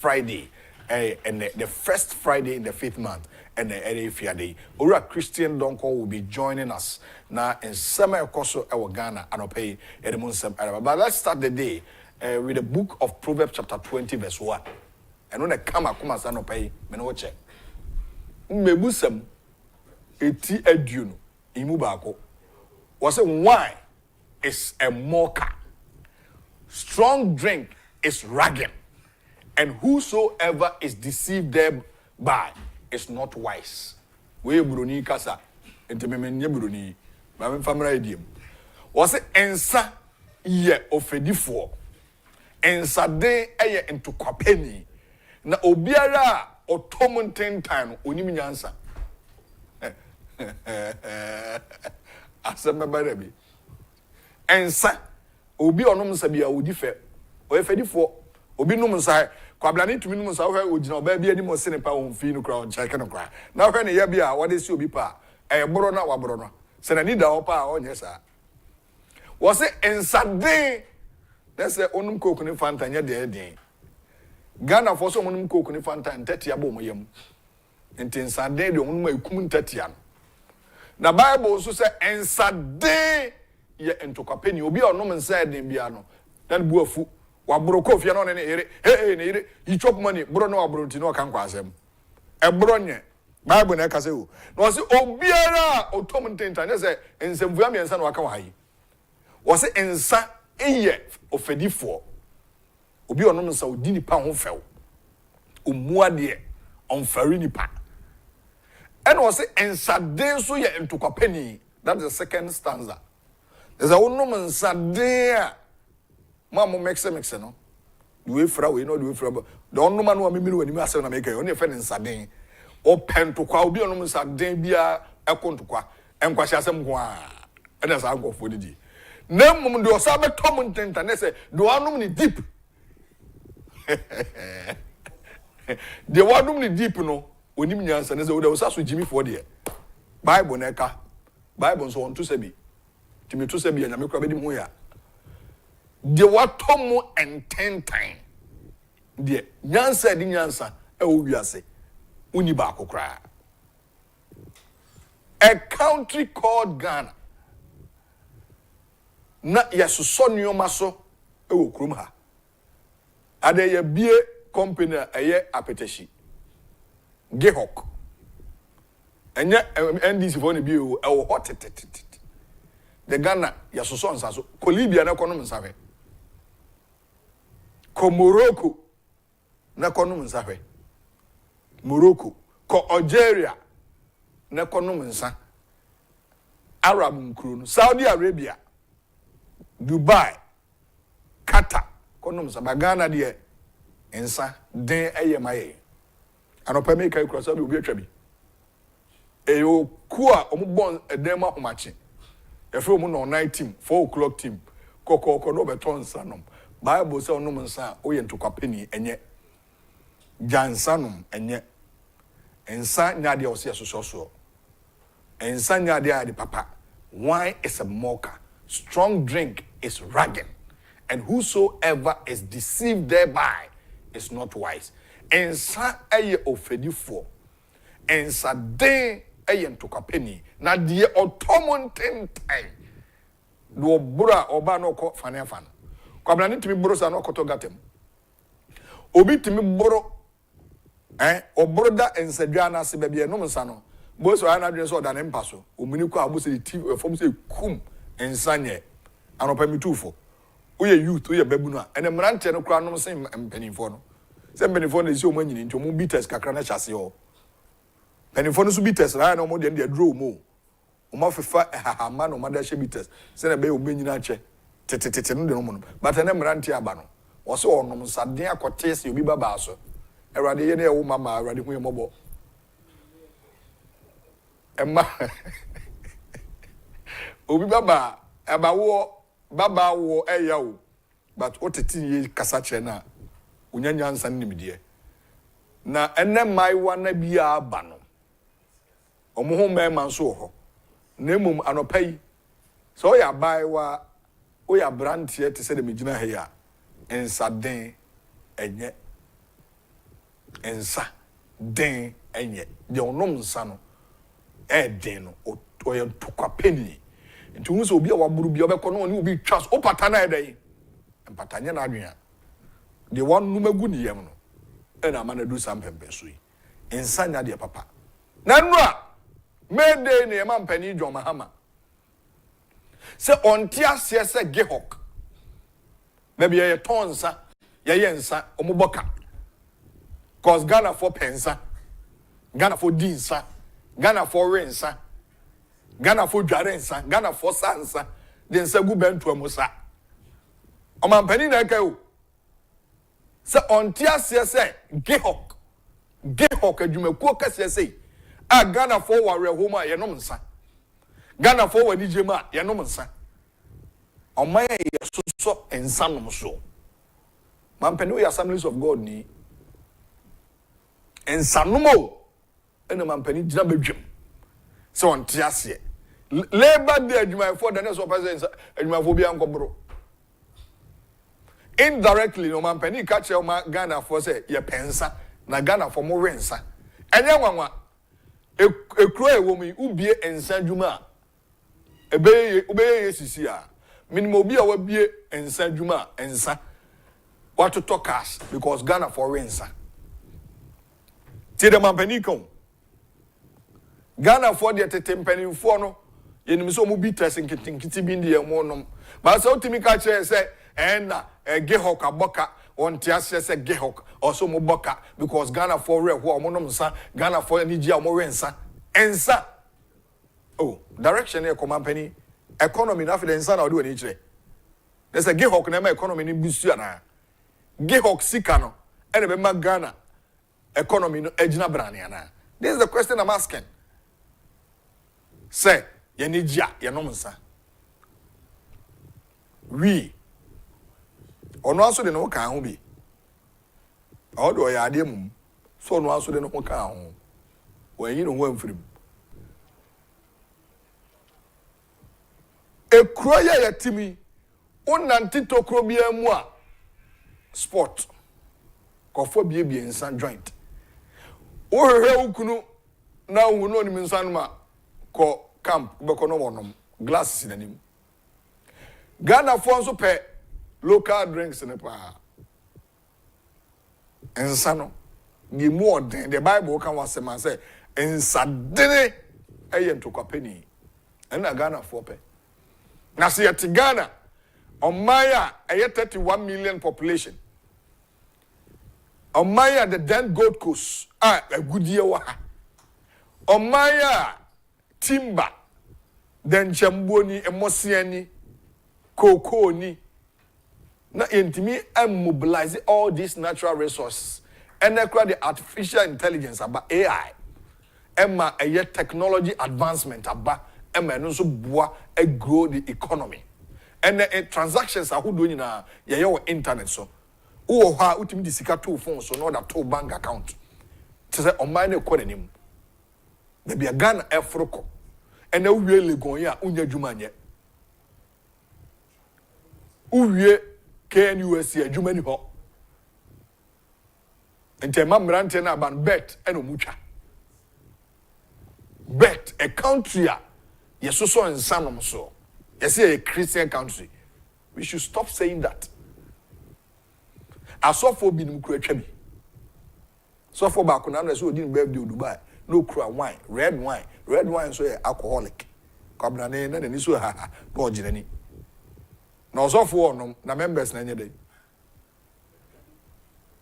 Friday, and the first Friday in the 5th month, and the Friday. Ora Christian Donko will be joining us now in summer Koso our Ghana and pay Edmundsam. But let's start the day with the book of Proverbs chapter 20 verse 1. And when I come and pay, Menoche. Mebusam eti aduno imu baako. Was it wine is a mocker. Strong drink is ragging. And whosoever is deceived thereby is not wise. We bruni kasa. Ente memenye bruni. Ma me famra ediem. Was it ensa ye ofedifo. Ensa den eye into kwapeni. Na obiara otomun 10 time onim nyansa. Asema barebi. Ensa obi onom sabia odi fe. Oyefedifo obi num nsa kwablani tumi num nsa wo ogina oba bia ni mo sene pa wo mfi no kra on cheke no kra. Na wo ne ya bia wo de si obi pa boro na waboro no. Se na ni da wo pa onye sa. Wo se ensa den. Let's say onum koku ni fanta nya de den. Ghana for so onum koku ni fanta ntati abo mo yam. Enti ensa den de onum ekum ntati an. Na Bible so say ensa den ye entokapeni obi onum nsa den bia no. Dan bu afu wabro kofia no ne ere ne ere you chop money bro no wabro nti no kan kwasem e bro nye Bible na ka se o no se obiara otom ntenta ne se nsemvu amiensa no aka wayi wo se ensa eye ofedifo obi onom nsa odi nipa ho few omuade onfari nipa and wo se ensa den so ye entokapeni. That's the second stanza. There's a onom nsa den Mama makes no. The way fra we know the way fra. The only man who me when me asem na make only friend in Sadin. O pen to kwa obi onum Sadin bia ekon to kwa. Enkwahye asem ko a. E na sa go for didi. Na mum de osa beto mu ntenta na say the onum ni deep. The onum ni deep no. Onim nyansa na say o de osa so Jimmy for there. Bible na ka. Bible so on to say bi. Timi to say bi na me kra be di mu ya. De watomo and 10 time. De nyansa di nyansa e wo wiase. Uni ba akokra. A country called Ghana. Na yasoso nyoma so e wo krom ha. Ade ye bie company eye apetashi. Gehok. Enye NDC for ne bie o e wo hot. The Ghana yasoso nsaso. Ko Libya na kono nsafe. Ko Morocco na konum nsafe. Morocco ko Algeria na konum nsa. Arab nkuru Saudi Arabia, Dubai, Qatar konum nsa. Ghana de nsa den ayemaye. Anopa me kai kura sabi obi atwa bi. Eyo ku a omubon edem ahomache. Efro mu no night team 4 o'clock team kokoko no beton sanom. Bible say onum nsa oye ntokwapeni enye jansanum enye ensa nyade ose soso ensa nyade ade papa. Wine is a mocker, strong drink is ragging, and whosoever is deceived thereby is not wise. Ensa eye ofedifo ensa den eye ntokwapeni na de otomon 10 time do bura oba no ko fanefan kwabna ni timi boro sa no koto gatem obi timi boro oboro da ensadwa na se bia no msa no bo so ana dwen so da ne mpaso omini ko abo se ti fom se kum ensanye anopa mitufo oye youth oye babu no ene mrante no kra no se mpanifo no se mpanifo no esi o manyini nti o mu bitters kakra na chase ho mpanifo no so bitters na na o mo de draw mo o ma fefa hahama no ma da hye bitters se na be o benyina che tete no de no mo no but ene mrante aba no wo se onom saden akote se obi baba so erade ye na e wo mama erade hu ye mobo emma obi baba abawo baba wo eyawo but oteti ye kasa che na unyanya nsan nimdie na ene mai wana bia aba no omo ho mema nso ho na emum anopai so ya bai wa o ya brantie te se de megina he ya ensaden enye ensa den enye de onom nsa no den no oye tokwa penny nti hu so obi a waburu bi obekọ no oni obi twa so opata na edan empatanye na adwen de won numagu ni yem no ena ma na do sampempe so yi ensa nya de papa na nu a mede ne ma mpani John Mahama se onti ase se gehok maybe ye tonsa ye yensa omoboka cause Ghana for pensa Ghana for dinsa Ghana for rensa Ghana for dwarensa Ghana for sansa den sa gu bentu amusa o man pani na kai o se onti ase se gehok adwumakuo kase se a Ghana for ware homa ye nom nsa Ghana for wani jema ye nom nsa o man ye so ensa nom so man pani we Assemblies of God ni ensa nom o ena man pani gina bedwem se onti ase labor day adwumayefo the next person adwumayefo bi ankobro indirectly no man pani ka che o Ghana for say ye pensa na Ghana for mo rensa enye nwanwa ekro ewomi ubie ensa adwuma obeye sisi a minimum obi a wabie ensa adwuma ensa what to talk cash because Ghana for rensa ti de man pani kon Ghana for the tetempani for no yenim so mo bi testing kitikiti bi ndi mo nom ba so timi ka kire say na gehok aboka onti ase say gehok also mo boka because Ghana for real ho mo nom nsa Ghana for ni gia mo rensa ensa oh direction e company economy na afidence na odi wani kire there's a gehok na ma economy ni bisu ana gehok sika no ene be ma Ghana economy no ejina brane ana this is the question I'm asking say yenijia yenom nsa we ono aso de no ka ho bi odo ya ade mum so ono aso de no ka ho wanyi no ho amfirim ekro ya yatimi onanti tokro bia mu a sport kofo bie nsa joint o hwehwe ukunu na hu no ni nsa no ma ko camp beko no wonom glasses in anim Ghana for so pe local drinks in pa ensa no ni more than the Bible can was say ensa dene ayen to kwapeni na Ghana for pe na se yet Ghana on Maya 31 million population on Maya the then Gold Coast a good year wa on Maya timber then chamboni emosiani cocoa ni na intimi mobilize all these natural resources and the artificial intelligence about AI emma a technology advancement aba emma no so boa e grow the economy and the transactions are who doing na ye internet so wo ha utimi di sika to phone so no that to bank account to say on mine ko nanim na bia Ghana Africa and na uwie legon ya unya djuma nye uwie KNUS adwuma ni ho ntema mrante na ban bet eno mutwa bet a country a yesoso ensanom so yesi a Christian country we should stop saying that asofo bi nim kura twa bi sofo ba ko na no so odi ni birthday Dubai no kura wine red wine so alcoholic kwabna ne na ni so ha no ojirani na osofo no na members na nyede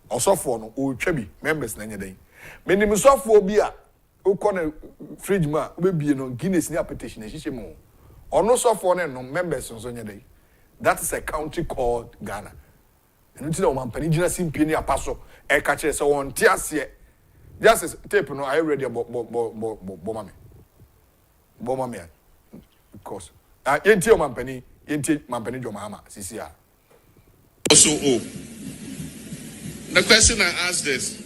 osofo no o twa bi members na nyede menim sofo bi a ukọ na fridge ma obebie no Guinness ni appetition na hihye mu ono sofo no members nso nyede that is a country called Ghana and until man pani gina simpie ni apaso e ka kire se won ti ase just as tape no I ready bo mame because yenti man pani John Mahama CCR also the question I asked is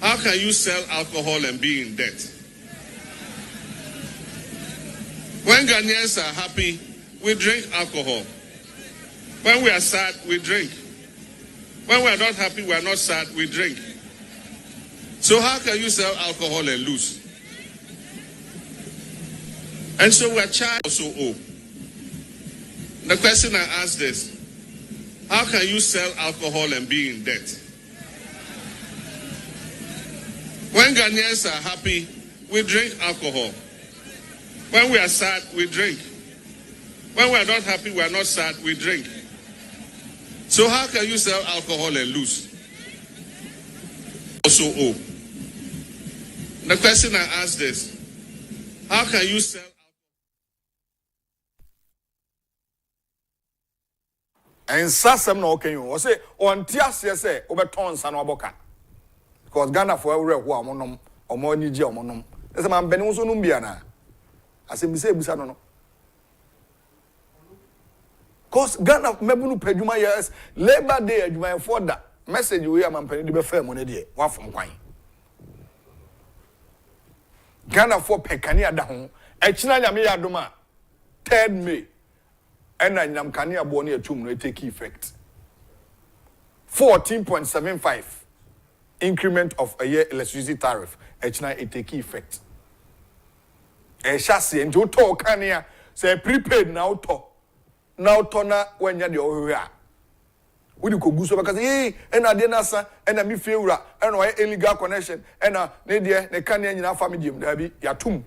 how can you sell alcohol and be in debt? When Ghanaians are happy, we drink alcohol. When we are sad, we drink. When we are not happy, we are not sad, we drink. So how can you sell alcohol and lose? And so we're charged also owe. The question I asked is, how can you sell alcohol and be in debt? When Ghanaians are happy, we drink alcohol. When we are sad, we drink. When we are not happy, we are not sad, we drink. So how can you sell alcohol and lose? Also owe. The question I asked is, how can you sell? And Sassam no okay, you say on Tiasia say over tons and Oboka. Because Ghana for every one or more Niji or monum. There's a man Benuso Numbiana. I say, Busano. Because Ghana Mebunu Peduma years, Labor Day, you might afford that message we are man penny be fair money day, one from Quine. Ghana for Pekania down, Echina Yamia Doma, 3rd May. And I am Kania Boni to take effect. 14.75 increment of a year electricity tariff. Echina it take effect. A chassis and to talk Kania say prepaid now to na when you're the Oria. We do Kubuso because and I didn't answer and I me feel and I illegal connection and Nadia the Kania in our family there be yatum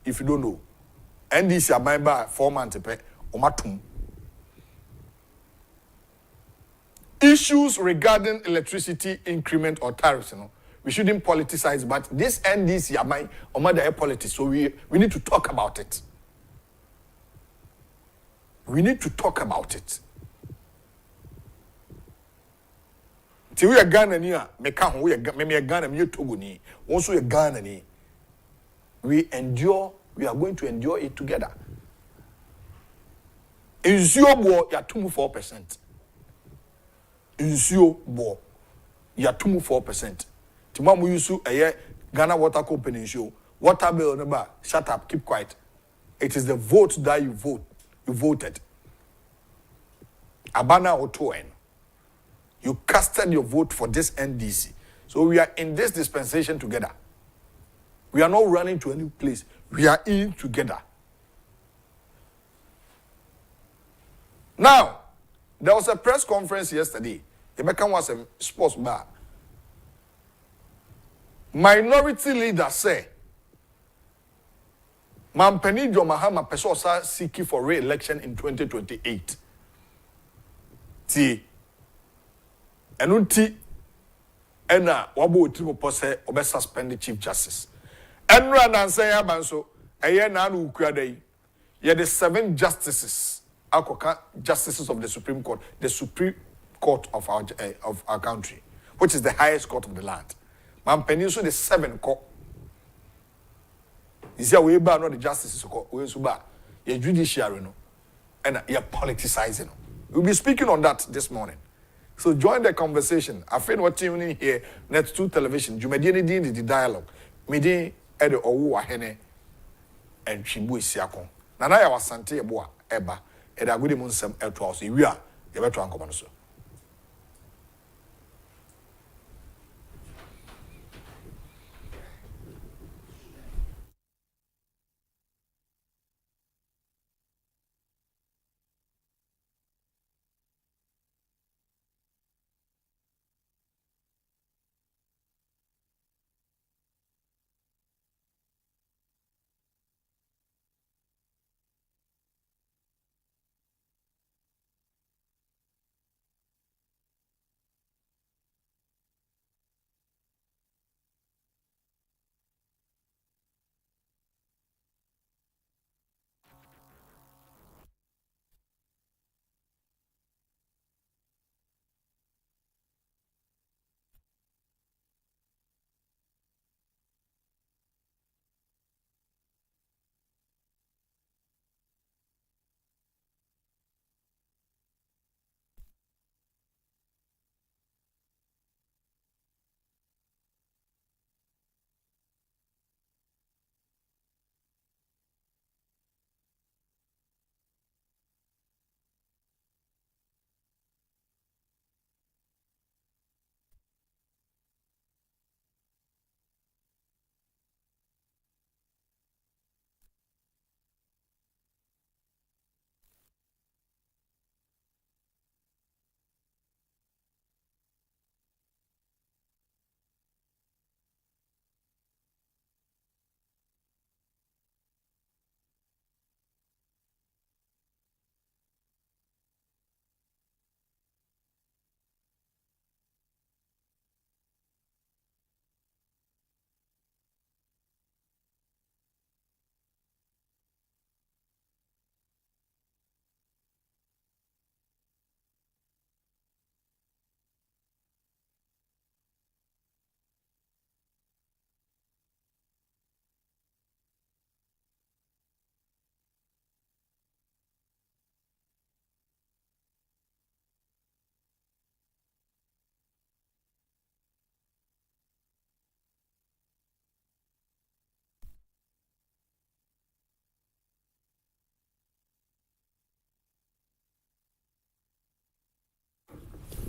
if you don't know. And this is my bar 4 months pay. Issues regarding electricity increment or tariffs, we shouldn't politicize, but this NDC are my or politics, so we need to talk about it. We need to talk about it. Till we are Ghana near, we are Ghana, me Togo ni, also a Ghana ni. We are going to endure it together. Nsuo bo ya tumu 4%. Nsuo bo ya tumu 4%. Timamu yusu Ghana Water Company nsuo. Water bill number. Shut up, keep quiet. It is the vote that you vote. You voted. Abana Otoen. You casted your vote for this NDC. So we are in this dispensation together. We are not running to any place. We are in together. Now, there was a press conference yesterday. Emeka was a sports bar. Minority leader say, Mampeni Mahama Pesosa seeking for re-election in 2028. Ti. Enunti. Ena wabo utibo pose obe suspend the Chief Justice. Enra nanse ya banso. Eye na anu ukuadei. Ye the 7 justices. Justices of the Supreme Court, the Supreme Court of our country, which is the highest court of the land. Man Peninsula the 7 court. You see, we not the justices court. We suba your judiciary no, and you're politicizing. We'll be speaking on that this morning. So join the conversation. I feel what tuning in here. Net 2 television. Jumediani din the dialogue. Midi ede owu ahene and Chibu Isiakon. Nana ya wasante eboa eba. Eda agudi munsem eto also. We are yebeto ankomo so.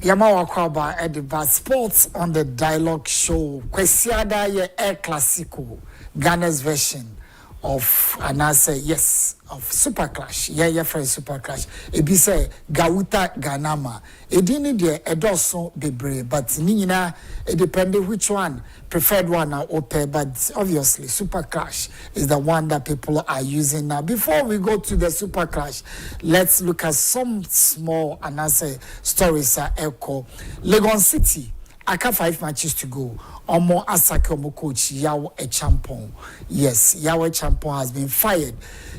Yama Wakwaba at the Sports on the Dialogue Show. Kwesiada ye Air Classico, Ghana's version of, and I say yes, of Super Clash. Yeah, friend Super Clash. It be say Gauta Ganama. It didn't de Edoso Bebre, but Nina, it depended which one, preferred one or pay, but obviously Super Clash is the one that people are using now. Before we go to the Super Clash, let's look at some small, and I say stories are echo. Legon City. I got 5 matches to go. Omo Asake Omo coach Yawo Agyapong. Yes, Yawo Agyapong has been fired.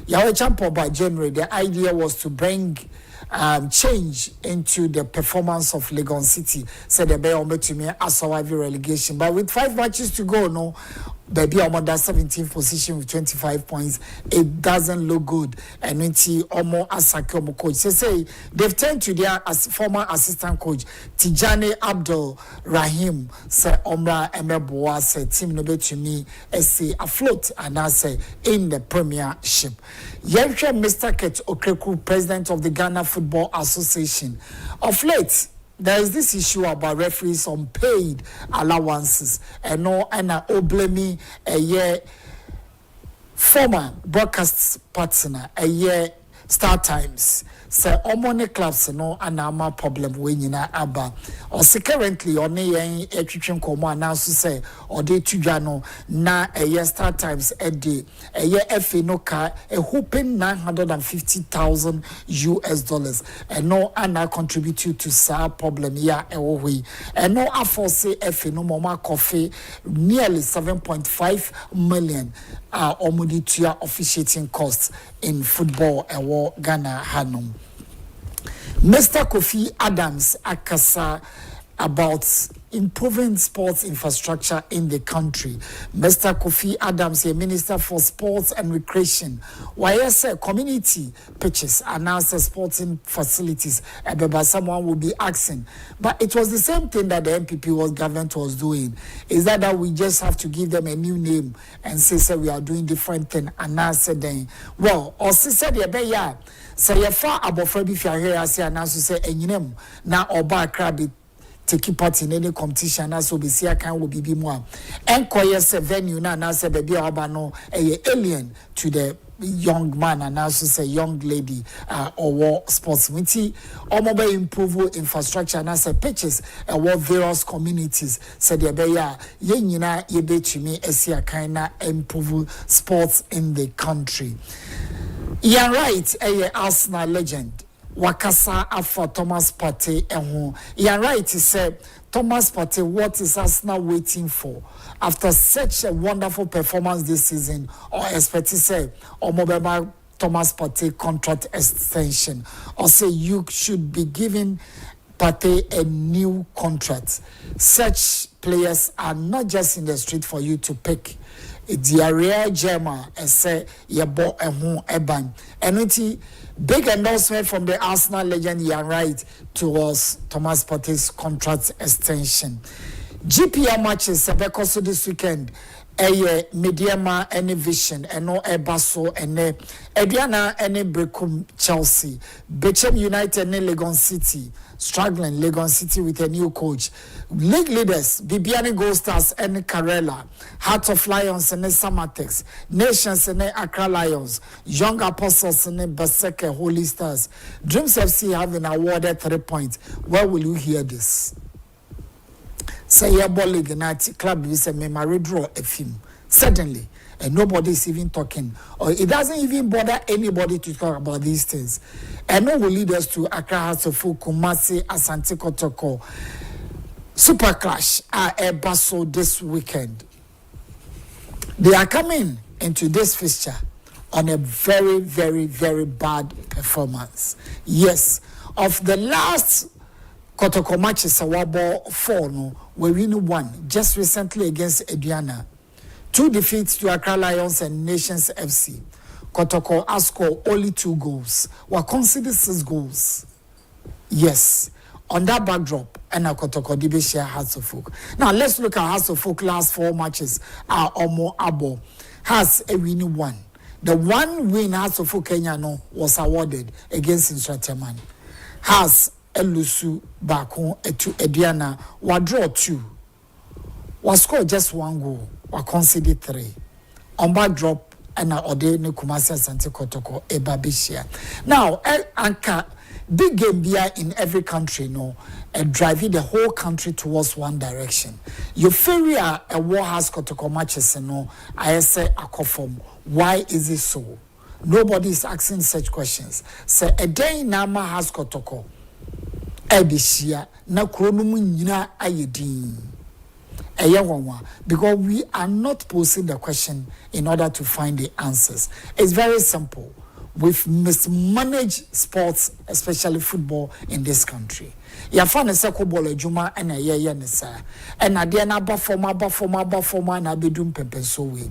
Yawo Agyapong by January, the idea was to bring change into the performance of Legon City. Said the Bay to me as survive relegation. But with 5 matches to go, no. Baby, I'm on that 17th position with 25 points. It doesn't look good. And when Omo Asake Omo coach, they say they've turned to their former assistant coach Tijani Abdul Rahim. Say Omra Emeboa say team no to me say afloat and I say in the Premiership. Yenche Mr. Ket Okreku, president of the Ghana Football Association. Of late, there is this issue about referees on paid allowances and no and oblemi a year former broadcast partner a year Star Times say omone clubs no anama problem we nyina aba or say currently on yen etwetwen komo announce say or dey tudwa no na a year Star Times a day a year FA no car a hoping $950,000 US and no ana contribute to sa problem ya we and no afforce FA no mama coffee nearly 7.5 million omoditua officiating costs in football and Ghana Hanum. Mr. Kofi Adams akasa about improving sports infrastructure in the country. Mr. Kofi Adams, a minister for sports and recreation, YSA community pitches announced sporting facilities. But someone will be asking, but it was the same thing that the MPP government was doing. Is that we just have to give them a new name and say we are doing different thing? And I said, well, or said yeah. So you far above Freddy Fiare, I say, and I say, and you know, now Oba Krabi take part in any competition, as will be see, I can will be more. And Koyes venue now, and I say, baby, Obano, a alien to the young man, and also say young lady, or war sports committee, or mobile improve infrastructure, and I say pitches, and what various communities said, yeah, yenina, ye bet to me, as see, kind of improve sports in the country. You're right, Arsenal legend. Wakasa after Thomas Partey and you're right to say Thomas Partey, what is Arsenal waiting for after such a wonderful performance this season, or expect to say or mobile Thomas Partey contract extension, or say you should be giving Partey a new contract. Such players are not just in the street for you to pick. It's a rare gem and say you bought a home eban. And it's big endorsement from the Arsenal legend, you're right, towards Thomas Partey's contract extension. GPL matches because this weekend. Mediama any vision and no Ebaso and Ediana any Brekum Chelsea, Bechem United and Legon City, struggling Legon City with a new coach. League leaders, Bibiani Gold Stars and Karela, Heart of Lions and Samatex, Nations and Accra Lions, Young Apostles and Baseke Holy Stars. Dreams FC having awarded 3 points. Where will you hear this? Say your ball league and club is a memory draw a film. Suddenly, and nobody is even talking, or it doesn't even bother anybody to talk about these things. And no will lead us to Accra House of Folk, Kumasi, Asante Kotoko. Super Clash are a bustle this weekend. They are coming into this fixture on a very, very, very bad performance. Yes, of the last Kotoko matches, Awabo 4, no, we win 1 just recently against Ediana. 2 defeats to Accra Lions and Nations FC. Kotoko scored only 2 goals. Were considered 6 goals. Yes, on that backdrop, and Kotoko Dibeshia House of Folk. Now let's look at House of Folk last 4 matches. Omo Abo has a winning 1. The 1 win House of Folk Kenya no was awarded against Instrateman. Has elusu baako etu ediana wa draw 2 was score just 1 goal wa concede 3 on back drop and ode ne Kumasi Asante Kotoko ebabishia. Now anka big game beer in every country no driving the whole country towards one direction. You feel a war has Kotoko matches no I say akofom. Why is it so? Nobody is asking such questions. Say a day nama has Kotoko ebishia na kronomu nyina ayedin. Because we are not posing the question in order to find the answers. It's very simple. We've mismanaged sports, especially football, in this country. Ya fane se ko bolo juma na ye ne sa. And ade na ba forma na bedum pempenso we.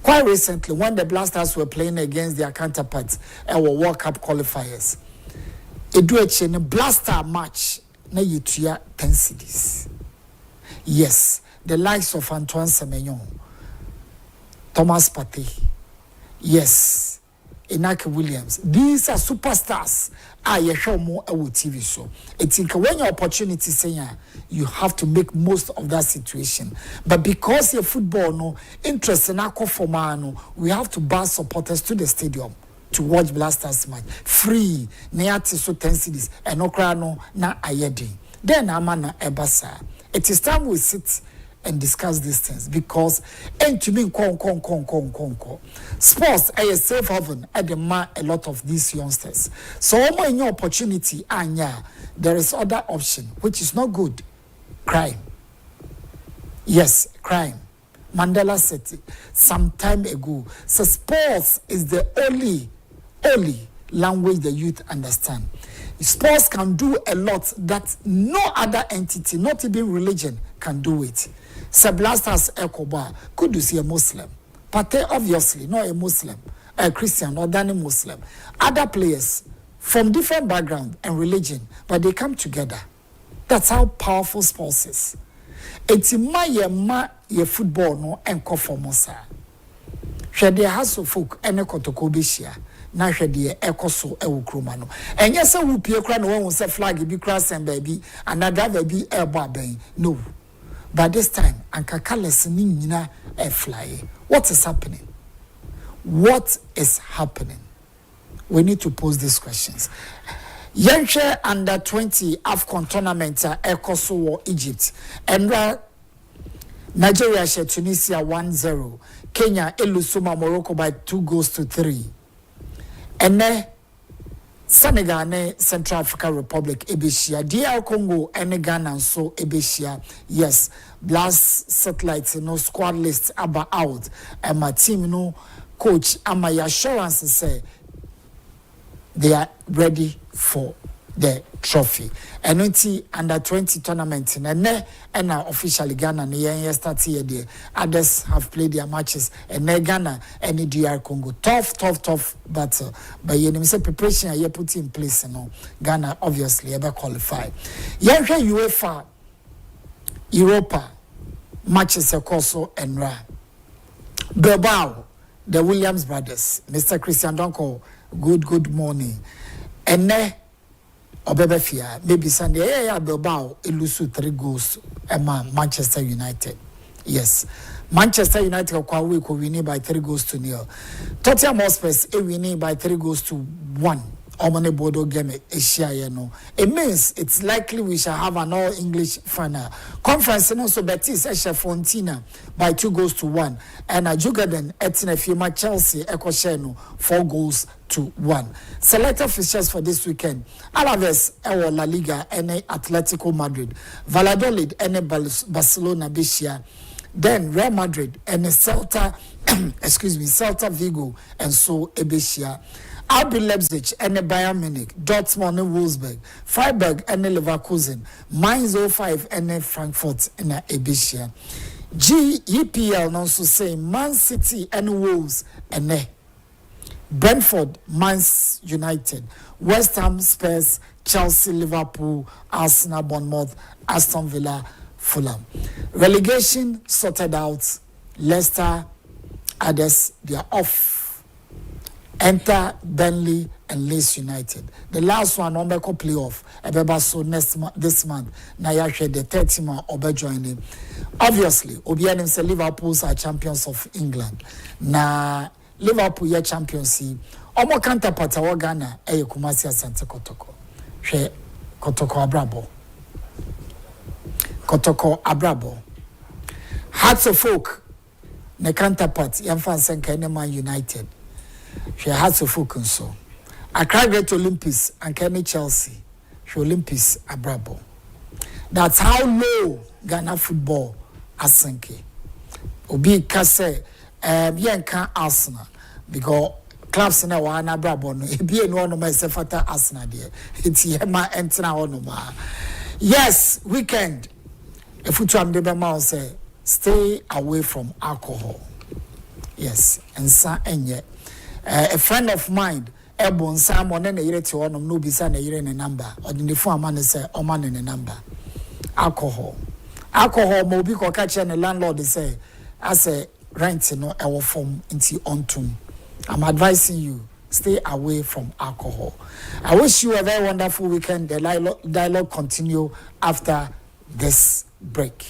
Quite recently when the Blasters were playing against their counterparts at World Cup qualifiers, edu eche ne Blaster match na yetua 10 cedis. Yes, the likes of Antoine Semenyo, Thomas Partey, yes, Inaki Williams. These are superstars. You show more on TV so. It's when your opportunity saying you have to make most of that situation. But because your football no interest in akufo-addo, we have to bus supporters to the stadium to watch Blasters match. Free, neati so 10 cedis, and no na ayedi. Then amana ebasa. It is time we sit and discuss these things because to me sports are a safe haven at the man a lot of these youngsters. So in your opportunity there is other option which is not good. Crime. Yes, crime. Mandela said it some time ago. So sports is the only language the youth understand. Sports can do a lot that no other entity, not even religion, can do it. So Blasters Ekoba could you see a Muslim? Partey obviously not a Muslim, a Christian or than a Muslim. Other players from different background and religion, but they come together. That's how powerful sports is. It's my ye football no enko for Mosa. Shade has folk ene kotoko beshia. Na hwede ekoso ewukroma no enye se wu pie kra no won se flag bi kra sem baby another baby ebo aben no, but this time anka colors ni nyina e fly. What is happening? What is happening? We need to pose these questions. Yenche under 20 AFCON tournament ekoso wo Egypt and Nigeria she Tunisia 1-0, Kenya elusuma Morocco by 2-3. And then Senegal and Central African Republic ebeshia, DR Congo and Ghana so ebeshia. Yes, Blast satellites no squad list aba out and my team no coach and my assurance say they are ready for the trophy. And under 20 tournament and now officially Ghana and start here there. Others have played their matches and Ghana and DR Congo. Tough battle. But you say preparation you put in place Ghana obviously ever qualify. UEFA Europa matches also and Bilbao, the Williams brothers, Mr. Christian Donko, good morning. And Obebefia, maybe Sunday, Bilbao, Ilusu 3 goals, Manchester United. Yes. Manchester United are winning by 3-0. Tottenham Hotspur winning by 3-1. Omane Bodo game Asia no. It means it's likely we shall have an all English final. Conference no so Betis Esha Fontina by 2-1. And Jugaden Etina Fima Chelsea Ekosheno 4-1. Selected fixtures for this weekend. Alaves Ewo La Liga and Atletico Madrid. Valladolid and Barcelona Bishia. Then Real Madrid and Celta Celta Vigo and so Ebeshia. RB Leipzig and Bayern Munich, Dortmund and Wolfsburg, Freiburg and Leverkusen, Mainz 05 and Frankfurt and Ebeshia. EPL also say Man City and Wolves and Brentford, Manchester United, West Ham, Spurs, Chelsea, Liverpool, Arsenal, Bournemouth, Aston Villa, Fulham. Relegation sorted out. Leicester, others, they are off. Enter Burnley and Leeds United. The last one on Beko playoff, Ebeba so this month. Now you actually the 30 man Obe joining. Obviously, Obianim say Liverpool are champions of England. Na Liverpool ye champions. Omo counterpart wa Ghana e Kumasi Asante Kotoko. Hwe Kotoko Abrabo. Kotoko Abrabo. Hearts of Folk ne counterpart Yamfa Senka Man United. She Hearts of Folk so. Accra Great Olympics and Kenny Chelsea. She Olympics Abrabo. That's how low Ghana football asenke. Obi kase yenka Arsenal because clubs na wa na Abrabo no ebi no no ma sefata Arsenal there. It's yema entina ono ma. Yes, weekend. If you am the man say stay away from alcohol. Yes, and sa enye. A friend of mine Ebon Simon and a year to one no be san a year in a number or the phone man say or man in a number. Alcohol mobi ko catch and the landlord say as a rent no our form into ontum. I'm advising you stay away from alcohol. I wish you a very wonderful weekend. The dialogue continue after this break.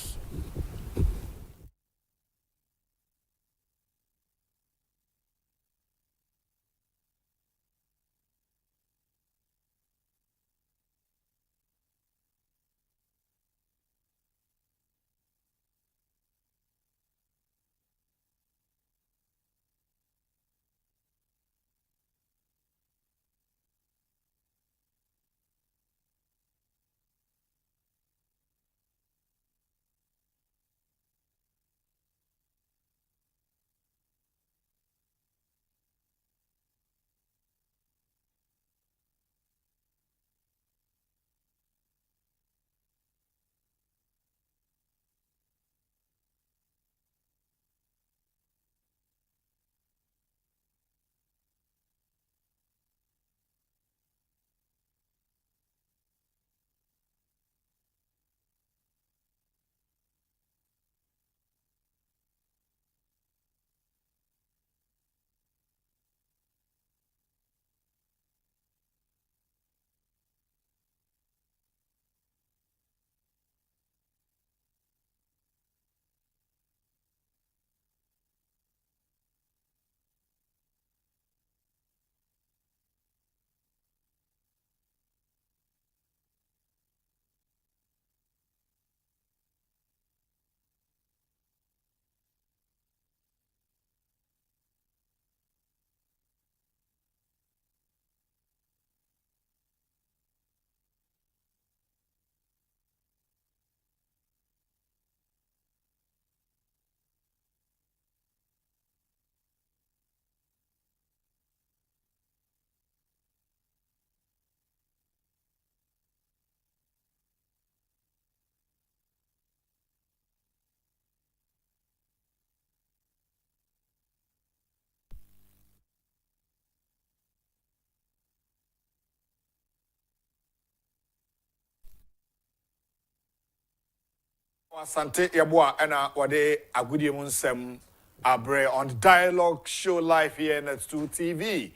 Asante Yabua ena wade agudie munsem abre on Dialogue Show live here in Net2 TV.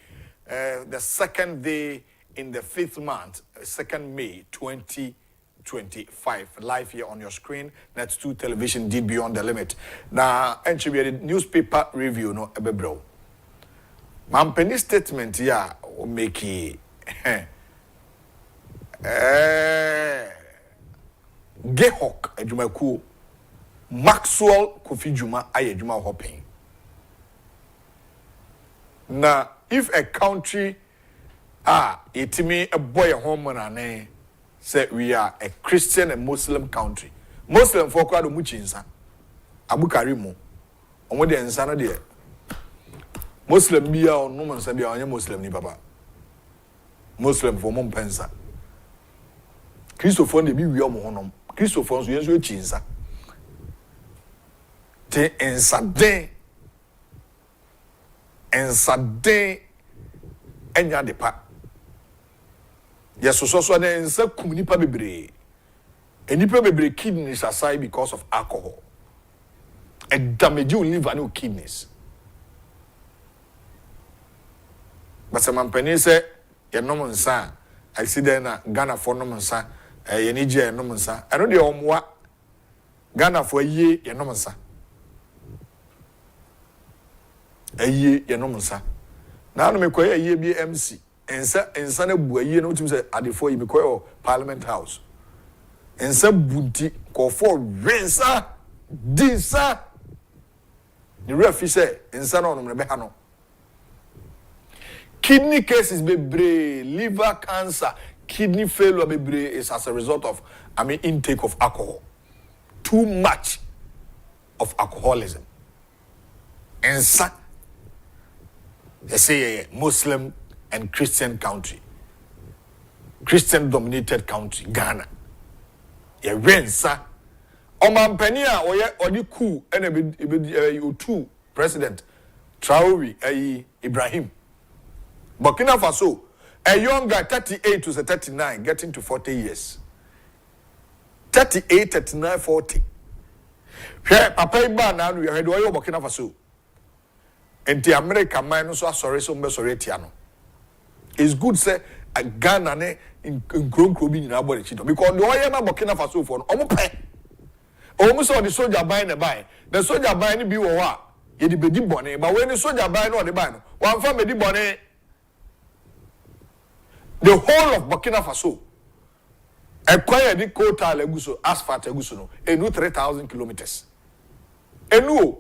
The second day in the 5th month, 2nd May 2025. Live here on your screen, Net2 Television, Deep Beyond the Limit. Now, entry the newspaper review no ebebro. Mampeni statement ya make Gehok Ajumaku Maxwell Kofi Juma aye Juma hopping. Now, if a country itimi a boy a home and say we are a Christian and Muslim country. Muslim folk are the muchinsa. Abu Karimu. On what the insana there. Muslim be or no man sabi on Muslim ni papa. Muslim for mom pensa. Christopher de bi wi omo Christopher so yenso chinsa te ensade enya de pa yeso so na ensa kum nipa bebre enipa bebre kidneys aside because of alcohol and damage your liver and your kidneys. But some company say ye nom nsa accident na Ghana for nom nsa ye ni je nom nsa eno de omwa Ghana for ye ye nom nsa aye ye nom nsa na no me koye aye bi MC ensa na bu aye no tim say adefo yi me koye Parliament House ensa bunti ko for rensa dinsa the referee say ensa no no be ha no kidney cases bebre, liver cancer, kidney failure bebre is as a result of intake of alcohol. Too much of alcoholism. And they say Muslim and Christian country. Christian dominated country, Ghana. Ye rensa. Omampania odi coup and two president Traore Ibrahim. Burkina Faso, a young guy, 38 to 39, getting to 40 years. 38, 39, 40. Here, Papa Iba now, we are doing Burkina Faso. And the American man also sorry, so sorry, Tiano. It's good, say, a Ghana in Grown Clubbing in our body, because the oil Burkina Faso for almost all the soldier buying the buy. The soldier buying be what? You be the bonnet, but when the soldier buying or the buy, one family bonnet. The whole of Burkina Faso acquired the quota leguso asphalt leguso no enu 3,000 kilometers. Enu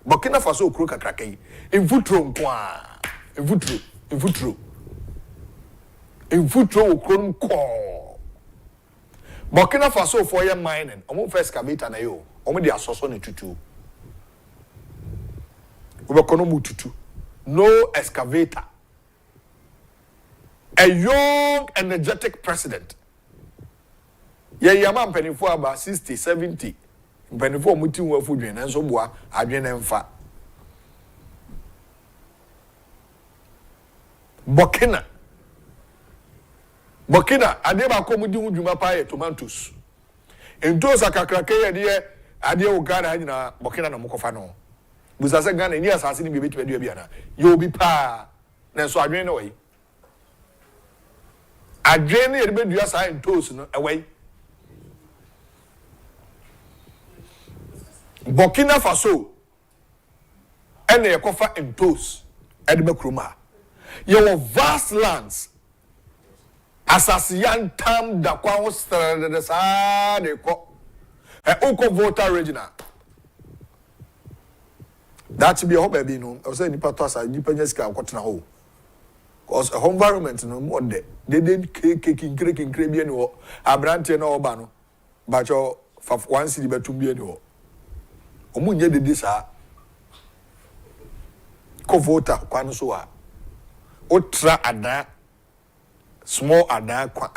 Burkina Faso kroka krakei infutro nkwa infutro okron ko Burkina Faso for your mining omo first excavator na yo omo de asoso ne tutu obekono mu tutu no excavator. A young, energetic president. Yaman penny for about 60, 70. Penny for muting were food and so bois, Adrian and fat. Burkina, Adeba Comudu Jumapa tomatoes. In those are Kakrake, dear, Adia Uganda, Burkina no Mokofano. Buzaza Ghana, and yes, I see me to Biana. You'll be pa. Then so I ran away. I drain it a bit in toes away. Burkina Faso and a coffee in toes at the Bakruma. Your vast lands as a young tam da quaos the side a Oko voter regional. That should be a home baby. No, I was saying, Nipatosa, Nipaneska, Cotton Hole. Because a home environment no more de they didn't cracking crabby or a branch and urbano but your 1 city but 2 billion or Omunye de this are covota quansua otra ada small ada kwa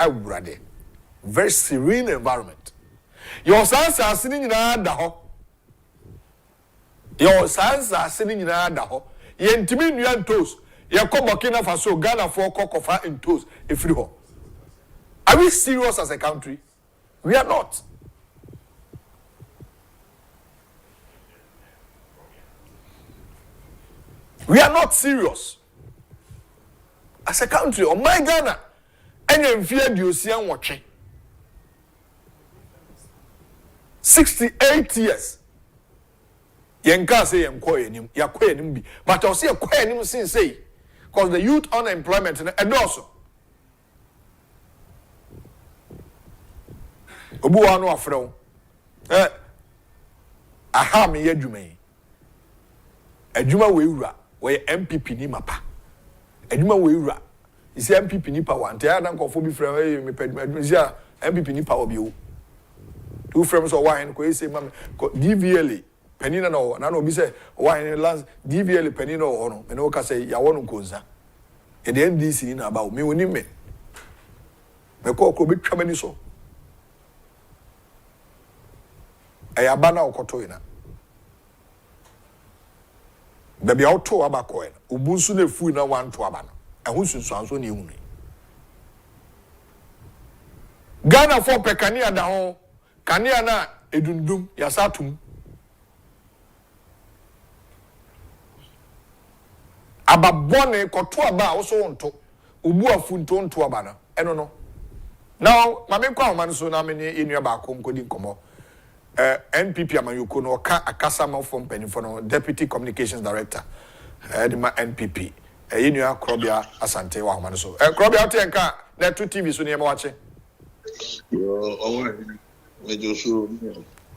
very serene environment. Your sons are sitting in a your sons are sitting in a Yentimin Yan toast. Yakob Burkina Faso, Ghana for Kokofa in toes, if you are we serious as a country? We are not. We are not serious as a country. Oh my Ghana, and in fear do you see and watching 68 years. Yenka say yenkoye nimbi, but I'll see a quiet nim since say. Because the youth unemployment and also Obuwa no afro aha me adwuma we wura we MPP ni mapa adwuma we wura isi MPP ni power ante ya dan kofo bi frɛ me adwuma isi MPP ni power bi o two frames or wine ko ese mam DVLA penina no na no bi say wine last DVLA penina o no me no ka say ya wono konza e the NDC ni na ba me woni me ko bi twamani so ayaba na okoto ina da bia oto abako ina obunsu na fu na wanto aba no ehun sunsuanso na ehun Ghana for pekania da ho kania na edundum yasatum ababone koto aba wo so wonto ubu afunto nto aba no eno no now mame kwa man so na me ne enua ba kom kodi nkomo NPP amayoko no ka akasa ma from penifo no deputy communications director the ma NPP enua Krobia Asante wa man so Krobia otenka na 2 TV so ne ma wache yo owa me josu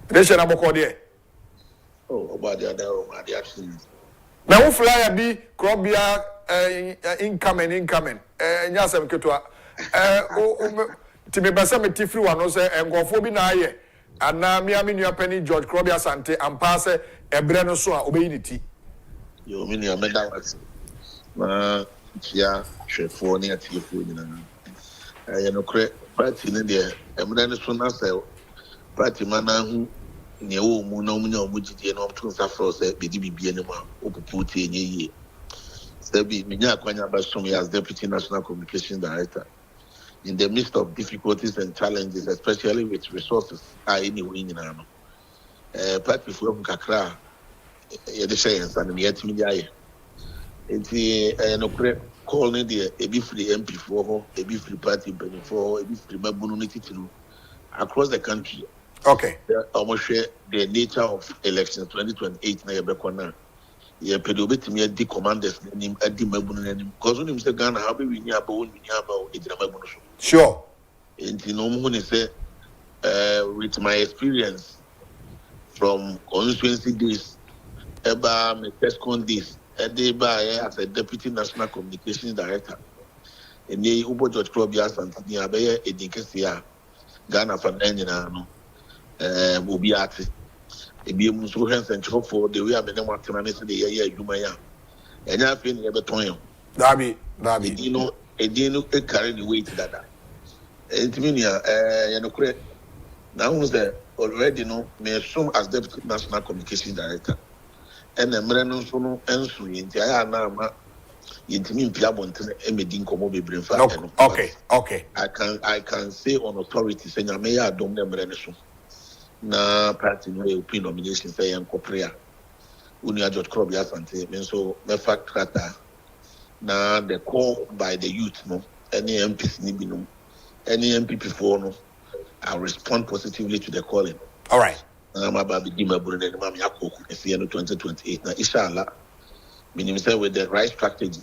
Resha na boko de obadi adaro ma de action na wo flyer bi Krobia incoming nya sem ketwa ti me basa me tifri wa no se engofo bi na aye ana mi nua pani George Krobia Asante ampa se ebre no so a obeyi ni ti yo mi nua me da wat ma tia hwefo ne atiefo nyina ye no kre party ne de emre ne so na se party mana hu ne wo mu na mu nya omu gidie na omto safro se bedi bibie ne ma opupu tie nye yie Sebi minya akwanya basom as Deputy National Communications Director. In the midst of difficulties and challenges, especially with resources, anyway, party for Kakra, Yedisha and yet media. It's call the a be free MP4, a be free party for a be free Mabunity across the country. Okay. Almost share the nature of elections 2028 na Yabekwana. Yeah, pedobet me the commanders name at the Mabun name. Because when you say Ghana, how be we near about it? Sure. And you know, when say, with my experience from constituency days, about my first con days, a day by as a deputy national communications director. And the Ubo George Krobia Asante, Abaya, Edinkesia, Ghana for Nanyano, will be at it. Ebi mu so hands and chop for the way I been want to manage the year adwuma ya enya afi ne be ton yo dabi you know e carry the weight that entimi ya no kure now who's there already no me assume as deputy national communication director and emre no so no enso yenti aya na ma yentimi mpia bontene emedi nkomo bebre fa okay I can say on authority say nyame ya adom na emre ne so na party no open nomination say Koprea Unia George Krobia Asante mean so me fact krata na the call by the youth no any MPs ni binum any MPP for no I respond positively to the calling. All right. I'm about to give my brother and mommy akoku e 2028 na inshallah meaning say with the right strategy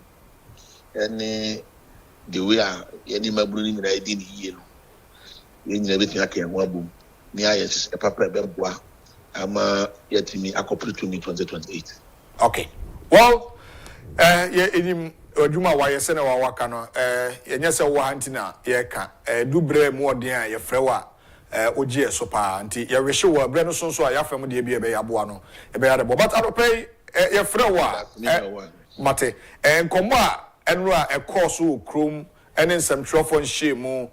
any the way any my brother ni ID ni yelo yen everything akan wabum ni ayes e papa beboa ama yetimi akoprutu ni 2028. Okay. Well, enim odwuma wa yese na wa waka no yenye se wo antina ye ka dubre mu odin a ye frewa ogie so pa anti ye rehye wo bre no so a ya fam de bia be ya boa no e be ya de but adopay ye frewa mate enkomo a enro a course wo krom ene nsem trofo nhye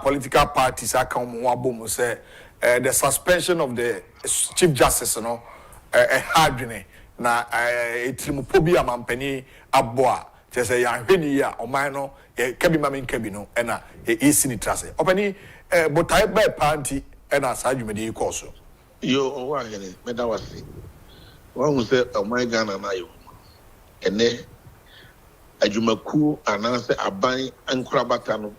political parties account mo abom say the suspension of the Chief Justice no hardwene na etrimpo bi amampani aboa say ya hweni ya oman no kabi mamen kabi no na esi ni trase opani botai by party na sajumedi course yo wa gele meda wasi wa hu say oman Ghana na yo ene adwumaku ananse aban ankurabata no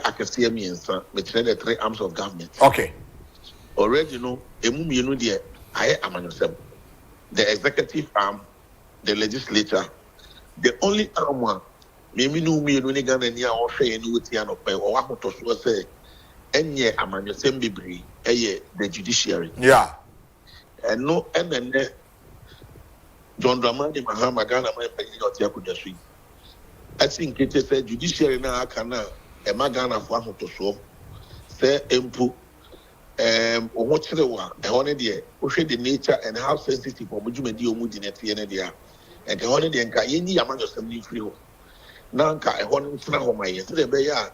akasiya miensa between the 3 arms of government. Okay. Already no emu mienu de aye amanosem. The executive arm, the legislature, the only arm one me nu mienu ni Ghana ni a wo hwe ni wuti anope o wa hoto so say enye amanosem bibiri the judiciary. Yeah. And no enne John Dramani Mahama Ghana mai pe ni oti akudasui. I think it is a judiciary na akana Ema Ghana for ahotoso say empu omo chirewa ehone de ohwe the nature and how sensitive omujumedi omudi netie ne de a ehone de nka yenyi amanyosem ni free ho na nka ehone ntina ho maye se de be ya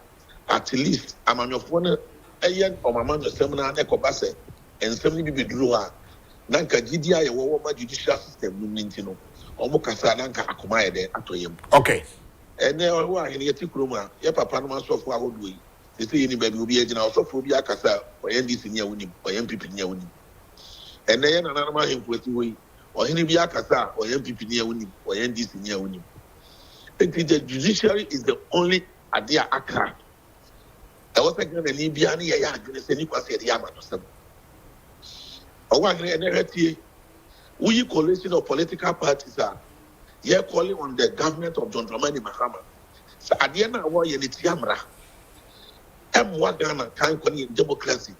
at least amanyofo ne eye omamanyosem na ne kobase ensem ni bibeduru ha na nka gidi aye wo ma judicial system no ntino omo kasa na nka akoma ye de atoyem. Okay. And then why in yeti kroma ye papa no so for ahodo yi say you ni baby obi agina so for obi akasa o NDC nya woni o MPP nya woni and then na na hemfoti we o hini bi akasa o MPP nya woni o NDC nya woni The judiciary is the only idea aka. I was like, an Libyan, we coalition of political parties are calling on the government of John Dramani Mahama. So at the end of war, you need Yamra. M1 Ghana can democracy.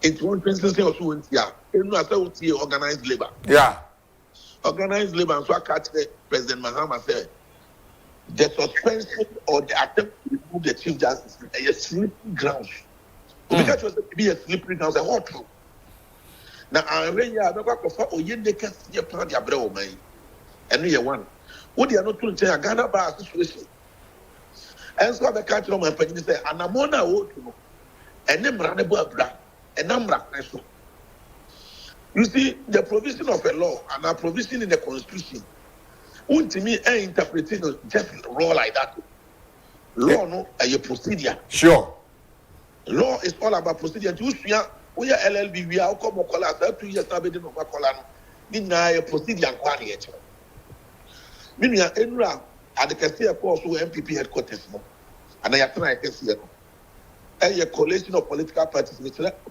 It's one principle also in here. Organized labor. Yeah. Organized labor, and so I catch President Mahama said the suspension or the attempt to remove the Chief Justice is a slippery ground. Because it was to be a slippery ground, a hot room. Now, I really have never prefer or yen they can see a plan the abroad, man. And we are one. What they are not to say a Ghana bar situation. And so the country of my opinion say, and I'm on a vote, and then Ranabra, and I'm Raksho. You see, the provision of a law and a provision in the constitution, to me, I interpret just law like that. Law, no, a procedure. Sure. Law is all about procedure. We are LLB, we are come on 2 years now, we didn't know what a procedure and quality. Meaning, at the Cassia course, MPP headquarters, and I have to see it. A coalition of political parties,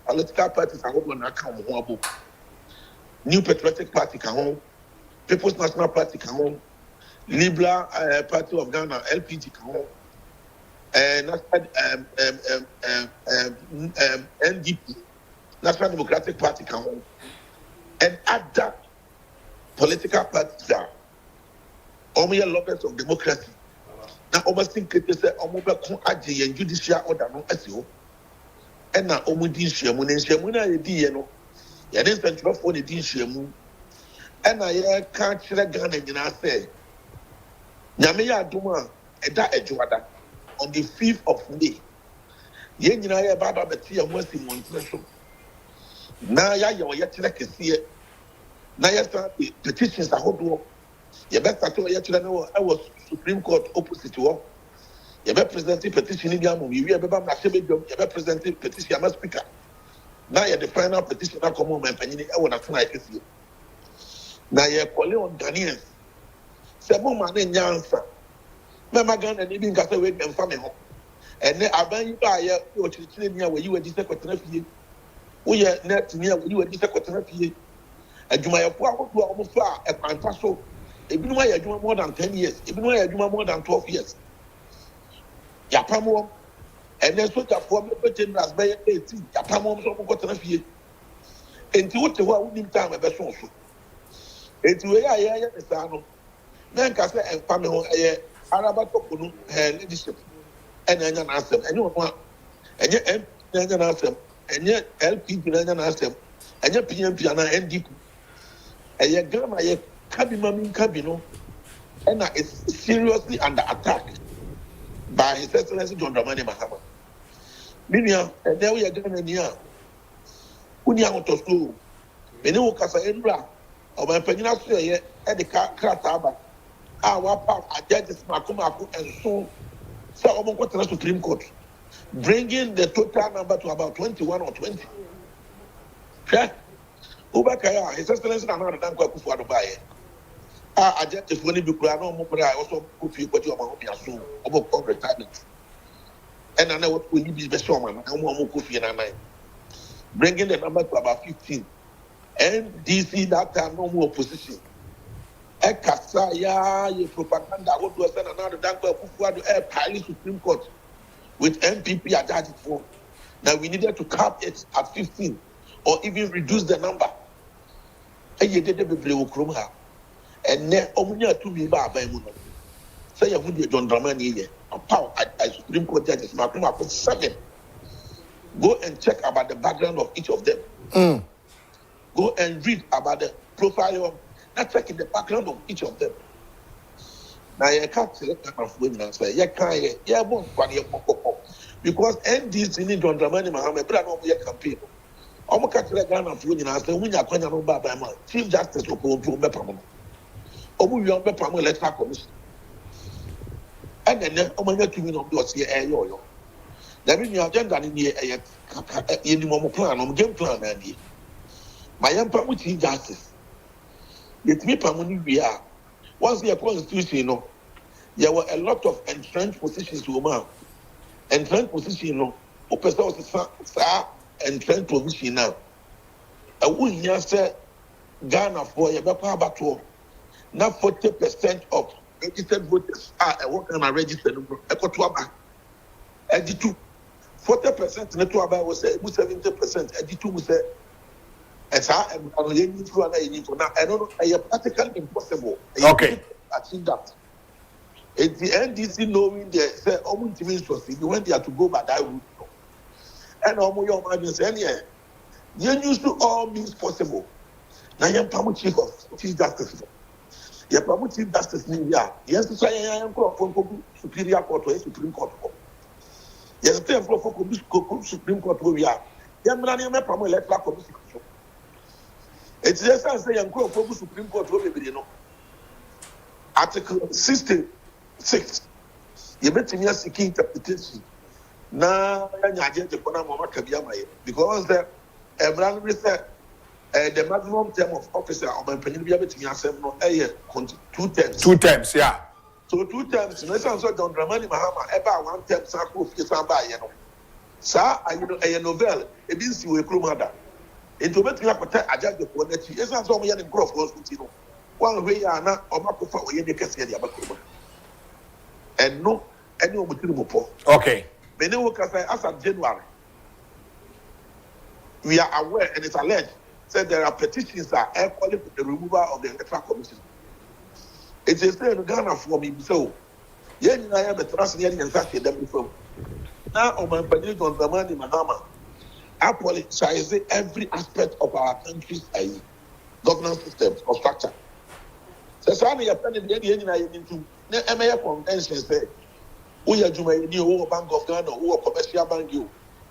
political parties are going to come. New Patriotic Party come home, People's National Party come home, Liberal Party of Ghana (LPG) come home, and NDP, National Democratic Party come home, and other political parties are only lovers of democracy. Now, almost think they say, "Almost Agyapong and Judiciary order no SEO," and now almost this year, when you didn't send you for the DCM, and I can't share Ghana and I say, Yamea Duma, and that Ejuada on the 5th of May. Yen I Baba Batia was in one session. Now, you are yet like a seer. Now, you petitions are hot. You better tell yet know I was Supreme Court opposite to all. You better present petition in Yamu, you ever presented petition, I'm a speaker. Now you're the final petition that come on and I want to try with you. Now you're calling on Ghanaians. Say, Mama, then answer. Mama Ghana and even got away and family home. And then I buy you by your children where you were this secretary. We are net near where you were this secretary. And you might have almost far at my paso. Even why you do more than 10 years, even why you do more than 12 years. Yapamo. And then so that for me, but in as by 18, Yapamo got an affair. And to what you need time a best also. And to where I am, then Cassa and family, Arabato, leadership, and then ask them, and you want, and yet, then ask them, and yet, LP, and ask them, and yet, PMP, and NDP, and yet, Gamma, Cabimam, Cabino, and is seriously under attack by His Excellency John Dramani Mahama. Minia, and there we are going in here. Unia to school. Menu Casa Endra, or my penina here at the Krataba. Our part, a judges Makumaku, and so almost to the Supreme Court, bringing the total number to about 21 or 20. Ubakaya, His Excellency, another than akufo-addo buy. I just when you do, I also put you what you are soon about retirement. And I know what will be the summer, and more Kofi and I. Bringing the number to about 15. And DC that time no more opposition. Ekasaya, your propaganda, what was another than akufo-addo Pali Supreme Court with MPP at for. Now we needed to cap it at 15 or even reduce the number. And you did the and then Omunia to me by Muno. Say you would be John Dramani, a power at Supreme Court judges, Makuma for 7. Go and check about the background of each of them. Go and read about the profile of, not checking the background of each of them. Now you can't select kind of women and say, you can't, yeah, because NDC need John Dramani Mahama, but I don't be a campaign. I'm catch the gun of women and say, when you're going to know about my Chief Justice will go to Mepamo. Omu young Mepamo electoral commission. And then Omanga to me on your CA yo. That means your agenda in the plan, game plan, and my young Pamu Chief Justice. Yet me Pamuni we are. Once the constitution, there were a lot of entrenched positions woman. Entrenched position no. O person was sa entrenched position now. I wouldn't say Ghana for a better battle. Now 40% of registered voters are working on a registered Ekotuaba. 82. 40% Netuaba was 70%. 82 was as I am now. I don't know. I am practically impossible. Okay. Achieve that. It's the NDC knowing they say almost when they have to go by that route. And almost your mind is any. You used to all means possible. Now you am chief justice. You are chief justice India. Yes, to say I am from Superior Court or Supreme Court. Yes, to from Supreme Court where we are. You are not from electoral commission. It's just as say I am from Supreme Court where we know. Article 66. You bet me a seeking interpretation. Now, I get the Panama because the the maximum term of officer of my penny be able to answer 2 terms. 2 terms, yeah. So 2 terms, no sense of John Dramani Mahama, ever 1 term, Sako, Fisamba, you know. Sir, I know a novel, a busy with Krumada. Into betting up a judge of one that is not so many growth, you know. One way or not, or Makufa, or any Cassia, and no, any of the Okay. Many workers as of January. We are aware, and it's alleged, said there are petitions that are calling for the removal of the electoral commission. It is still in Ghana for me, so yeah, I have a trust in and such a them before. Now, on my opinion, on the money, Mahama, I politicize every aspect of our country's governance system or structure. So, Sami, you're planning the end into the MA convention said, we are doing a Bank of Ghana, who are commercial bank,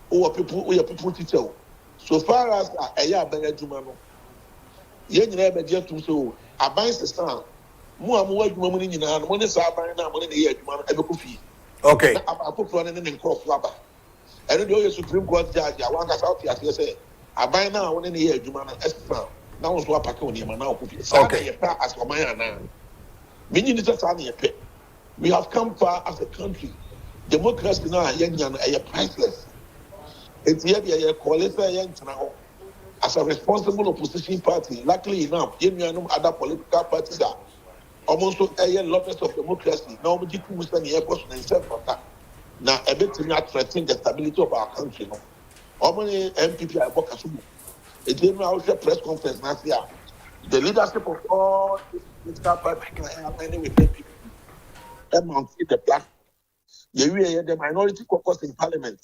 who are people teacher. So far as a year by Jumano, Yen never get to so a bind the stand. More money in our money, Sabine, money in the year, Ebukufi. Okay. I put running in cross rubber. I don't know your Supreme Court judge, I want us out here, say, I buy now one in the year, Jumana, Espa. Now, what Paconi, and now, okay, as for my now. Meaning it's just only a pet. We have come far as a country. Democracy now are priceless. It's yet a coalition now. As a responsible opposition party, luckily enough, other political parties are almost a lot of democracy. Now, we do the airports and self attack. Now, a bit to not threaten the stability of our country. How many MPP are working? It didn't out a press conference last year. The leadership of all these political parties are with MPP. Mounted the platform. The minority caucus in parliament.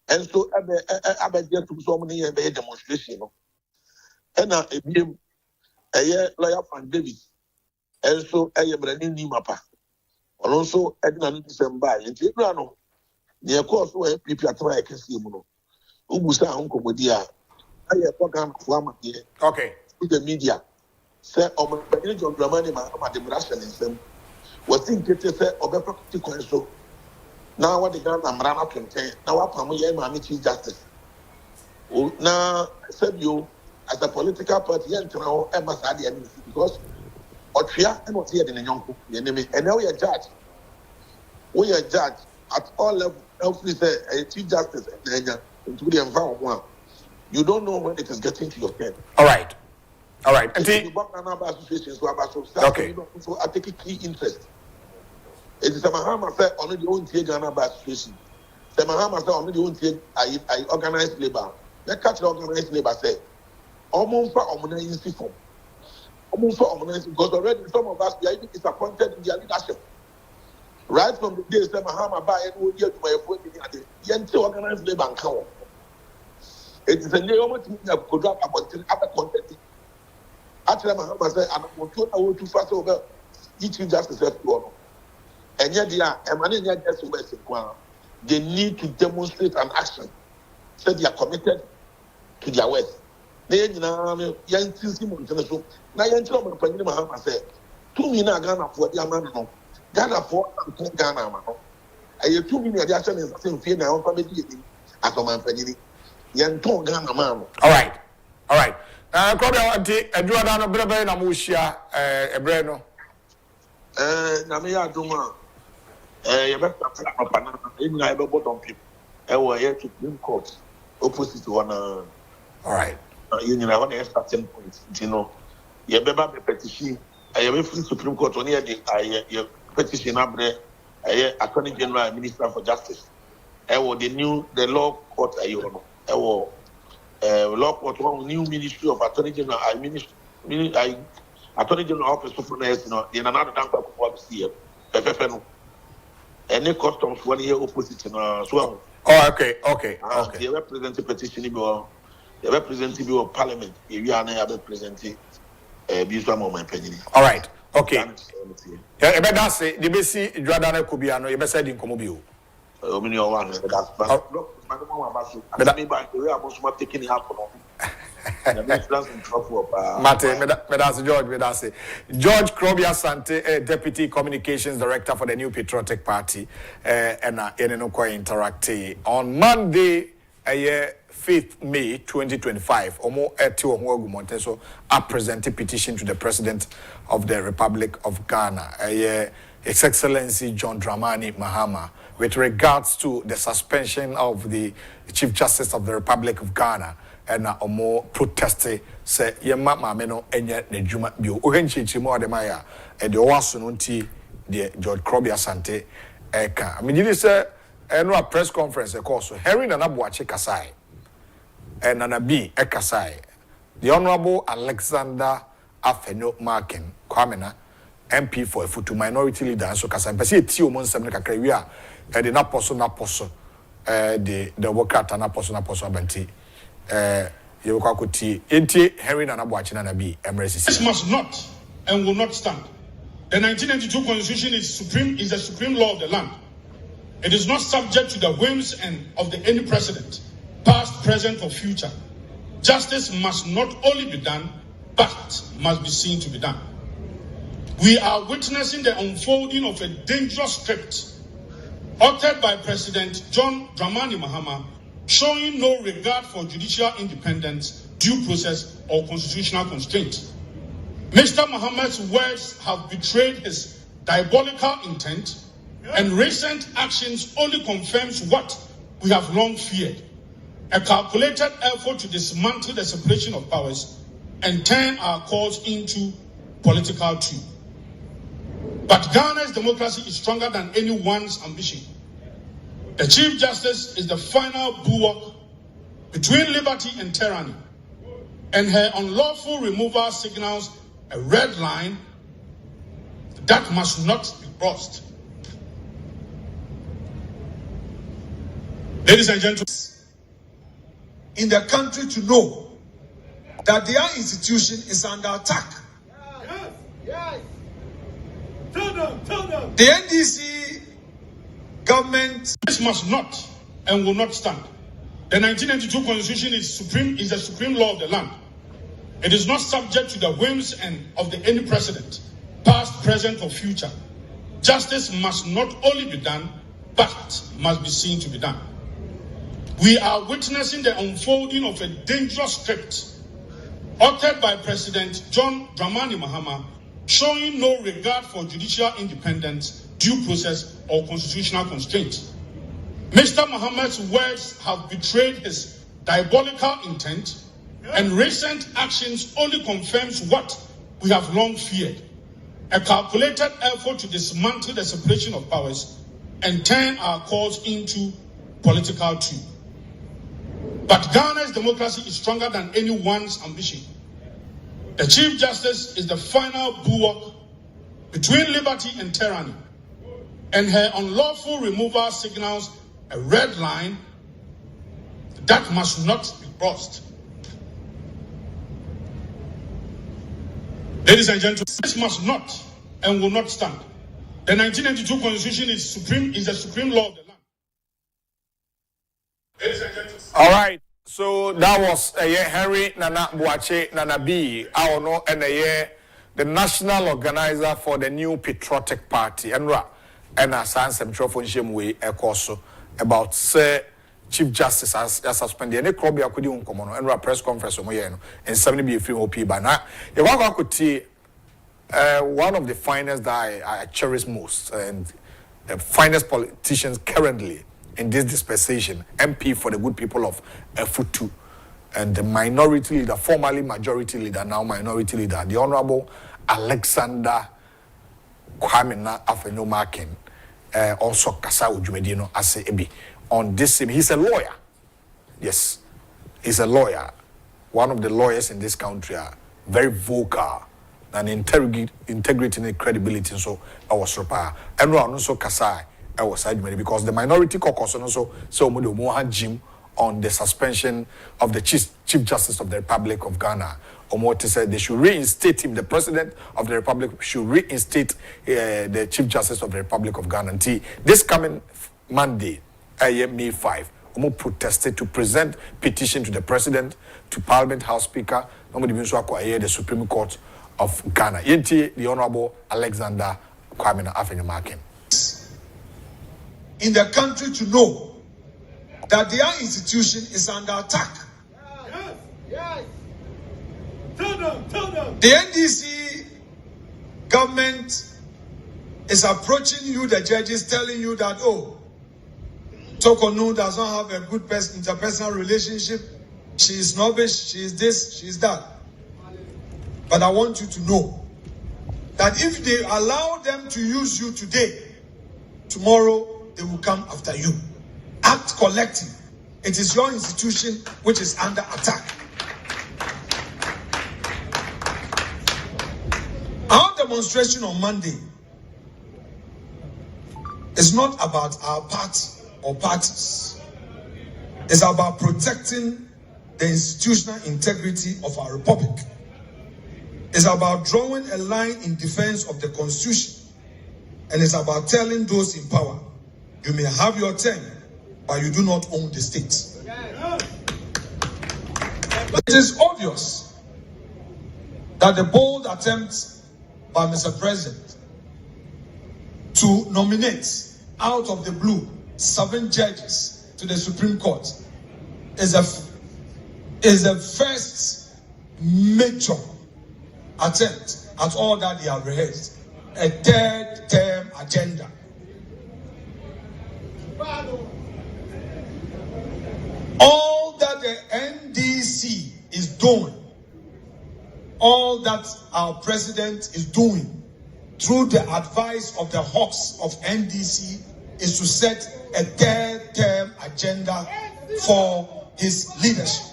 And so I began to so many demonstration. And a year lawyer from Davis. And so I am running Nimapa. And also Edna December. And Tibrano. Near course where people are trying to see Muno. Ubusa Uncle Modia. I have program for okay. To the media. Say, oh, my John Dramani, my demonstration in them. Was thinking to say, oh, so. Now what the gun I'm running up to now what I'm chief justice. Now said you as a political party and now because Otria and what's here in the young enemy and now we are judge. We are judge at all levels. Helpfully say a chief justice into the environment. You don't know when it is getting to your head. All right. And okay. So I take a key interest. It is a Mahama said only the own Ghana by association. The Mahama said only the own I organized labor. The catch organized labor said, almost for organizing form. Almost for organizing because already some of us are even disappointed in their leadership. Right from the day that Mahama buy and will get to my phone the Yenti organized labor and count. It is a new moment that could drop about other content. Actually, Mahama said, I'm going to fast over each justice to and yet, they need to demonstrate an action. So they are committed to their work. Now, Mahama said, 2 million Ghana for the man, Ghana for Ghana. I 2 million action is the same fear now, family as a man. Yanton Ghana man. All right. Kobe, I drew down a brother in Amushia, a breno. Namia Duma. You better up and in I bottom people. I will here to Supreme Court opposite to one. All right. You know, one starting point. You know, you better be petition. I have free Supreme Court on here. I petition up there. Attorney General, Minister for Justice. I will the law court. I will law court one new Ministry of Attorney General. Attorney General Office for Finance. You know, in another bank of what we see. Any customs 1 year opposite so. Oh, okay. The representative petition the representative of Parliament. If you are not representing, my opinion. All right. Okay. Yeah, but that's it. The basic Jordan could be no. You better say in Komobio. Taking it up. George Krobia Sante, Deputy Communications Director for the New Patriotic Party, and interactive on Monday, 5th May 2025. Omo Etio Mogumonteso are presenting petition to the President of the Republic of Ghana, His Excellency John Dramani Mahama, with regards to the suspension of the Chief Justice of the Republic of Ghana. And omo proteste say ye mama no enye ne dwuma bio ohenchichi mo de maya e de owaso no nti de George Krobia Sante eka amigidi say no a press conference e call so Henry Nana Boache kasai and Nana B ekasai the Honorable Alexander Afenyo Markin Kwamena MP for Futu minority leader so kasai pese ti omo nsem ne kakra wi a e de na poso the worker na poso abanti you Henry Nana Boache Nana B. This must not and will not stand. The 1992 Constitution is the supreme law of the land. It is not subject to the whims and of any president, past, present, or future. Justice must not only be done, but must be seen to be done. We are witnessing the unfolding of a dangerous script authored by President John Dramani Mahama, showing no regard for judicial independence, due process, or constitutional constraint. Mr. Mohammed's words have betrayed his diabolical intent, and recent actions only confirms what we have long feared: a calculated effort to dismantle the separation of powers and turn our cause into political coup. But Ghana's democracy is stronger than anyone's ambition. The Chief Justice is the final bulwark between liberty and tyranny, and her unlawful removal signals a red line that must not be crossed. Ladies and gentlemen, in the country to know that their institution is under attack. Yes. Tell them. The NDC government. This must not and will not stand. The 1992 Constitution is the supreme law of the land. It is not subject to the whims and of any president, past, present, or future. Justice must not only be done, but must be seen to be done. We are witnessing the unfolding of a dangerous script authored by President John Dramani Mahama, showing no regard for judicial independence, due process, or constitutional constraint. Mr. Mohammed's words have betrayed his diabolical intent, and recent actions only confirms what we have long feared: a calculated effort to dismantle the separation of powers and turn our cause into political coup. But Ghana's democracy is stronger than anyone's ambition. The Chief Justice is the final bulwark between liberty and tyranny, and her unlawful removal signals a red line that must not be crossed. Ladies and gentlemen, this must not and will not stand. The 1992 Constitution is the supreme law of the land. Ladies and gentlemen. All right. So that was Henry Nana Boache Nana B. I know and the national organizer for the New Patriotic Party. And I signed some telephone way about say Chief Justice as suspended. Any Krobia could do and press conference and 70 be free OP by now. You want to see one of the finest that I cherish most, and finest politicians currently in this dispensation, MP for the good people of Futu, and the minority leader, formerly majority leader, now minority leader, the Honorable Alexander Kwame Afenyomakin, also Kasa Ujumedino Ase Ebi. On this, he's a lawyer. Yes, he's a lawyer. One of the lawyers in this country are very vocal and integrity and credibility. So I was surprised. And also Kasai, I was Ujumedi because the minority caucus also so Jim on the suspension of the Chief Justice of the Republic of Ghana. Omote said they should reinstate him. The President of the Republic should reinstate the Chief Justice of the Republic of Ghana. Until this coming Monday, May 5, Omo protested to present petition to the President, to Parliament House Speaker, the Supreme Court of Ghana. Yenti, the Honorable Alexander Kwame Afenyomakin. In the country to know that their institution is under attack. Yes. Tell them. The NDC government is approaching you, the judges, telling you that, Tokonu does not have a good interpersonal relationship. She is snobbish, she is this, she is that. But I want you to know that if they allow them to use you today, tomorrow they will come after you. Act collective. It is your institution which is under attack. Our demonstration on Monday is not about our party or parties. It's about protecting the institutional integrity of our republic. It's about drawing a line in defense of the Constitution. And it's about telling those in power, you may have your term, but you do not own the state. It is obvious that the bold attempt by Mr. President to nominate out of the blue 7 judges to the Supreme Court is a first major attempt at all that they have rehearsed, a third-term agenda. All that the NDC is doing, all that our president is doing through the advice of the hawks of NDC is to set a third-term agenda for his leadership.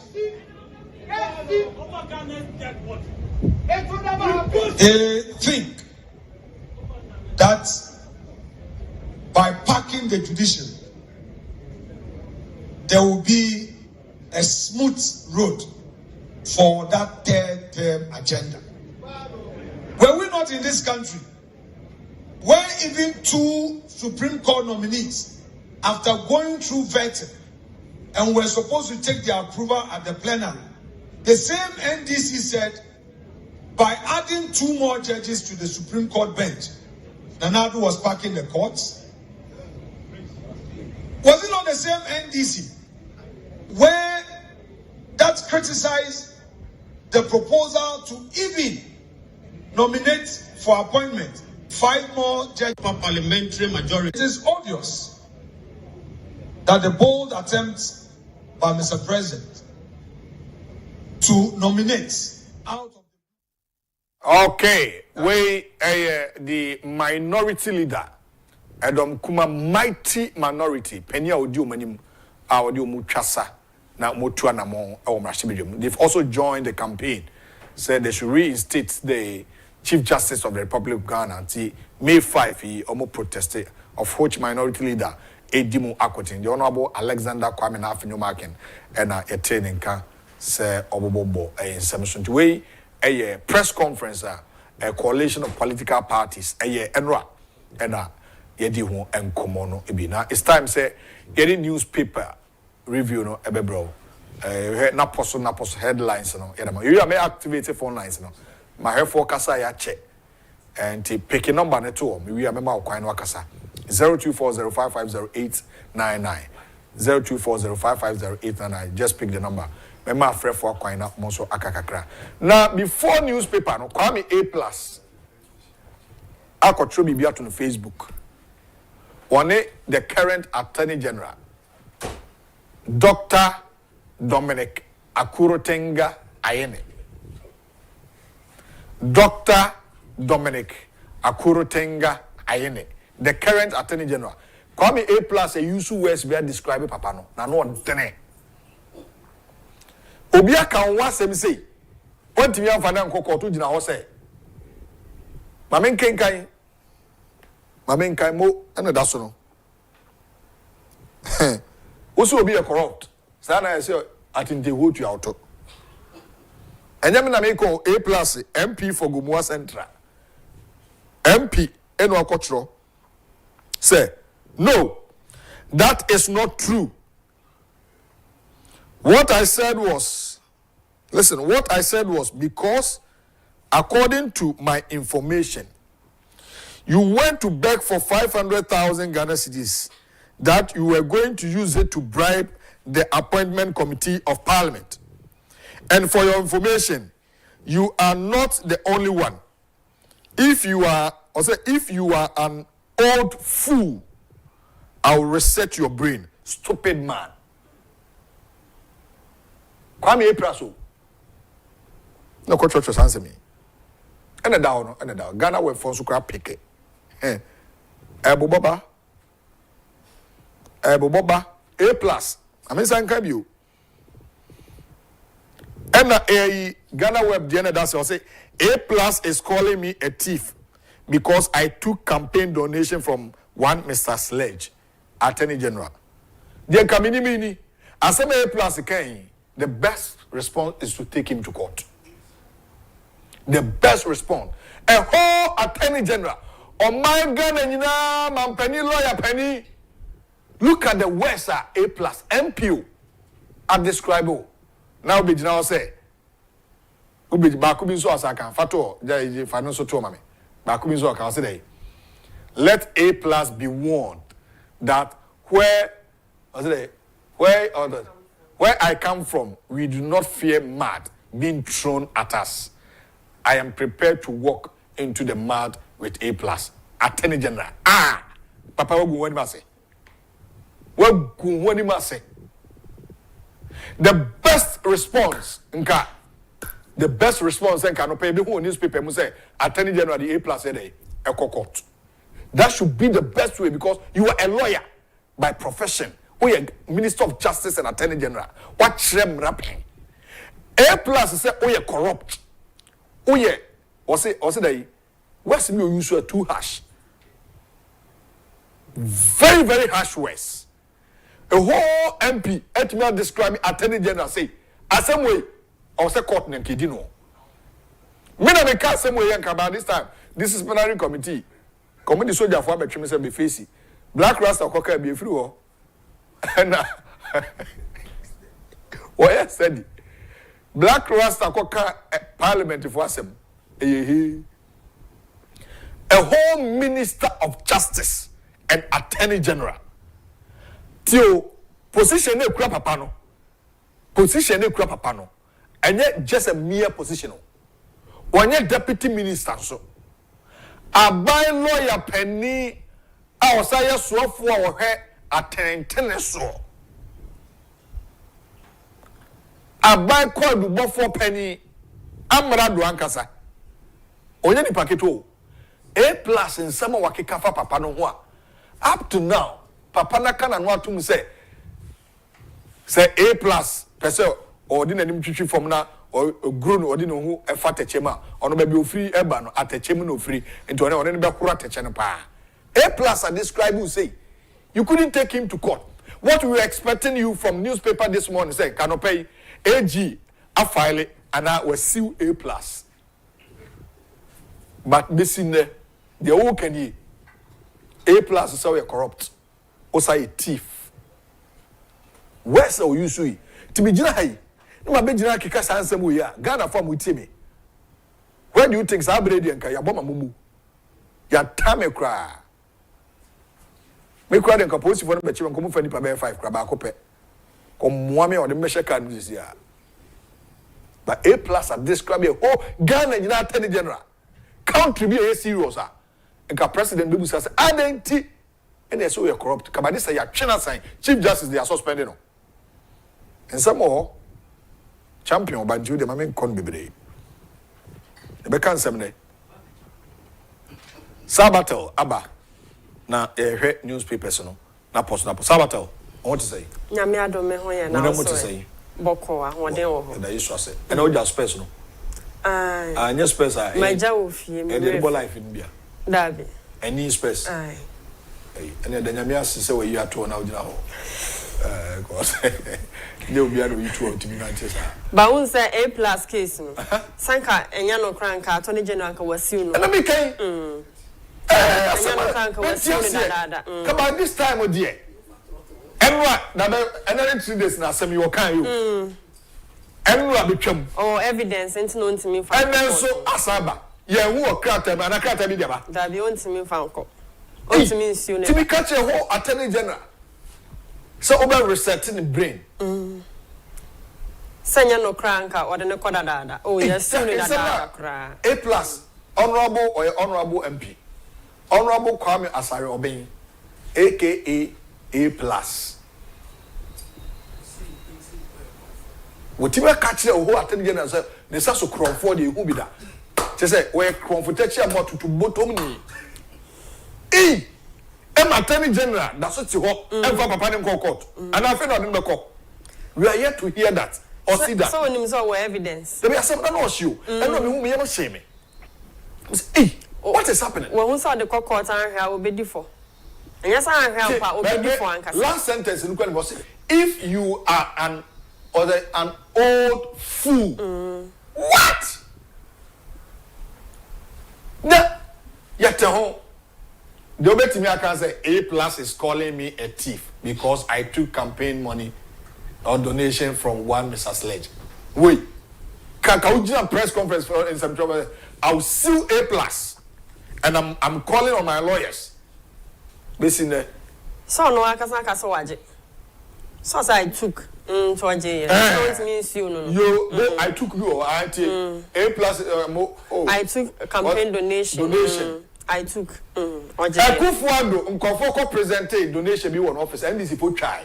They think that by packing the judiciary, there will be a smooth road for that third-term agenda. Were we not in this country, where even 2 Supreme Court nominees, after going through vetting, and were supposed to take their approval at the plenary, the same NDC said, by adding 2 more judges to the Supreme Court bench, Nana Addo was packing the courts? Was it not the same NDC where that criticized the proposal to even nominate for appointment 5 more judges for parliamentary majority? It is obvious that the bold attempt by Mr. President to nominate out of okay, the minority leader, Adam Kuma mighty minority, Penya Odio Manim, Audio Muchasa, now Mutuana Mon, or Mashibidum. They've also joined the campaign, said they should reinstate the Chief Justice of the Republic of Ghana until May 5, he almost protested, of which minority leader, Edimu Akwotin, the Honorable Alexander Kwame Afenyomakin, and a training can say Obobo, a Samson to way. A press conference, a coalition of political parties, enra, and yedi ho enkomo no ebi na. It's time say getting newspaper review no ebebro. Na post headlines no. You may activate phone lines no. My hair forecast ya check and pick a number ne to me. We remember kwan no akasa 0240550899 0240550899. Just pick the number. My friend for Quina Monso Akakakra. Now, before newspaper, no, Kwame A+. I could show me on Facebook. One the current Attorney General, Dr. Dominic Akurotenga Ayene. Dr. Dominic Akurotenga Ayene, the current Attorney General. Kwame A plus a use words we are describing Papa no. Na no ntene. Obia kan wasem say. Ontimi amfana nkoko to gina ho say. Mamen kenkan mo ene da so no. Also obi a corrupt. Sa na say atinte ho tu auto. Enyam na me ko A plus MP for Gumua Central. MP eno akotro. Say no, that is not true. What I said was, listen, what I said was because according to my information, you went to beg for 500,000 Ghana cedis that you were going to use it to bribe the appointment committee of parliament. And for your information, you are not the only one. If you are an old fool, I will reset your brain. Stupid man. Kwame Epraso. No church answer me. And a down. Ghana went for Sukra Peke. Ebo Boba. A plus. I mean, San you. And a Ghana web Diana Dasi will say A plus is calling me a thief because I took campaign donation from one Mr. Sledge, Attorney General. The Kamini Mini, as A plus can, the best response is to take him to court. The best response. A whole Attorney General. Oh my God, man penny lawyer penny. Look at the words are A plus MPO are describable. Now be now say ubi bakubi so asaka fato ja financial to mame bakubi so aka say let A plus be warned that where I come from we do not fear mud being thrown at us. I am prepared to walk into the mud with A plus. Attorney General papa wogu wani ma say the best response nka no pay be who newspaper mu say Attorney General the A plus say a court. That should be the best way because you are a lawyer by profession. Or a Minister of Justice and Attorney General. What shrem rapping? A plus say oh you corrupt. Oh yeah, or say that what's me use too harsh. Very, very harsh words. A whole MP, etime describe me Attorney General say, same way, or say court name kidino. Me na me ka same way yanka about this time. This is disciplinary committee. Committee soldier for between say be face. Black Rasta koka be free ho. Na why said Black Rasta koka parliament for asem. A whole Minister of Justice and Attorney General. Tio position e kura papa no. And yet just a mere position. When you deputy minister so. Abai lawyer penny a osaya so for our hair attend so. Abai called the buffer penny amra do ankasa. Onye ni paketo. A plus in some wakika fa papa no ho. Up to now, papa na kana no atum say A plus person or din anim twitwi from na or grown or din ho e fa techema ono ba bi ofiri eba no atechem no ofiri enti one ne be kura teche no pa. A plus are describe who say you couldn't take him to court. What we were expecting you from newspaper this morning say cannot pay AG a file and I was sue A plus. But this in the whole can ye A plus is so corrupt. Also a thief. Where's our use? To be jina no ma be jina kika sansem we ya. Ghana form with me. Where do you think Sabredi and Kaya Boma Mumu? Ya tame kra. Me kra den ka police for no be chim ko mu fa nipa be 5 kra ba ko pe. Ko muame o de me sheka no this year. But A plus are describe oh Ghana Attorney General. Country be a serious and ka president be say identity and they say we are corrupt. Kabadi say ya China sign Chief Justice they are suspending no. And some more champion but you the main con bebre. The can some Sabatel Abba na newspapers no na post na Sabatel. What to say? Nyame adome ho ye na what to say? Boko ahoden wo ho. That is say. And all just space no. Yes space my jaw fie me. And the life in Bia. Dabi. Any space. Aye. And the nyame asese we you ato na ogina ho. Cause they will be able to be nantes. Ba won say A+ case no. Sanka enya no kranka attorney general ka wasiu no. And me kan. Enya no kranka wasiu ni dada. Come on this time of year. Enwa na another 3 days na asem you kan you. Enwa betwam. Oh evidence enti no ntimi fa. And then so asaba. Ye hu okrata ma na krata bi dia ba. Da bi ontimi fa nko. Ontimi nsiu ne. Timi catch a whole attorney general. So over resetting the brain. Senya no kranka or the nekoda dada. Oh yes, soon dada kra. A+ honorable or honorable MP. Honorable Kwame Asare Obeng, aka A+. What you catch the whole attorney general say the so cron for the who be that. Just say we confrontation more to bottom ni. Attorney General, that's what you hope. And for Papa in court. And I feel not in the court. We are yet to hear that or see that. So, when you evidence, there be something not you. And not whom you ever shame me. What is happening? Well, who saw the court and will be different. And yes, I have will be different. Last sentence in the was if you are an old fool. What? Yet home. The obey to me, I can say A+ is calling me a thief because I took campaign money or donation from one Mr. Sledge. Wait, can press conference in some trouble? I'll sue A+, and I'm calling on my lawyers. Basically, so no, I can't so waje. So I took to waje. Don't mean you no. You, I took you. I take A+. I took campaign donation. I took akufo-addo nkofo present donation be one office NDC for try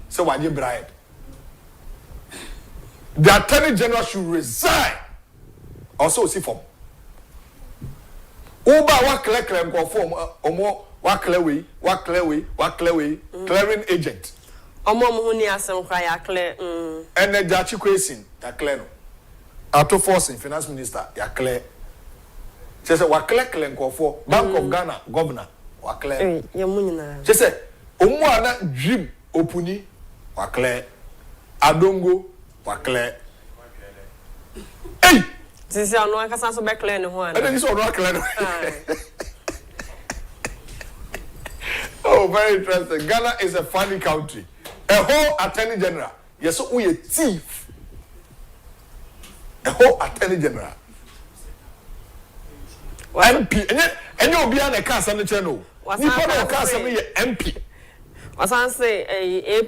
so why you bribe the attorney general should resign also see form uba wa clear nkofo omo wa clear clearing agent omo mo ni asem kwa ya clear and the jachi question ya clear no auto force finance minister ya clear. She said, "Wakle nkofo Bank of Ghana governor wakle." She said, "Omuana dream opuni wakle adongo wakle." Hey, this is no akasa so be clear no ho ana. And this one no clear. Oh, very interesting. Ghana is a funny country. A whole attorney general. Yes, so we a thief. A whole attorney general. MP and you'll be on a cast on the channel. What's MP? What's I say A+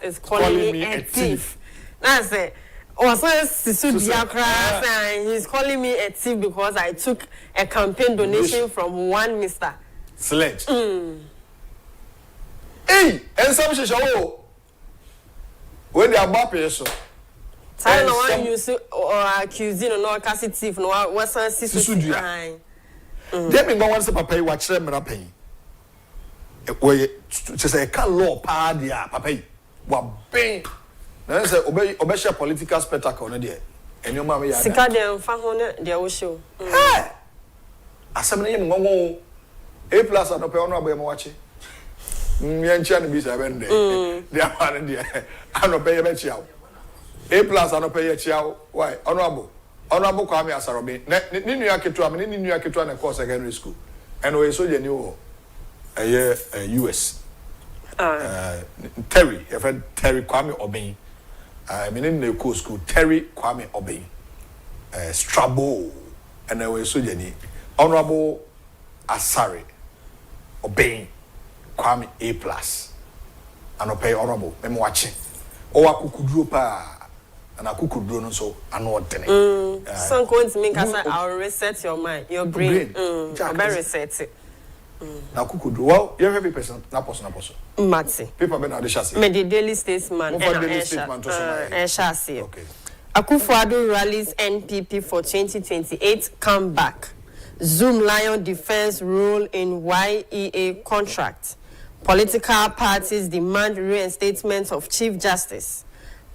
is calling me a thief. I say he's calling me a thief because I took a campaign donation from one Mr. Sledge. Hey, and some show when they are bapping so. I know one you or accusing or no cast thief no what's I see. They mean one say papa watch them na pay. We just say can law pa dia papa wa ben. Na say obey share political spectacle no there. Enyo ma me ya. Sika dem fa ho na dia wo show. Hey. Asem na yem ngongo. A+ no pe ono aboy mo wache. Miancha no bi sa ben dey. Dia man dey. Ano pe ye be chiawo. A+ ano pe ye chiawo. Why? Honorable Kwame Asare Obeng. Ni nua ketua me ni nua ketua na course secondary school. And we so je ni wo. US. Terry, your friend Terry Kwame Obeng. Me ni na course school Terry Kwame Obeng. Strabo. And we so je ni Honorable Asare Obeng Kwame A+. Ano pay honorable. Me mo watching. O akukuduro pa. And I could do no so I know what some going to make us I'll reset your mind, your brain. I'll reset it. Na kukudu. Well, you have a person. Na person. Matsi. Paper ben adishasi. Me the Daily Statesman. Daily Statesman to Eshasi. Okay. Akufo-addo rallies NPP for 2028 comeback. Zoom Lion defense role in YEA contract. Political parties demand reinstatement of Chief Justice.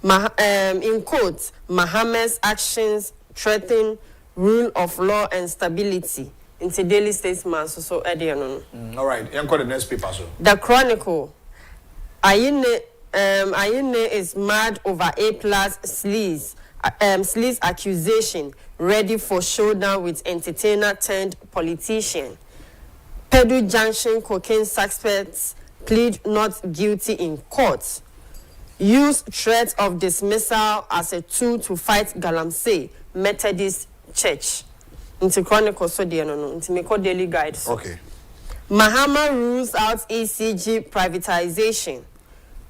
In quotes, Mohammed's actions threaten rule of law and stability. Into Daily Statesman, so all right, you the next paper, so. The Chronicle. Ayine is mad over A-plus sleaze accusation, ready for showdown with entertainer turned politician. Pedu Junction cocaine suspects plead not guilty in court. Use threat of dismissal as a tool to fight Galamsey Methodist Church. Into Chronicle, so dear no. Into me call Daily Guide. Okay. Mahama rules out ECG privatization.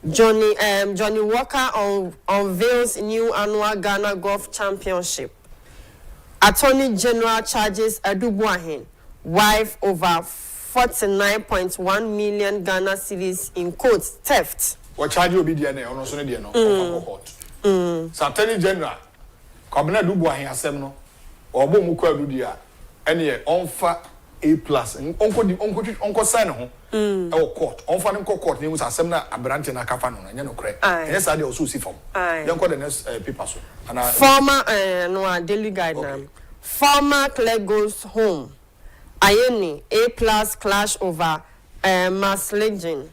Johnny Walker unveils new annual Ghana Golf Championship. Attorney General charges Adubuahin, wife over 49.1 million Ghana cedis in quotes theft. What charge you be there on also no court. So Attorney General Kabina Adubuahin asem no obo mu kwa adu dia ene onfa A+ onko sign ho court onfa ne court ne musa asem na abrante na kafa no nya no kre yes ade also see from yanko the next paper so former no Daily Guide now. Former clerk goes home. Ayeni A+ clash over mass legend.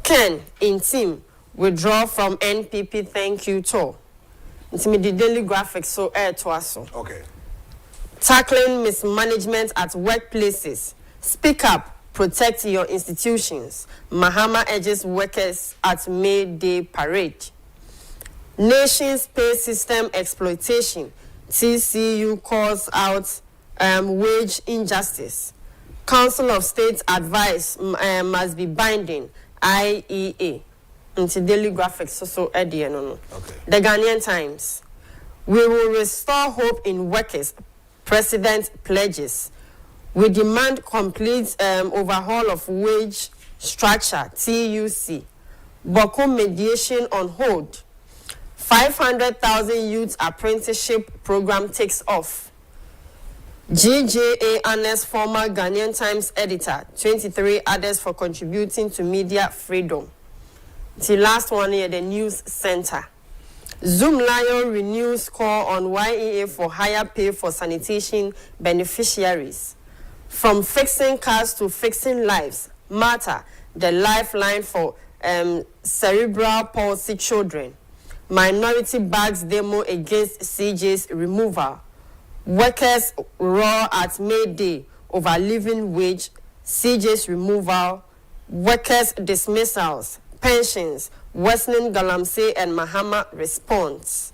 Ken in team withdraw from NPP thank you tour. It's me the Daily Graphics so air to us. Okay. Tackling mismanagement at workplaces. Speak up, protect your institutions. Mahama urges workers at May Day parade. Nations pay system exploitation. TCU calls out wage injustice. Council of State advice must be binding. IEA. Into Daily Graphics so Eddie no. Okay. The Ghanaian Times. We will restore hope in workers. President pledges. We demand complete overhaul of wage structure, TUC. Boko mediation on hold. 500,000 youth apprenticeship program takes off. GJA Anes, former Ghanaian Times editor, 23 others for contributing to media freedom. The last one here, the news center. Zoom Lion renews call on YEA for higher pay for sanitation beneficiaries. From fixing cars to fixing lives, Matter, the lifeline for cerebral palsy children. Minority bags demo against CJ's removal. Workers roar at May Day over living wage, CJ's removal, workers dismissals, pensions, worsening Galamsey and Mahama response.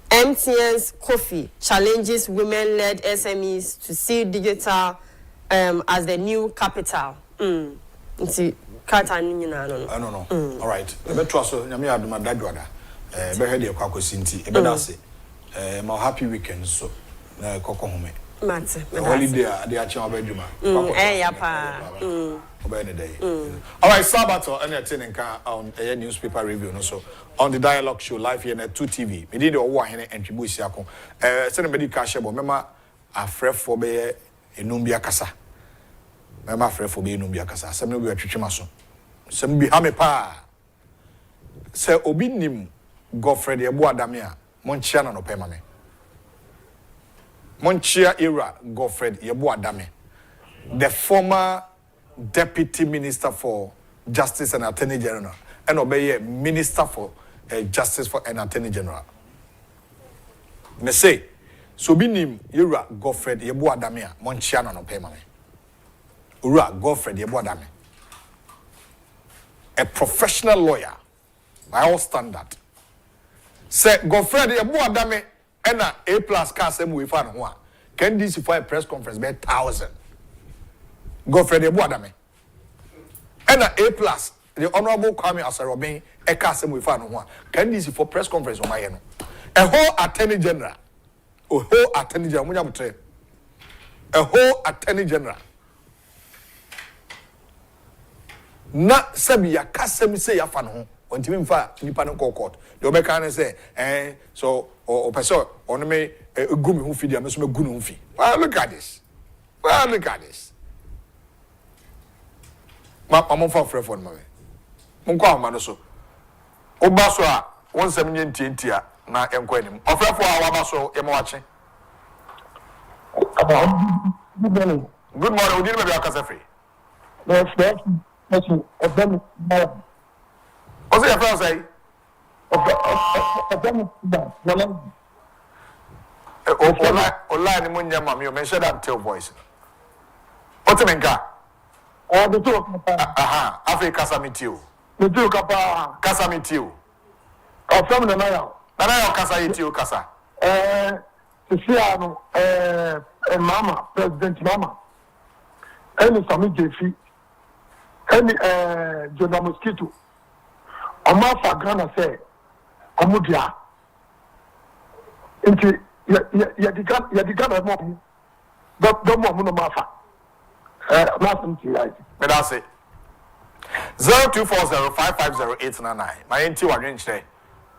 MTN's Kofi challenges women-led SMEs to see digital as the new capital. I don't know. All right. The trust nyame aduma dadwada. Be head e kwakosi nti e be da se. Ma happy weekend so na kokko home. Mate. Holiday dey achi obeduma. Ya pa. All right, Sabato and nka on a newspaper review no so on the dialogue show live here at 2TV. Me did the one here and tribusi akon. Send me cash bo mema afrefo be enumbia kasa. Mema afrefo be enumbia kasa. Sem no be atwetwema so. Sem bi ha me pa. Se obi nim Godfred Ebo Adame a monchia na no pema me. Monchia era Godfred Ebo Adame. The former Deputy Minister for Justice and Attorney General, and obey Minister for Justice and Attorney General. Me say, so be nim Ura Godfred Ebo Adame Monchiana no pay money. Ura Godfred Ebo Adame, a professional lawyer by all standard. Say Godfred Ebo Adame and A+ cast we found one. Can this for a press conference be 1,000? Godfred Ebo Adame. And A+, the Honorable Kwame Asarobin, a custom we found one. Can this for press conference on my end? A whole Attorney General. A whole Attorney General. A whole Attorney General. na sabi ya kasem say ya fa no ho ontimi mfa nipa no court the obeka na say so o person on me gu me ho fi dia me so me gu no ho fi. Well, look at this. I'm for free phone, man. Munko man so. Oba so a won sem nye ntientia na enko anim. Ofrefo a waba so e mo wache. Good morning. Good morning. Udi me be akasa free. Yes. Them. O say your say? Online mo nya ma me mention that tell voice. What me nka? The two kapa. Aha, Africa Samitio. The two kapa. Kasa mitio. From the Naya. Nana kasa itio kasa. Sisiano, Mama, President Mama. Any Sami Jefi. Any Jonah Mosquito. Amafa Ghana say, Amudia. Into Yadigan mom. Don't want Mafa. But that's it. 0240-550-899. My NT was arranged there.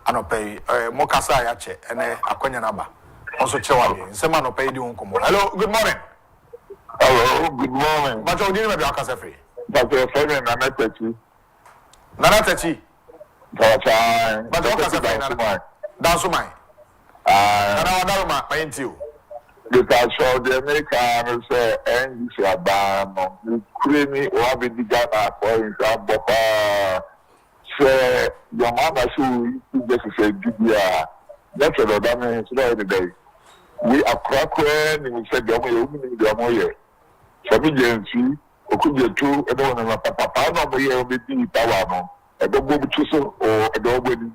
I don't pay Mokasa Yache and Akonya Naba. Also, Chewali. Someone will pay the uncle. Hello, good morning. Hello, good morning. But you're dealing with your casa free. But you're saying Nana Techi. But you're casa free. That's my. My NT. Because for the Americans say, and you are banned. You creamy or be the Ghana for example. Say, your mama should just say, Julia. That's what that means today. We are cracking, and we said, the Omoye. For me, Jency, or could you two, and don't know, Papa, no, but you'll be Tawano, and don't go to so or a dog wedding.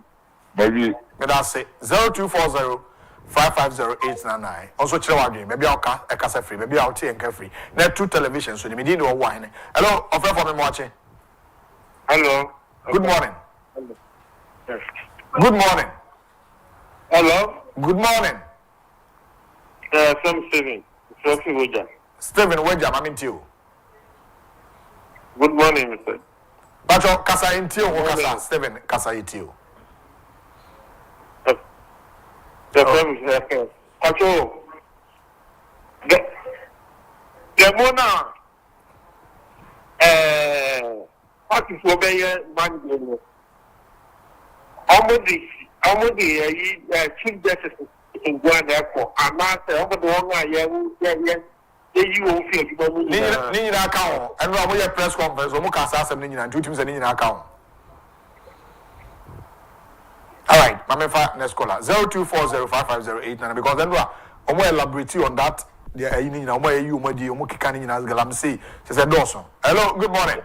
Maybe. But I say 0240-550-899. Also, Chewali. Maybe I'll casa free. Maybe I'll take and free. There are 2 televisions, so the media or wine. Hello, offer for me watching. Hello. Good morning. Hello. Yes. Good morning. Hello. Good morning. Sam Stephen Wedja, I'm into you. Good morning, Mr. Pacho, Kasa into you, Kasa, Stephen, Kasa into you. Pacho, the Mona, akufo-addo man, almost the Chief Justice in Ghana, and master of the one you won't feel Nina account, and we have press conference, or Mukasa, and 2 teams in account. All right, Mama, next caller 0240-550-899 because then we are elaborate on that. The you can as Galam say. She said, Dawson. Hello, good morning.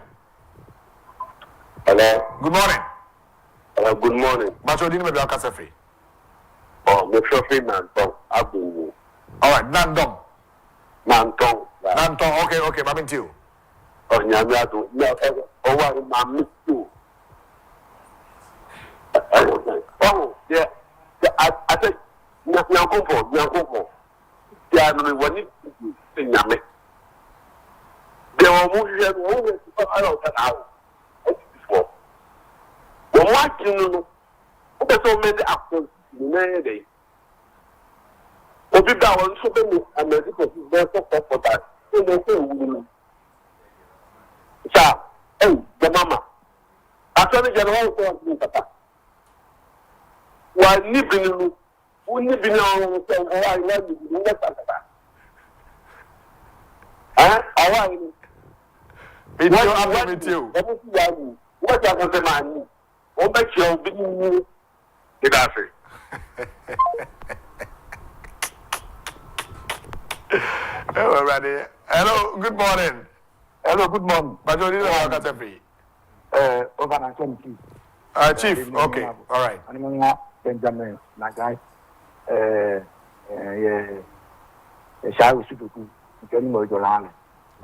Hello. Good morning. Good morning. But you didn't make your casa free. Oh, make sure free Nantong. Abu. All right, Nantong. Nantong. Okay, I'm into you. Oh, Nyamiatu. Oh, I miss you. Oh, yeah. I said, Nyankopo. Yeah, I mean, when you say Yame, there were moving out. When watching, there's so many actors in the day. Obi da wọn nso bẹ mu amẹrika fi bẹ sọpọ pọta ẹ na ẹsẹ ìwúni sa ẹ jẹ mama asọni jẹ náà wọn sọ wọn nkata wà níbi nínú wọn níbi ní ọrùn sọ ọwọ àyè wọn níbi ní wọn sàkàtà ọwọ àyè ni wọn níbi ọmọ sí wàá wù wọn ti àkọsẹ máa ní wọn bẹ kyerẹ obi nínú ìdáfẹ. Hello, good morning. Hello, good morning. But you didn't have a free. Over Kencity. Chief, okay, all right. I'm Benjamin, my guy.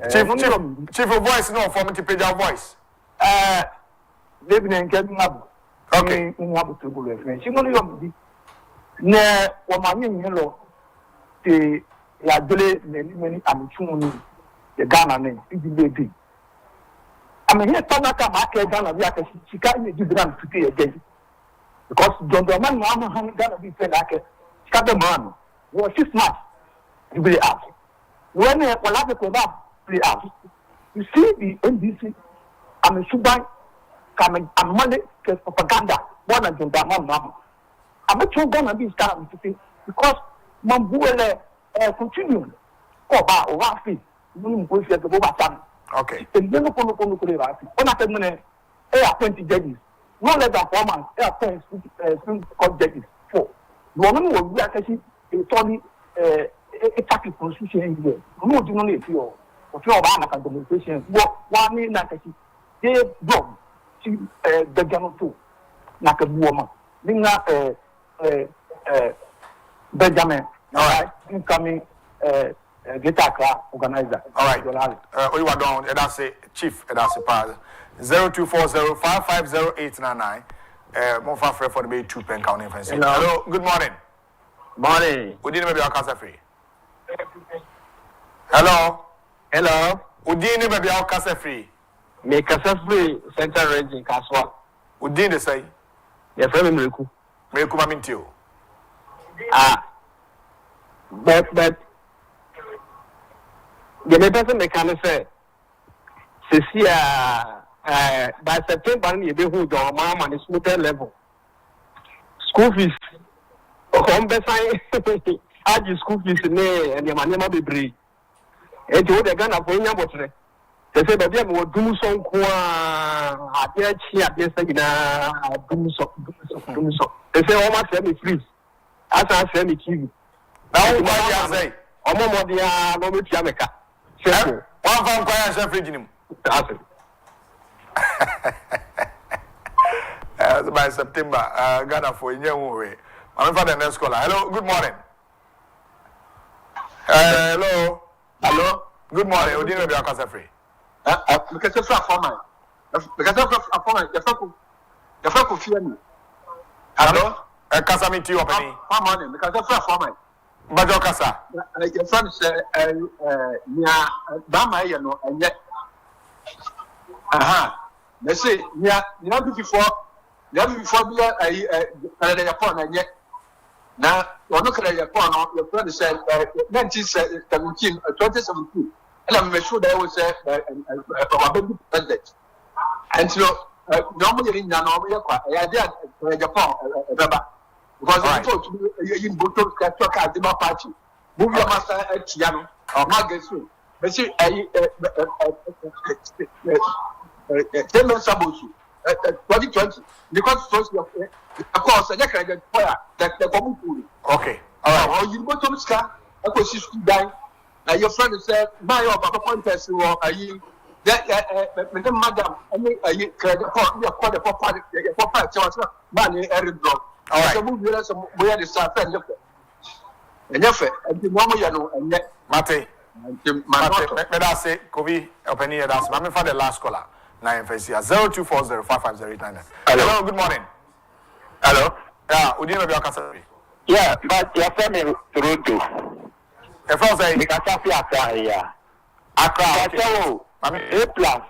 Chief of voice, no, for me to page our voice. David and Kevin Abu. Okay. In Abu to go with she only ne wa mami hello te ya dole many amuchun ni the Ghana name baby mean, here, Tanaka market Ghana, we are she can't give them to pay again. Because John Drummond, Mama, Ghana, be paid like a scattered man. Was 6 months to be out. When I have to come up, be out. You see the NBC, I'm a Suban, coming, I'm money propaganda, more than John Drummond, Mama. I'm not sure Ghana be starting to say, because Mambuele continue. Oh, ba, or Rafi, you go to the Boba. Okay. And then on a 10 minute, 20 judges. No less than 4 months, Supreme Court judges. 4. The woman will be actually a Tony attack constitution here. No, do not appeal. Or 2 of demonstrations. One in Nakashi. They broke. She the general too. Nakabuoma. Nina Benjamin. All right. Incoming Geta organizer. All right. We were down. That's a chief. That's a part. 0240550899. More far for the 2 pen counting fence. Hello. Good morning. Morning. Udini maybe Alcasa free. Hello. Hello. Udini maybe Alcasa free. Me Casa free Central Region Kaswa. Udini say. Your friend Miriku. Miriku Mamintio. But the person they can say. Cecilia. By September, you be who your mom and the smoother level. School fees. Home beside add school fees in there and your money be brave. And you would have gone up when you're watching. They say, but them will do some qua, at the do so. They say, almost send me free. As I send me TV. Now, what I say, Omo Modia, no Jamaica. One from Quayas African. By September, Ghana for a new way. I'm for the next caller. Hello, good morning. Hello. Hello. Good morning. Udini maybe Alcasa free. Because of format. Because of format, the fuck of fear. Hello. Casa meet you opening. Morning. Because of format. But your casa. Your friend said, yeah, Bama, you know, and yet. Aha. They say, yeah, before be Agyapong and yet. Now, you're not Agyapong, your friend said 2017, and I'm sure there was a president. And so, normally in January, I did Agyapong, because I told you in Buto, Kataka, party. Move your master at Tiano, or Margaret. But see, 10 months ago, 2020, because of course, I can't fire that the common. Okay. All right. You go to the sky, I could see you die. Your friend said, my papa contest, or are you that, madam, I mean, you credit for your quarter for money, Eric Brock. All right. Where the start and look. And the moment you know, and yet, Mate. Let us say, Kobe, opening your dance. I'm for the last caller. 0240550899. Hello, good morning. Hello. Yeah, Udini maybe Alcasa free. Yeah, but your friend in Toronto. If I say, Because of Accra, yeah. Accra, A plus.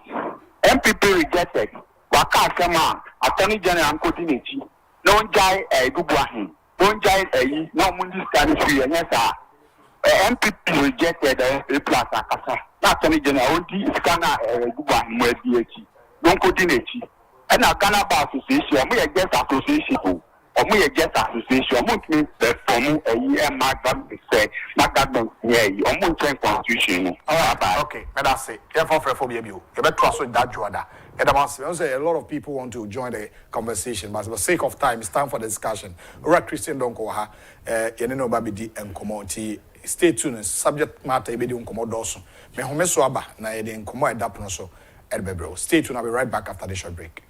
MPP rejected. Waka Sama, Attorney General and Cotinity. No one guy a good one. Don't guy a no mundi stand free and yes, MPP rejected A plus Akasa. Attorney General, only scanner a good one, where DH. Don't Cotinity. And a Ghana Bar Association, we are just association. Or we are just association. Which means that for me, a year, Magdam say, Magdam, yeah, or Mountain Constitution. All right, okay, and that's it. Therefore, for you, you better trust with that, Joada. And I say a lot of people want to join the conversation, but for the sake of time, it's time for the discussion. All right, Christian Donkoha, Yenino Babidi and Komoti. Stay tuned. Subject matter, Ebedi Unkomodoso. Me homeso aba na yede nkomo edapono so edbebro. Stay tuned. I'll be right back after the short break.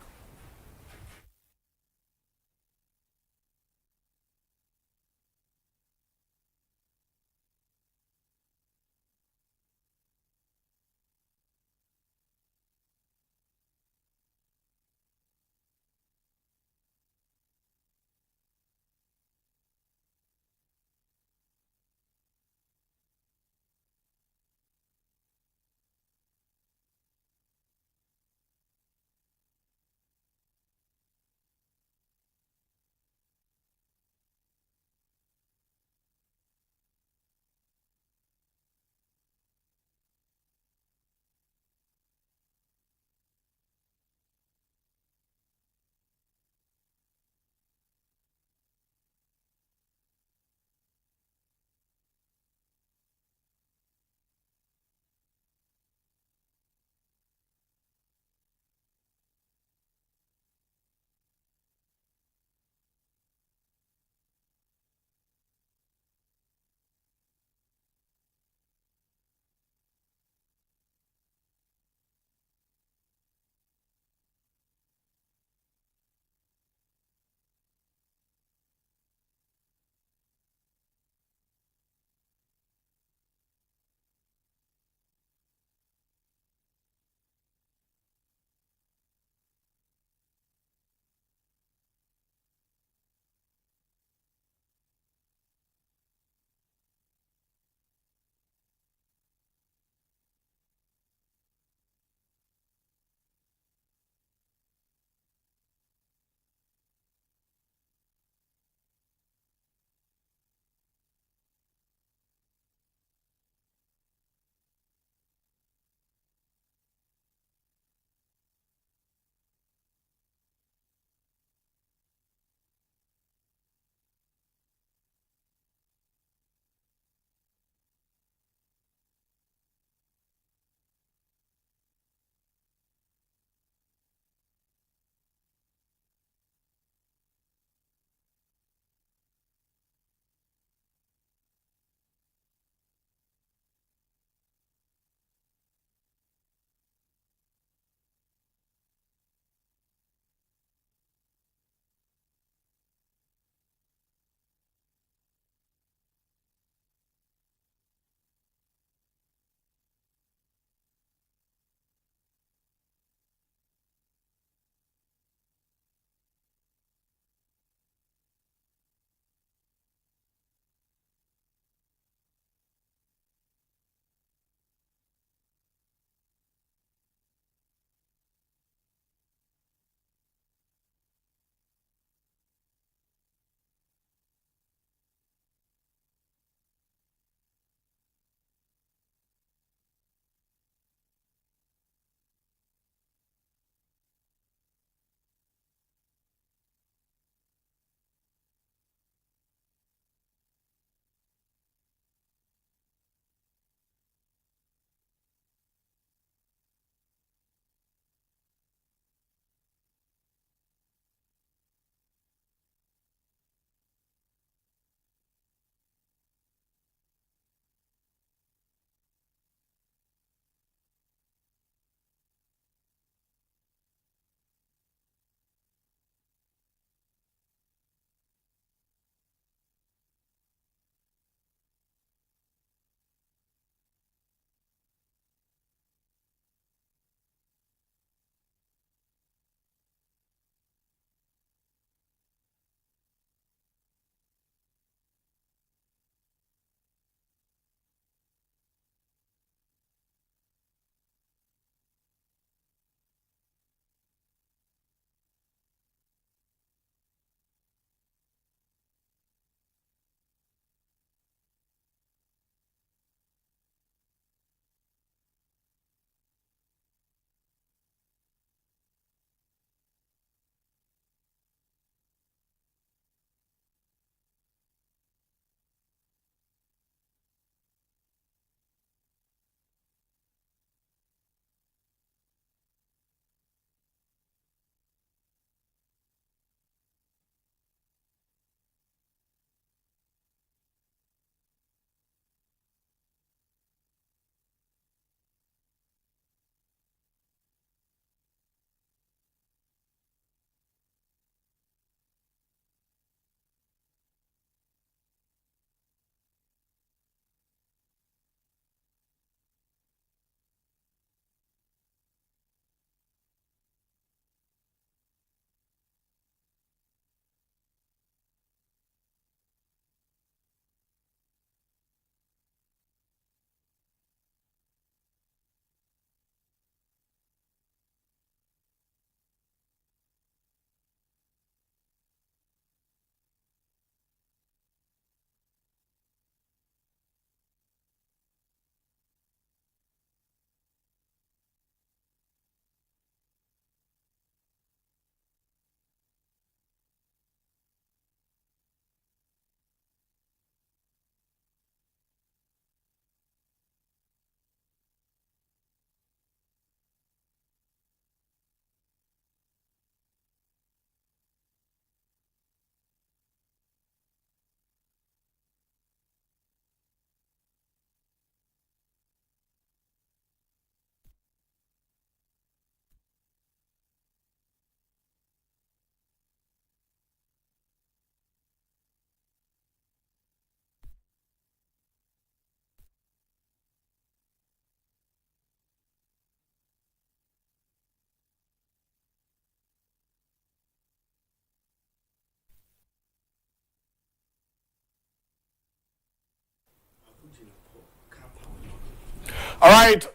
All right,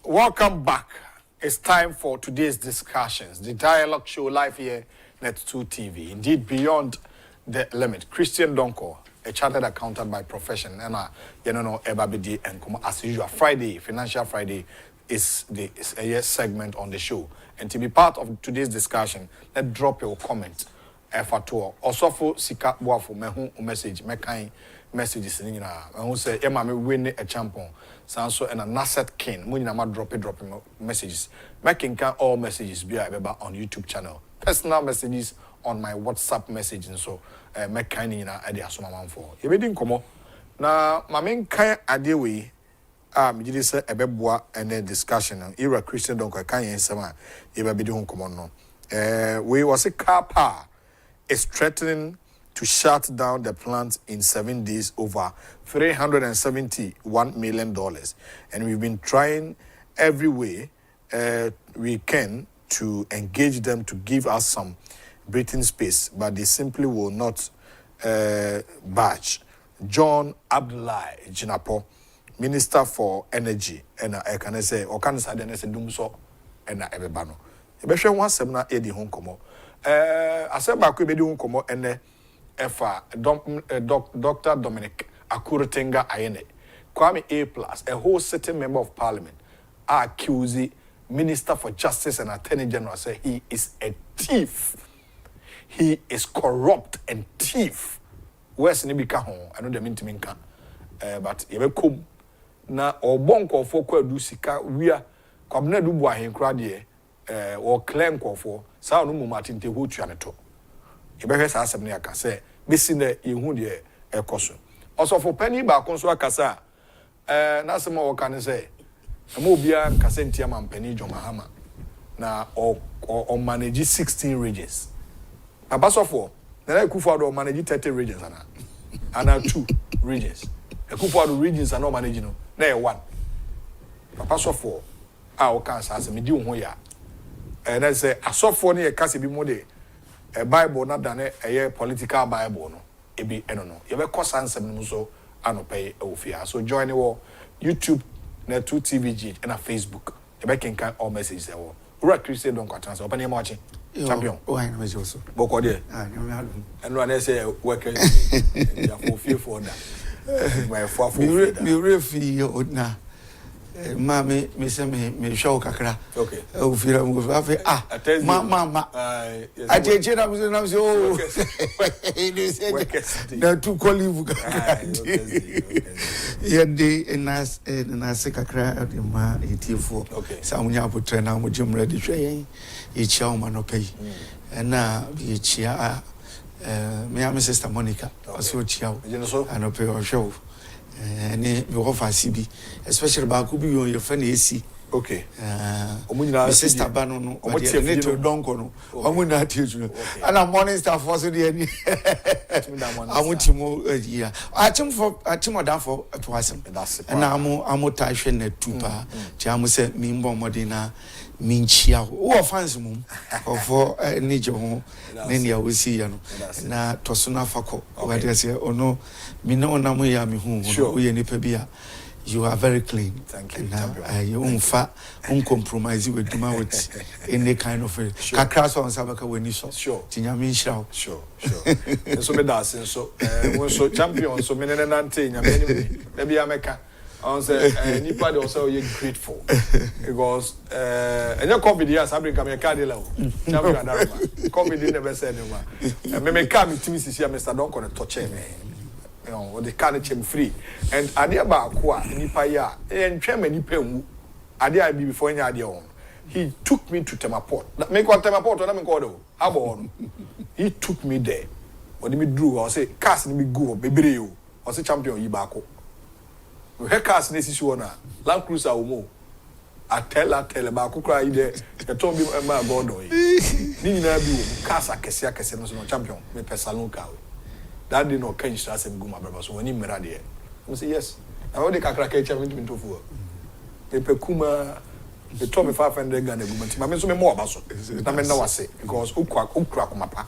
welcome back. It's time for today's discussions. The dialogue show live here, Net2 TV. Indeed, beyond the limit. Christian Donko, a chartered accountant by profession, and Ebabidi and as usual. Friday, Financial Friday, is a segment on the show. And to be part of today's discussion, let's drop your comment. Fato also for sika boafo mehu message mekan messages ni nyina mehu say e ma me win a champion sanso and a Nasset King mo nyina ma drop messages making can all messages be able on YouTube channel, personal messages on my WhatsApp message and so mekan ni nyina e dey asoma manfo e be di nkomo na ma men kan ade we me gidi say ebeboa and discussion era Christian Donko kan yen sama e be di nkomo no we was a car power is threatening to shut down the plant in 7 days over $371 million. And we've been trying every way we can to engage them to give us some breathing space, but they simply will not budge. John Abdullahi Jinapo, Minister for Energy, and I can say, or can say, Dumso, and Ebebano. Ebeshe one semina edi hon komo. Aseba ko be di hon komo ene efa Dr. Dominic Akurutenga Ayene. Kwame A+, a whole sitting member of parliament, accused Minister for Justice and Attorney General say he is a thief. He is corrupt and thief. Where's Nibika hon? I know the mean to minka. But ebe kom na obonko for kwa du sika wia kwabna du bua hen kra de or claim for sa no mu matinte ho tua ne to e be hwe sa asem ne aka se besi na yehu de ekoso also for penny ba konso akasa na asem o kan se ma obia nkasa ntia ma penny Jomahama na o manage 16 regions abasofo na akufo-addo manage 30 regions ana 2 regions akufo-addo regions ana manage no na 1 abasofo a o kan sa asem di ho ya and I say asofo ne kase bi mo de a Bible na dane a political Bible no e bi eno no ye be kosa nsem no so anopay ofia so join wo YouTube Net2 TVG and a Facebook ye be can all messages e wo ura Christian don kwatan so open e watching champion oh I know me also boko de and one say workers ya for fear for that my for me refi odna Mami, me say me show kakra. Okay. O fira mo afi mama. I change na mo say oh. He said na tu colleague kakra. Yende na se kakra de ma etifo. Sa munya potre na mo jim ready hwe e chia o ma no pay. Na e chia me am sister Monica. Also chia o. Ano pay o show. Me offer CB, especially ba ku bi your friend AC. Okay. My sister Bano no. Omo need to donko no. Omo na teju. And morning star for so dey ani. Amutimo yeah. Atimo down for atwasem. And amo ta hwe na tupa. Ti amo say mi mbo modina minchia wo fans mum for ni je ho ne ne awisi ya no na tosuna fako we dey say ono mi no onam ya mi hu wo ye nipa bia you are very clean. Thank you. You uncompromise with duma with any kind of kakra so ansabaka weni so sure tinyame nhyira sure so me da sen so so champion so me ne nante nyame ni na bia meka on say nipa dey also you grateful because enya covid years abrinka me ka dey la champion adarma covid never said no ma me ka me timi sisi Mr. Donko ne touch me you know the can chem free and ade ba ko a nipa ya entwe ma nipa wu ade a bi before nya ade on he took me to Temaport me ko Temaport na me ko do abo he took me there when me drew I say cars ni me go bebre o I say champion yi ba ko we cars na sisi wona Land Cruiser o mo atela ba ko kra yi de e ton bi ma godo yi ni nyina bi o cars akese no so champion me personal car that day no can start some go my brother so when him mera there I say yes I already kakra ka echa me to fu e pe kuma e to me 500 Ghana go mati ma me so me mo aba so na me na wase because ukura komapa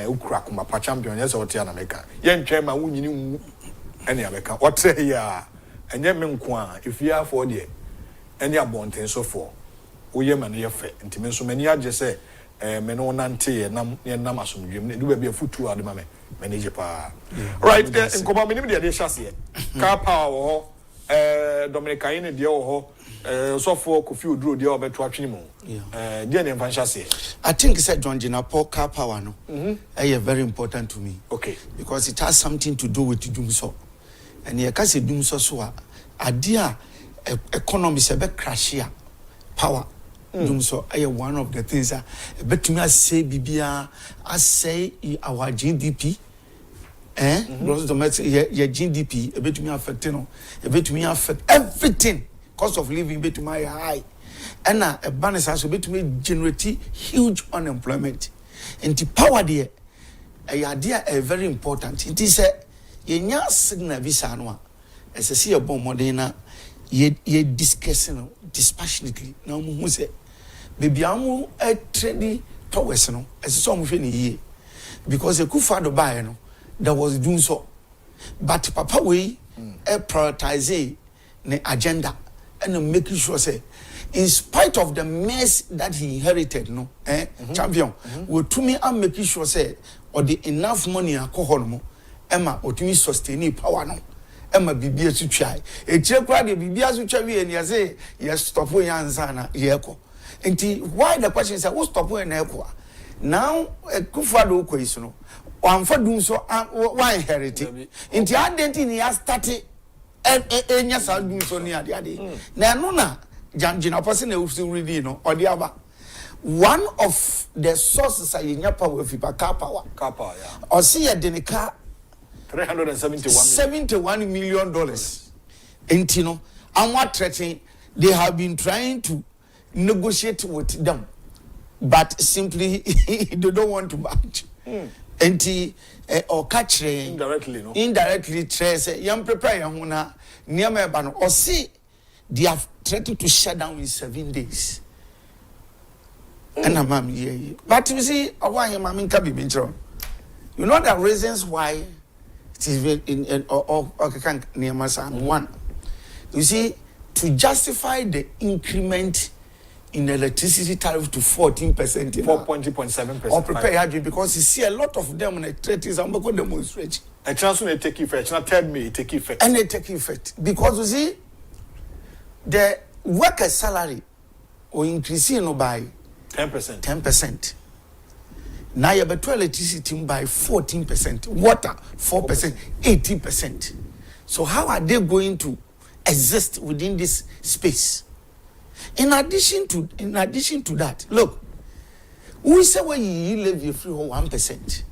ukura komapa champion yes o tia na meka ye ntwe ma wunyini wu ene abeka otre ya enye me nko a if you are for there any abonten so for woye man ye fe ntime so mani age say me no nante nam asomdwem ne do ba bia futu ade ma me manage pa right nkoma me nim de de hyase car power Dominican ne de ho so for kofi-addo de obeto atwene mu de ne mfa hyase I think said John Jinapo car power no very important to me. Okay, because it has something to do with dumso and ye ka se dumso so a ade economy se be crash ya power dumso one of the things that betumi say bibia say our GDP gross domestic your GDP betumi affect no betumi affect everything. Cost of living betumi high and a balance also betumi generate huge unemployment and the power there idea very important. It is a yenya signal visa no as a see a bomb modena ye discussing dispassionately now mu say baby amu e trade towards no as so mu hwe ye because akufo-addo buy no that was doing so but papa we prioritize the agenda and making sure say in spite of the mess that he inherited no champion we to me am making sure say or the enough money alcohol mo emma otumi sustain power no emma bibia su twai echire kwa de bibia su twa wi enia say yes stop we ansa na yeko enti why the question is who stop we na eko now akufo-addo ko isu no amfa dun so why inherit enti identity ni ya start enya sa dun so ni ade na no na janjina person na usu ready no odiaba one of the sources are in power if car power yeah or see a denica $371 million entino and what threatening they have been trying to negotiate with them but simply they don't want to match enti or catch indirectly trace yam prepare huna niam eba no or see they have threatened to shut down in 7 days. And I'm here. But you see, why am I in Kabibintro? You know the reasons why it is in one. You see, to justify the increment in electricity tariff to 14%, 4.7%, or prepare because you see a lot of them in the treaties and going to demonstrate. A chance when they take effect, not tell me it take effect. And they take effect because you see, the worker's salary or increasing by 10%. Now you have electricity by 14%, water 4%, 18%. So how are they going to exist within this space? In addition to that, look, we say when you live you free 1%,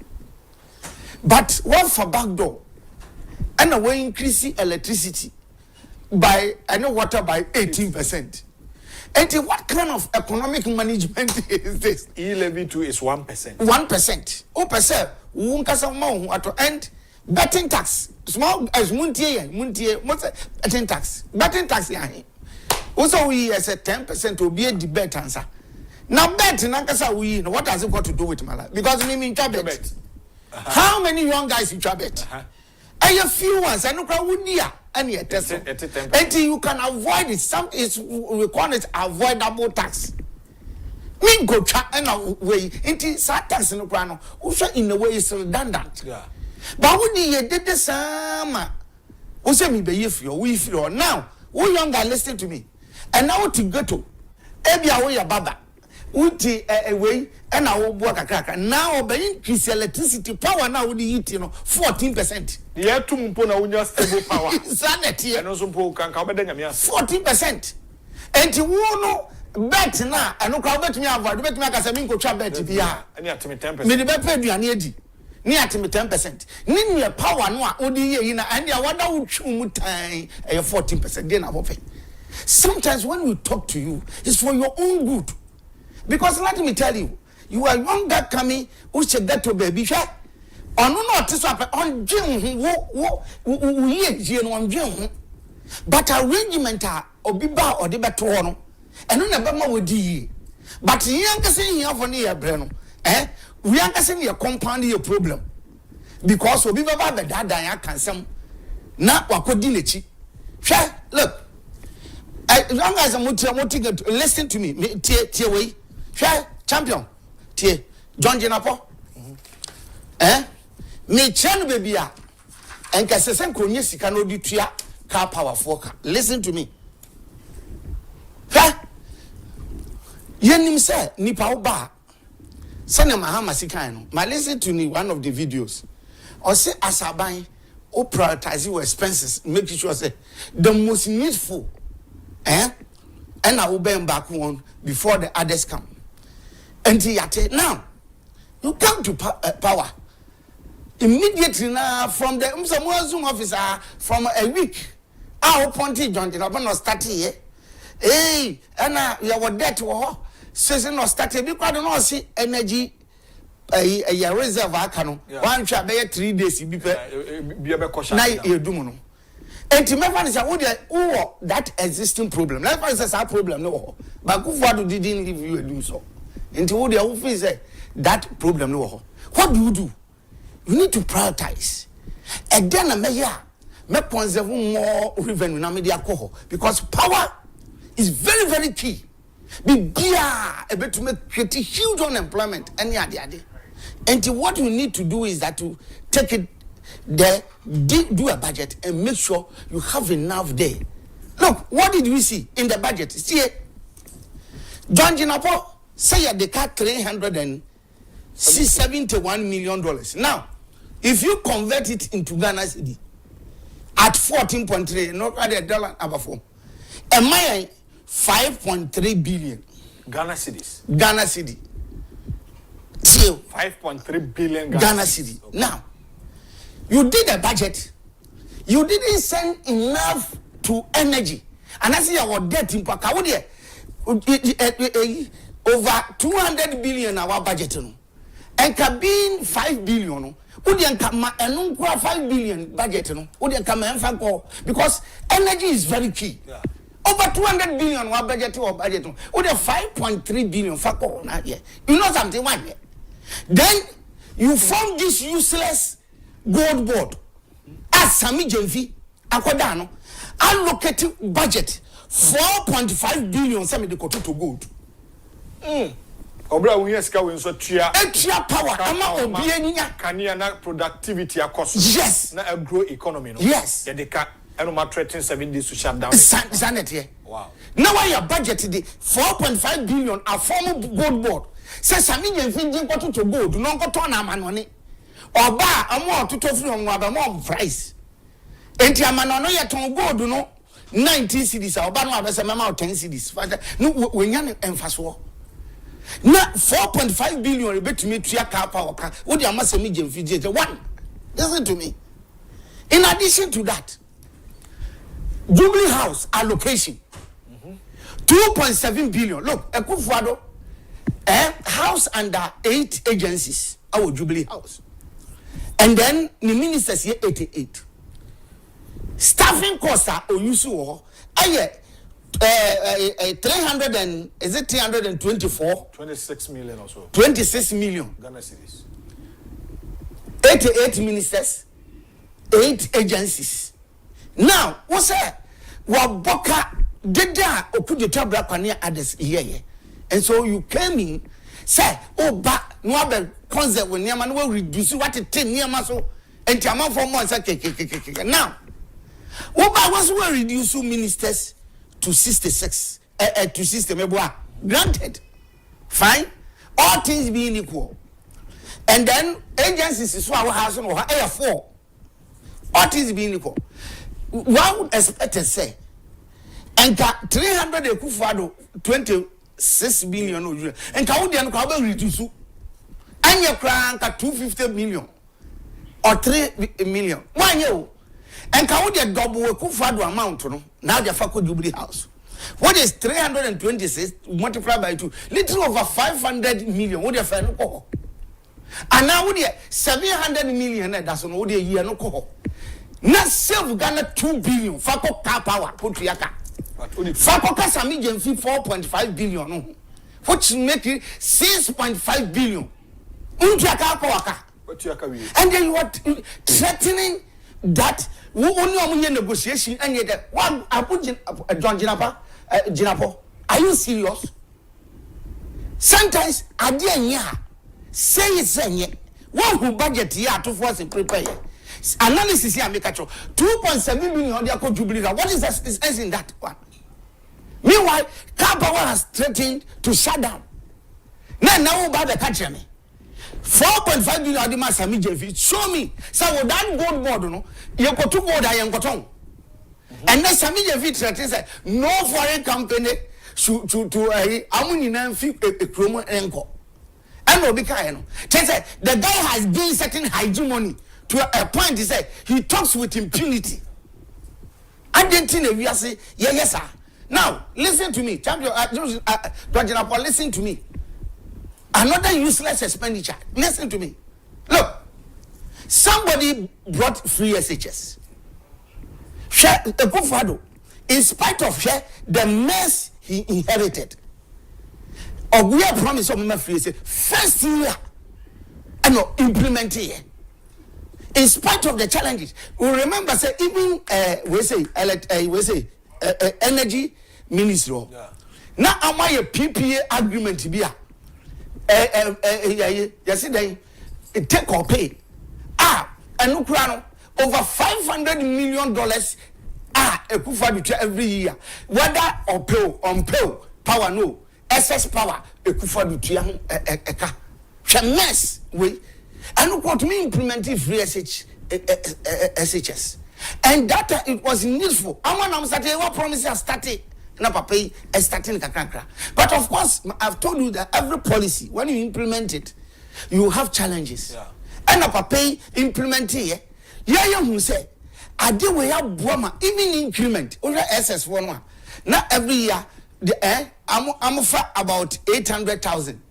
but one for back door, and we increase electricity by water by 18%. And what kind of economic management is this? E-levy 2 is 1%. 1%. 0%. Unkasa mo at end betting tax. Small as muntie, betting tax. Betting tax ya. Also we as a 10% will be a debate answer. Now bet nankasa we what does it got to do with my life? Because me mean bet. How many young guys you bet? A few ones I know crowd and yet until you can avoid it. Some is we call it avoidable tax. Me go try and way into tax in the crown. In a way is redundant. Yeah. But when you did the same, who say me be if you feel now, who young guy listen to me. And now to go to Ebia way baba. Uti away and I will work a cracker. Now by increase electricity power now would eat 14%. Yeah, to Mumpona unya stable power. Sanity and also can cover 14%. And you won't bet now and no crowd bet me avoid bet me as a minko trap bet bia. And you have to me 10%. Me bet pay you near 10%. Nin power no odi and ya wada uchu time 14% then I pay. Sometimes when we talk to you, it's for your own good. Because let me tell you, you are young guy coming who should get to baby shot. On no to swap on Jim but arrangement are obiba or the batono and no never with ye. But young saying here for near Breno, we are saying your compound your problem because we be about the dad I can some not what could dinechi. Look. Long as I'm listen to me. Tie way. Champion. Tie. John Jenapo. Me chen baby a. Enka sesen kronye sika no di tua car power foka. Listen to me. Yenim say nipa oba. Sene mahama sika no. Ma listen to me one of the videos. Or say asaban o prioritize your expenses, make sure say the most needful and I will bring back one before the others come. And now you come to power immediately now from the Zoom officer from a week. Our ponty John did not start here. Hey, and you were dead to her. Says no started because I don't see energy. A reserve akano one twa be 3 days bi na e dumu no enti me fan say wo that existing problem na fan say that problem no but akufo-addo didn't give you a do so enti wo dey wo feel say that problem no what do you need to prioritize and then me conserve more revenue na me dey akọ because power is very very key bibia e betu make create huge unemployment any ade. And what you need to do is that to take it there, do a budget and make sure you have enough there. Look, what did we see in the budget? See, John Jinapo say they cut $371 million. Now, if you convert it into Ghana cedi at 14.3, not at $1 above 4, am I 5.3 billion Ghana cedis? Ghana cedi. 5.3 billion Ghana cedi. Okay. Now, you did a budget. You didn't send enough to energy. And I see our debt in Paka. Over 200 billion our budget. And cabin 5 billion. Udian kama and 5 billion budget. Udian kama and because energy is very key. Yeah. Over 200 billion our budget or budget. Udian 5.3 billion fako na here. You know something one here. Then you form this useless gold board as Sami Jenfi Akodano allocated budget 4.5 billion semi de koto to gold. Obra we yes ka we so tua power ama obi anya kania na productivity across. Yes. Na a grow economy no. Yes. Ya de ka eno ma threaten 7 days to shut down. Sanet here. Wow. Now why your budget today 4.5 billion a form gold board. Say Sami Jenfi jinko to gold no go turn am anone. Oba amo to free on wa mo price. Enti amano no ye ton gold no 19 cedis oba no abese mema 10 cedis. No we nya emfaso. Na 4.5 billion betumi tua car power ka. Wo dey amasemi Jenfi je one. Listen to me. In addition to that, Jubilee House allocation 2.7 billion. Look, akufo-addo house under 8 agencies. Our Jubilee House. And then the ministers here 88. Staffing costs are unusual. 300 and is it 324? 26 million or so. 26 million. Ghana cedis. 88 ministers, 8 agencies. Now, what's that? Waboka did that okujetra brakwania others here. And so you came in, say, oh, but no other concept when Yaman will reduce what it 10 years so and Tiaman for months. Now, what was we reduce ministers to 66 to system? Granted, fine, all things being equal. And then agencies is what has no 4. All things being equal. One would expect to say, and 300 akufo-addo 26 billion and Kaudian Kabe reduce and your crank 250 million or 3 million. 1 year and Kaudia double akufo-addo amount now the Fako Jubilee House. What is 326 multiplied by 2? Little over 500 million. What is the and now would 700 million that's on what year no call. Not save Ghana 2 billion. Fako car power put yaka. Fako Sami Jenfi 4.5 billion. Which make it 6.5 billion. And then you are threatening that we only negotiation and yet one I put John Jinapa Jinapo, are you serious? Sometimes idea nya say it say one who budget here to force and prepare. Analysis here make a 2.7 million they are Jubilee. What is the in that one? Meanwhile, car power has threatened to shut down. Now about the country me. 4.5 billion the mass JV. Show me. So that gold board, no, you got two board I am got on. And then Sami JV threatens no foreign company to amunina fi kromo enko. And no be kind. The guy has gained certain hegemony to a point. He said he talks with impunity. And then we are say yes sir. Now listen to me, champion. Listen to me. Another useless expenditure. Listen to me. Look, somebody brought free SHS. Akufo-addo, in spite of the mess he inherited, we are promised of my free first year and implementing it. In spite of the challenges, we remember say even energy ministry. Yeah. Now am I a PPA agreement be yesterday take or pay and over $500 million Akufo-addo every year, whether or pay on pay power no excess power Akufo-addo a mess we and what me implementing free SHS and that it was needful. I'm starting what promises started. But of course, I've told you that every policy, when you implement it, you have challenges. Yeah. And pay implementing it. Yeah, who say, I do we have Boma, even increment, over SS1. Now every year, I'm for about 800,000.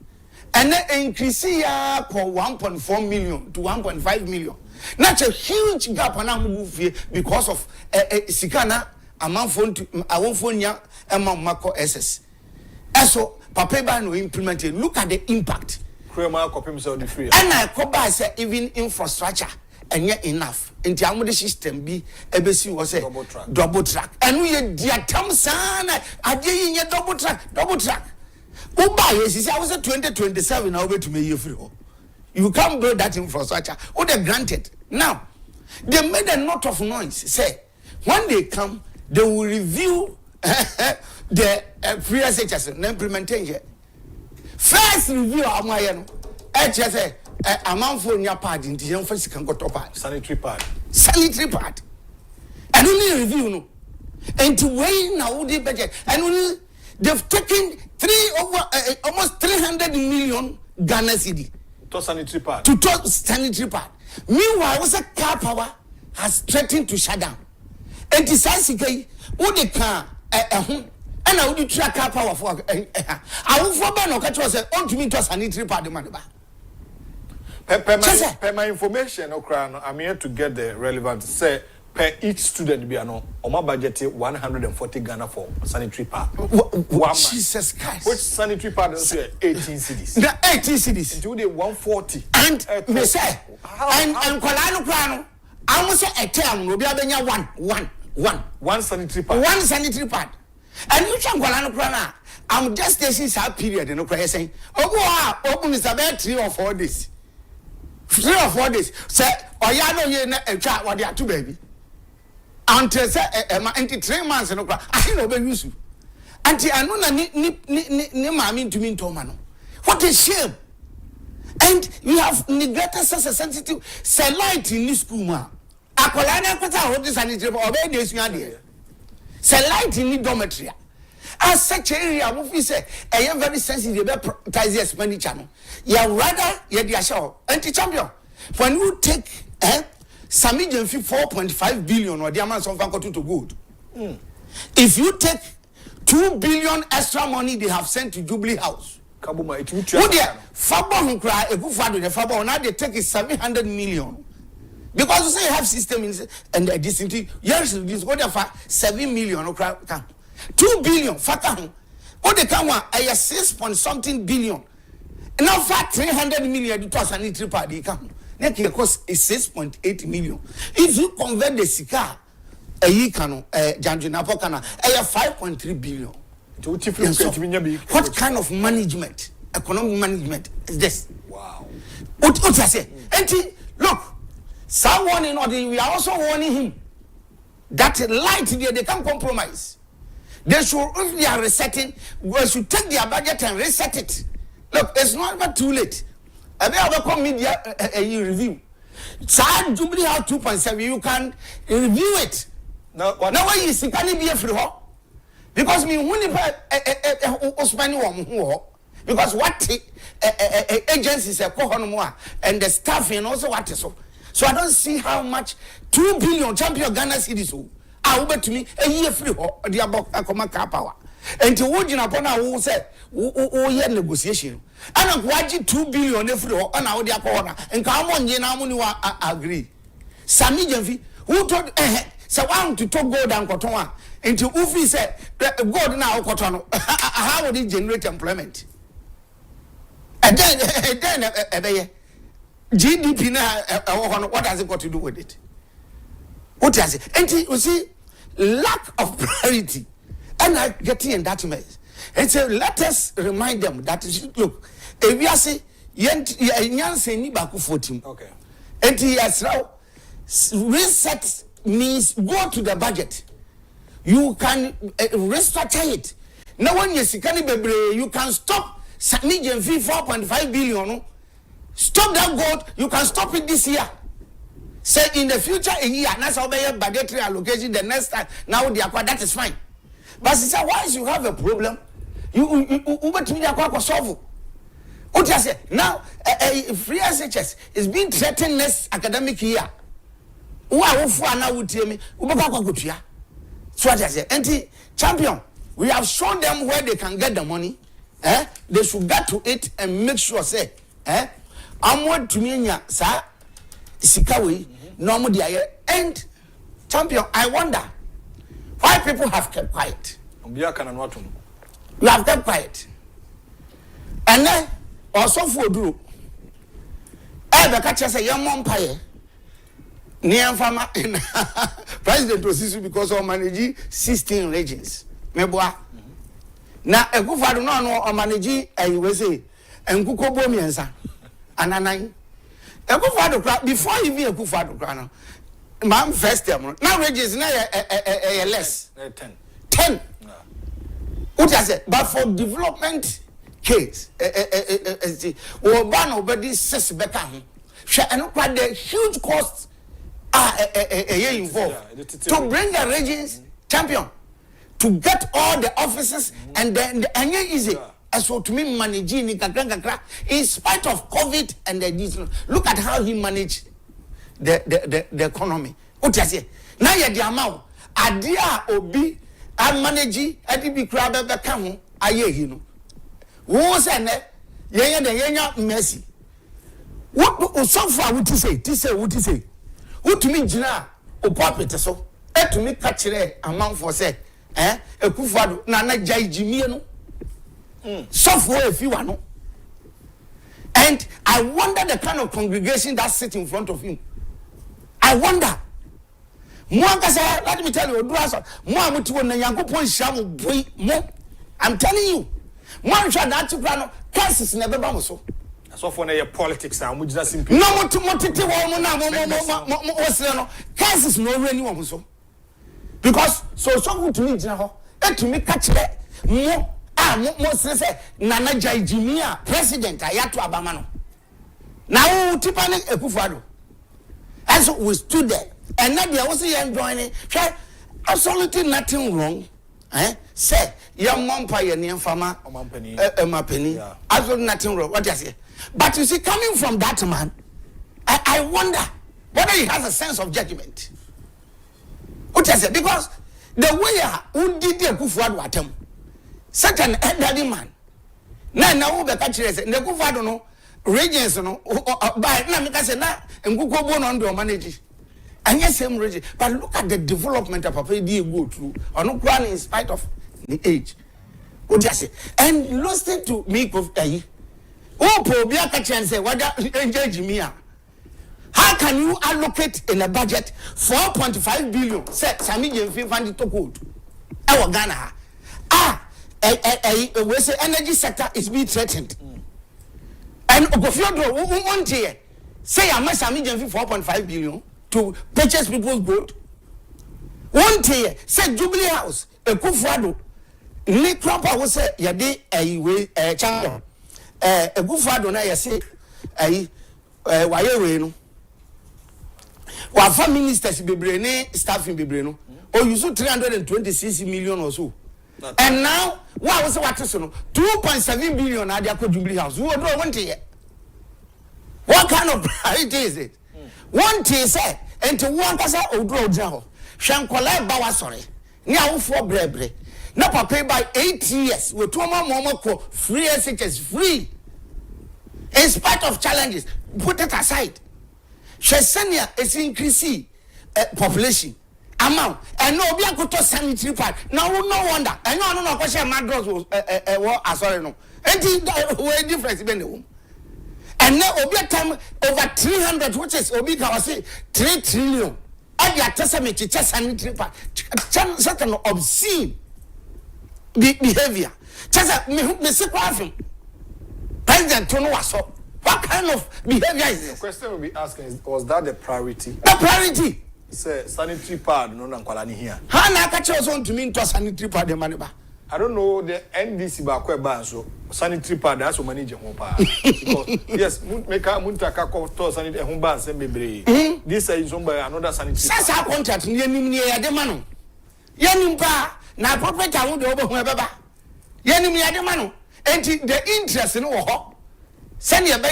And then increase here for 1.4 million to 1.5 million. That's a huge gap and I'm move here because of Sikana. Among phone to I won't phone ya among Marco SS. So Papa no implemented. Look at the impact. And I come by say even infrastructure and yet enough. In the system be ABC was a double track. And we dear Tom Sana I did in double track. Who buy yes, I was a 2027 over to me you free. You can't build that infrastructure. Oh, they granted. Now they made a lot of noise. Say when they come they will review the free SHS implementation. First review of my HSA amount for your part in the first can go top sanitary part. And only review no. And to weigh now the budget and only they've taken almost 300 million Ghana cedi to sanitary part. Meanwhile, was a car power has threatened to shut down. And the Sansika, would the car and I would track car power for I will for no catch was on to me to sanitary part. Per my information, I'm here to get the relevant. Say per each student be no, my budget 140 Ghana for sanitary part. Jesus Christ! Which sanitary part is 18 cities? The 18 cities. Into the 140. And me say, and Kolano. I was a term, no be one sanitary part. One sanitary part. And you can go I'm just taking that period, you know, saying, oh, open is about 3 or 4 days. 3 or 4 days. Say, oh, yeah, no, you're not a child, what they are two baby. Until say, 3 months, and I know be useful. Until I know ni mammy to me, Tomano. What a shame. And you have neglected such a sensitive light in this school, ma. Akolana kwata hold this sanitary obey this year. Light in the dormitory. As such area, we say, I am very sensitive about price expenditure. You rather, you show. Anti-champion. When you take some 4.5 billion or the amount of Vanko to good. If you take 2 billion extra money they have sent to Jubilee House. Kabuma, it would Fabo cry a good father, the Fabo now they take is 700 million. Because you say you have system and this yes, this what for 7 million 2 billion fata what they come a 6 point something billion. Now for 300 million to sanitary party come. Next cost is 6.8 million. If you convert the sika a yikano Janjina Pokana a 5.3 billion. What kind of management, economic management is this? Wow. What I say? Look, someone we are also warning him that light there they can compromise. They should, if they are resetting, we should take their budget and reset it. Look, it's not ever too late. I mean, I media review. Child Jubilee have 2.7. You can review it. Now why you see can it be a free hall? Because me when because what agencies are and the staffing also what is so I don't see how much 2 billion champion Ghana cities I will bet to me a year free hall the about a power. And to what you upon who said, oh, negotiation. And I'm watching 2 billion every or an hour corner. And come on, you know, agree. Sami Jenfi, who told so I to talk go down Cotonou. And to Ufi said, God now Cotonou. How would it generate employment? And then, GDP now, what has it got to do with it? What has it? And you see, lack of priority. And I get in that mess. And so let us remind them that look, if we are say okay. And yes, now reset means go to the budget. You can restructure it. Now when you can stop Sanijan fee 4.5 billion. Stop that gold. You can stop it this year. Say in the future a year, that's how they budgetary allocation the next time. Now they acquire that is fine. But sister, once you have a problem, you to me to solve. What I say now, free SHS is being threatened next academic year. So what I say, anti champion, we have shown them where they can get the money. They should get to it and make sure say, I'm what to me, sir, Sikawi, normal dia and champion. I wonder. Why people have kept quiet? You have kept quiet. And then, also for do. The catcher say, young umpire. Near farmer in President was because of managing 16 regions. Meboa. Now, a good father no or managing a USA and Kuko Bomiansa. And a nine. A good father before you be a good father. Ma'am, first time. Now wages now less. 10. What I say? But for development case, or ban over this says better. And quite the huge costs are involved to bring the regions champion to get all the offices and then easy. As for to me managing in spite of COVID and the look at how he managed the economy. What I say? Now you the amount. Adia obi a manage adibi crab be kan aye hi no. Wo say ne yenya mercy. What so far what you say? What you say? What to me gina o puppet so. E to me catch amount for say akufo-addo na jai jimie no. So for a few no. And I wonder the kind of congregation that sits in front of him. I wonder. Let me tell you, I'm telling you, one shot that to plan cases never been so. So for your politics, I'm just simply no more to cases no really so. Because so good to me, to me catch that more. Most say Nana Jai Jimia, President Ayatu Abamano. Now Tipani Akufo-addo. And so we stood there. And now they are also enjoying absolutely nothing wrong. Say, young mom pioneer farmer, penny. Absolutely nothing wrong. What you say? But you see, coming from that man, I wonder whether he has a sense of judgment. What you say? Because the way who did the Akufo-addo attempt, such an elderly man. Now we catch it. The Akufo-addo no regions no by na make say na nguko bo no ndo manage. And yes, same region. But look at the development of Papa D go through. On no in spite of the age. What you say? And listen to me of oh probia catch and say whether engage me. How can you allocate in a budget 4.5 billion? Say Sami Jenfi fund to code. Our Ghana. we say energy sector is being threatened. And Ogofiodo won't here say I must have 4.5 billion to purchase people's gold. One day say Jubilee House, akufo-addo, Lee Cropper will say Yadi a champion. Akufo-addo na say why no. Wafa ministers bebre ne staffing bebre no. Or you so 326 million or so. And now what was what is no 2.7 billion at the Jubilee House. Who do one day? What kind of priority is it? One day say and to one person odro jaho. Shankola bawa sorry. Ni awufo brebre. Na pay by 8 years. We two more free SHS free. In spite of challenges, put it aside. Shesenia is increasing population amount. And no be a good sanitary pad. No wonder. And no question madros was sorry no. And the difference in the home. And now obi time over 300, which is obi can say 3 trillion. And your testament to sanitary pad. Certain obscene behavior. Just me see President Tono Waso. What kind of behavior is this? The question we'll be asking is, was that the priority? The priority. Say sanitary pad no nankwala ni here. How na ka chose on to mean to sanitary pad the money ba? I don't know the NDC ba kwa ba so sanitary pad that's what manage ho pa. Because yes, make muntaka ko to sanitary ho ba nsem bebre. This is another sanitary. Sasa contract ni anim ni ya de ma no. Yanim pa na property ho de obo ho beba. Yanim ya de ma no. Enti the interest no ho. Send your be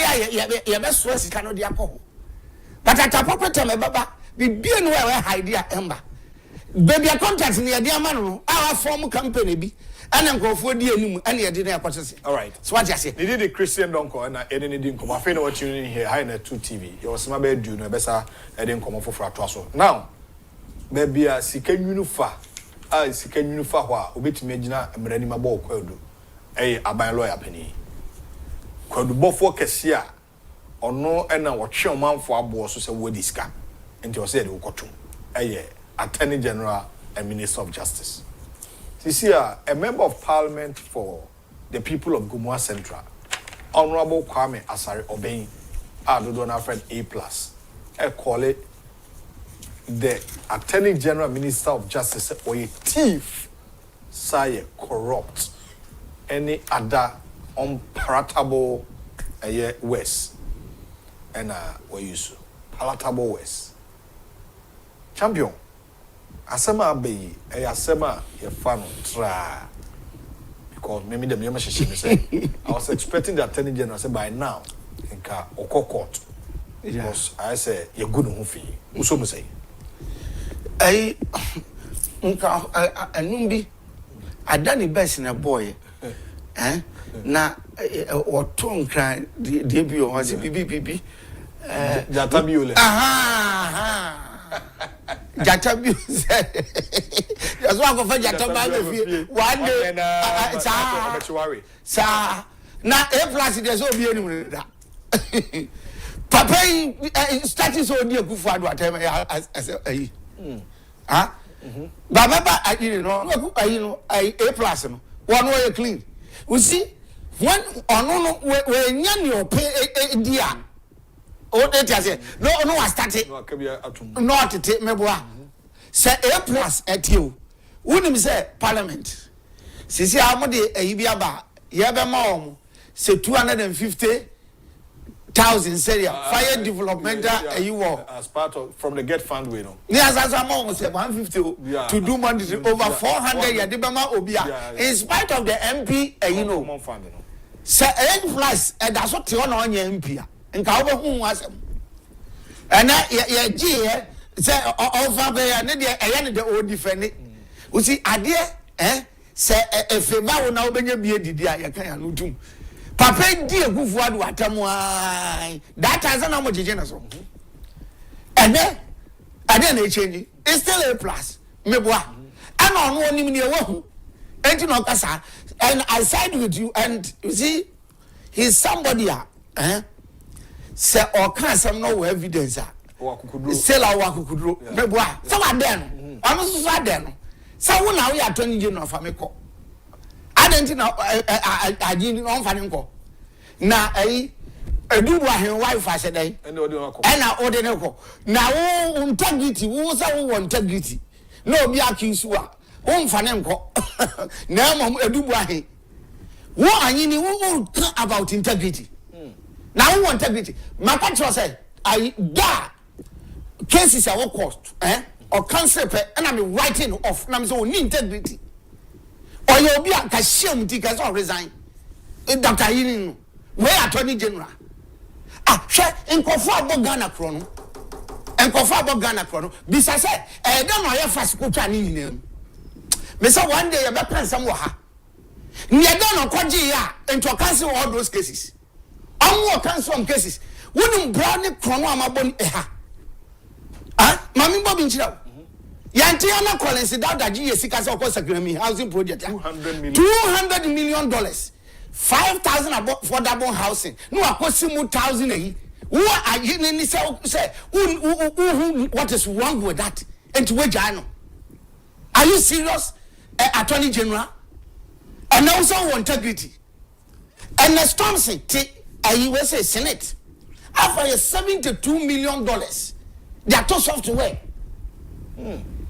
so sika no de akọ. But at a proper time baba be no we idea emba. Baby a contract ni de ama no our form company bi ana nkofo di anim ana ye de na akwose. All right. So what you say? They did the Christian donko na any di nkomo. Afi na what you in here high na 2 TV. Your sma be do no be sa e de nkomo foforo ato aso. Now baby a sika nwunu fa. Sika nwunu fa ho a obetimi agina mrani mabọ kwadu. Aban lawyer pani. Kwadu bofo kese a ono na wotwe omanfo abo so se wodi sika. Enti o se de wokoto. Attorney General and Minister of Justice. See a member of Parliament for the people of Gumua Central, Honorable Kwame Asare Obeng, do not friend A+. I call it the Attorney General Minister of Justice or a thief, say corrupt, any other unpalatable West. And what you so palatable West. Champion. Asema be asema ye fano tra because maybe the me say I was expecting the Attorney General say by now nka okokot because I say ye good no fi uso mo say nka anumbi adani best na boy na oto nkran de bi o se bibi jata bi ole Jata bi say that's why go for jata ba be one day sa na A+ dey so be anywhere da papa starting so dey akufo-addo atem as baba you know A+ no one way clean we see when ono we nya ni ope dia o dey say no was started not to take meboa say A+ etio wonim say parliament sisi amode ayibia ba ye be ma om say 250,000 seria fire developmental ayiwo as part of from the get fund we know yes as am say 150 to do money over 400 ye de be ma obia in spite of the MP say A+ that so te on onye MP a nka wo be hu asem ana ye gi say over be ne de eye ne de o defend we see ade say efeba wo na wo benya bie didi a ye kan ya no tum papa di akufo-addo atamu ai that has na mo jeje na so ade na change it's still A+ meboa ana ono onim ne wo hu enti no kasa and I side with you and you see he's somebody say or can some no evidence still our kukudro meboa so wa den ono so den so wo na we Attorney General fa me ko didn't know I didn't know Fanko. Now, do what his wife I said, and I order no. Now, integrity, who's our integrity? No, be accused. Fanko. Now, do what what I need about integrity. Now, who integrity? My country said, I da cases are all cost, or cancel, and I'm writing off. And I'm so integrity. Or you'll be a cashier, because I resign. Dr. Yin, where Attorney General. Share in Kofabo Ghana Chrono. And Kofabo Ghana Chrono. Besides, I don't know if I spoke to name. Mr. One day, about plan somewhere. Near done or into cancel all those cases. I'm cancel some cases. Wouldn't brownie chrono amabon eha. Mammy Bobin Chile. Yantiana Collins down that GSC of course a housing project. $200 million. 5,000 affordable housing. No, I cost 1,000 a year. What are you in say? What is wrong with that? And to which I know. Are you serious, Attorney General? And also integrity. And the Stormson, USA Senate, after $72 million, they are to software.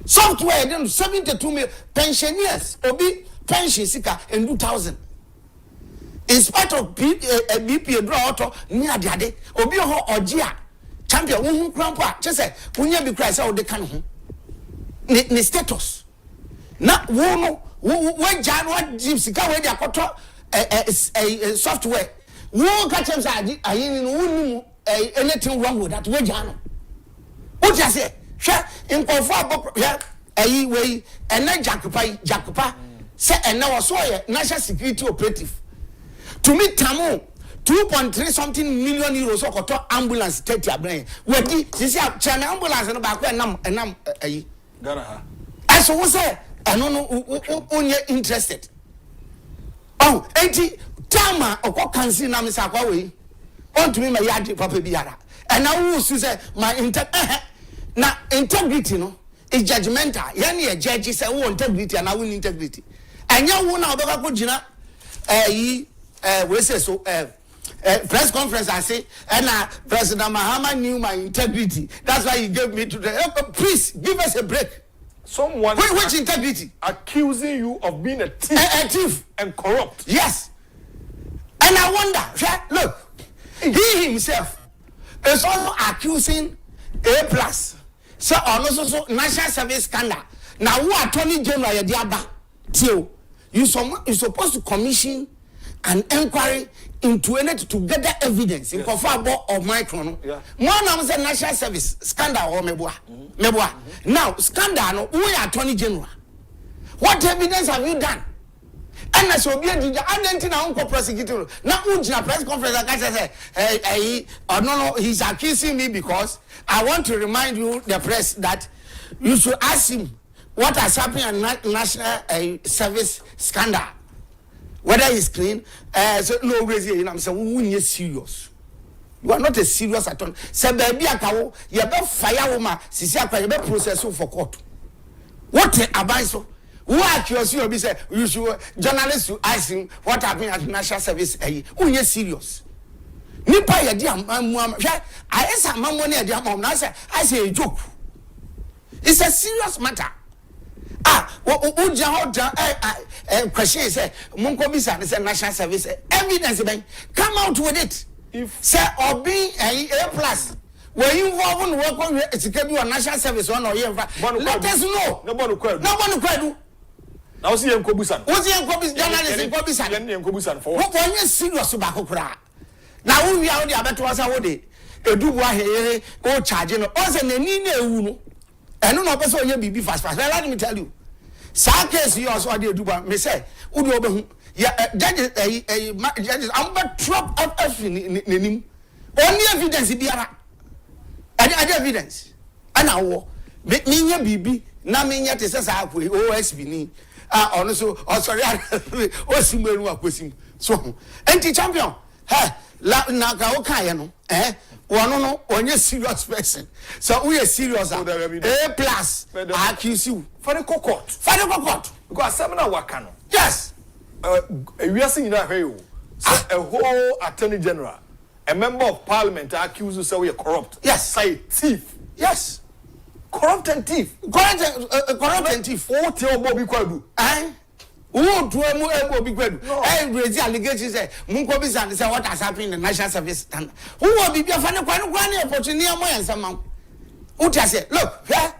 Software, then 72 million pensioners, obi pension seeker in 2000. In spite of BP draw auto near the day, obi ho ojia champion who grandpa just say, when you be Christ out the can ni status. Now, when John what Jim Sika where they are caught a software. Who catch him say, I in anything wrong with that. Where John? What you say? In Kofabo, way, and then Jacopa say, and now so national security operative. To me, Tamu 2.3 something million euros or to ambulance take your brain. Where this China ambulance and back and Ghana. As I say, I don't know only interested. Oh, 80 Tama or what can see Namisakaway. On to me, my yard, Papa Biara. And now who say my now integrity no is judgmental. Yani a judge say who integrity and I win integrity. And you won now baba ko gina we say so press conference I say and President Mahama knew my integrity. That's why he gave me to the please give us a break. Someone which integrity accusing you of being a thief and corrupt. Yes. And I wonder, look, he himself is also accusing A+. So also national service scandal. Now who Attorney General Diaba till you supposed to commission an inquiry into it to gather evidence in Kofabo or Micron. One of the national service scandal or Meboa. Now scandal who Attorney General. What evidence have you done? And I shall be a uncle prosecutor. Now, press conference, like I said, no, he's accusing me because I want to remind you, the press, that you should ask him what has happened in national service scandal. Whether he's clean, so no reason. I'm saying, we are serious. You are not a serious attorney. Say, baby, you better fire woman, Sisia, you better process for court. What advice? Who accuse you? Say you should journalists to ask him what happened at national service. Who is serious? Nipa ye di I say money e di I say a joke. It's a serious matter. Question say Munko bisa say national service evidence come out with it. If say or being A+. Were you involved in work on a national service or no? Let us know. Nobody could. Now see him Kobusan. What's the Kobusan journalist in Kobusan? For what one is serious about Kokra. Now we are the other to us our day. A do go charging us and Nina Uno. And no person will be fast. Let me tell you. Some case you also do me say, Udo, judges, I'm but drop of everything. Only evidence is there. Other evidence. And now, make me your baby, Naminia says I will OSB. Also, sorry, what's in so, anti-champion. Naka one on your serious person. So we are serious. A+ accuse you for the court. For the court. Because seminar wakano. Yes. we are seeing that here. A whole attorney general, a member of parliament accused you say we are corrupt. Yes. Say thief. Yes. Corrupt and thief. Corrupt and thief. What your Bobby Kwadu? Who to a Bobby Kwadu? And raise the allegations say, Munkobi say what has happened in the national service standard. Who will be your fan of one opportunity and some Uta say, look, yeah,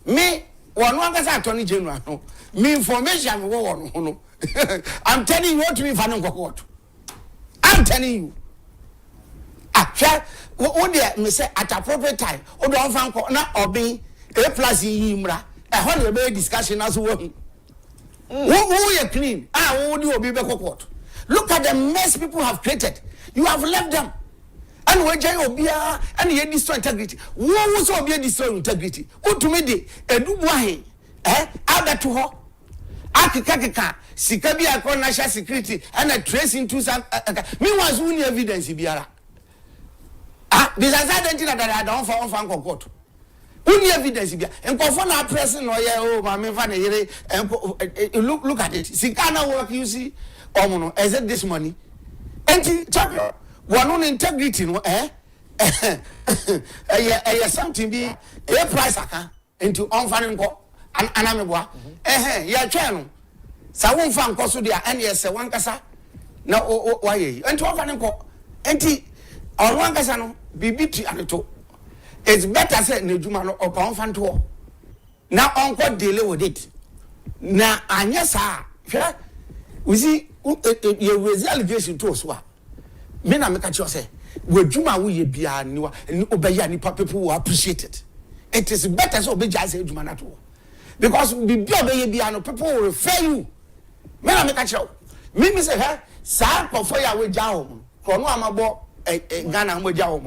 me, one attorney general, me information, I'm telling you what to be fan court. I'm telling you. What dear, me say at appropriate time, or don't find now or be a plus imra, a whole discussion as well. Who you clean? Who do you be back court? Look at the mess people have created. You have left them. And when Jay Obia and you destroy integrity. Who was Obia destroy integrity? Who to me de do why? Add to her. Akikaka, Sikabia call national security and a trace into some. Meanwhile, only evidence biara. This is identity that I don't find court. Only evidence biara. And confirm our present or oh, my man, and look at it. Sikana work you see, no, is it this money? And champion, one on integrity, no, something be a price into on-funding court. And I'm yeah, channel. So won't find Cosudia and yes, one cassa. No, why? And to one call. And or one cassano be beat and two. It's better said Nijumano or Pound Fan tour. Now, uncle deal with it. Now, and yes, sir. We see your allegation to us. Men are making say, with Juma, we be a new and obey any people who appreciate it. It is better so be just a Jumanato. Because the people will refer you. Men are making sure. Me say, hey, sir, for fire with Jao. For no amabo a Ghana with Jao.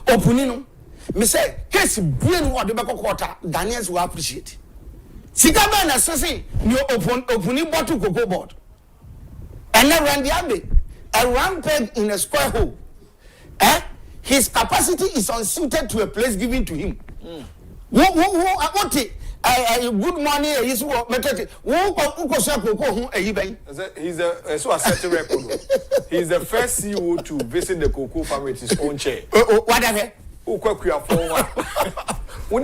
Opunino. Me say, case brain what the back quarter, Daniels will appreciate. Sikaban assassin, you opening bottle cocoa board. And then run the abbey, a round peg in a square hole. His capacity is unsuited to a place given to him. What it? Good money is what method. He's a so accepted record. He's the first CEO to visit the cocoa farm with his own chair. Whatever. When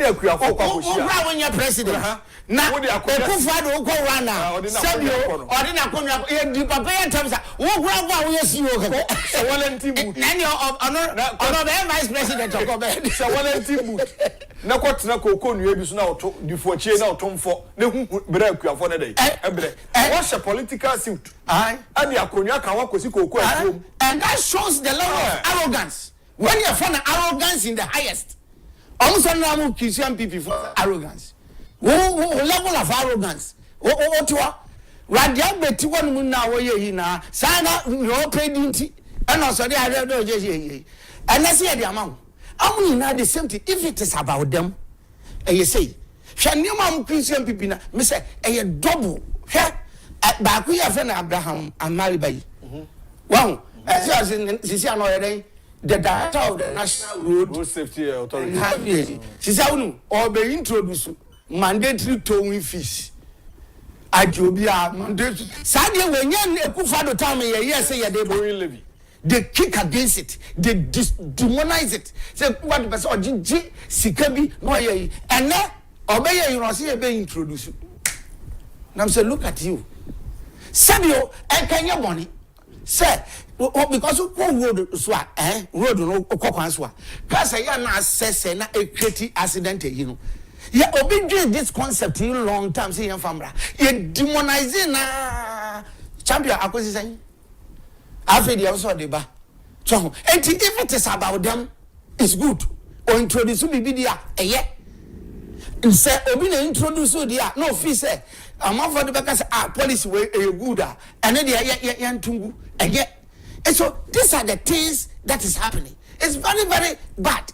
you're president, now akufo-addo go run now. Sabio, or didn't you prepare terms? Who grab we see you? So vice president of government. So na kwat na koko nua bi so na oto difuachie na otomfo na hu bra akuafo na dai ebre what's a political suit and akonua kan wakosi koko afuom, and that shows the level of arrogance. When you find arrogance in the highest, almost now Christian people for arrogance. Level of arrogance. Otua Radia beti one mun na wo ye na sana no predinti and also they are no je and let's hear the amount. Amu na the same thing. If it is about them, and you say Shaniam Christian people na me say a double ba ku ya friend Abraham and marry by wow as in no the director of the National Road Safety Authority. She said, or be introduced mandatory towing fees. Agyapong mandatory. Sadly, when you akufo-addo time, yes, say they borrowing levy. They kick against it. They demonize it. Say what person or G Sikabi no ye and now obey you know see be introduced. Now say look at you. Sabio and can your money. Say because road so road no kokwan so ka say ya na assess na a create accident you know yeah obi dream this concept in long time say yan famra you demonizing na champion akosi say afi dey also dey ba so and if it is about them it's good or introduce bibi dia say obi na introduce dia no fee say among for the back say policy way good and then yan tungu and so these are the things that is happening. It's very, very bad.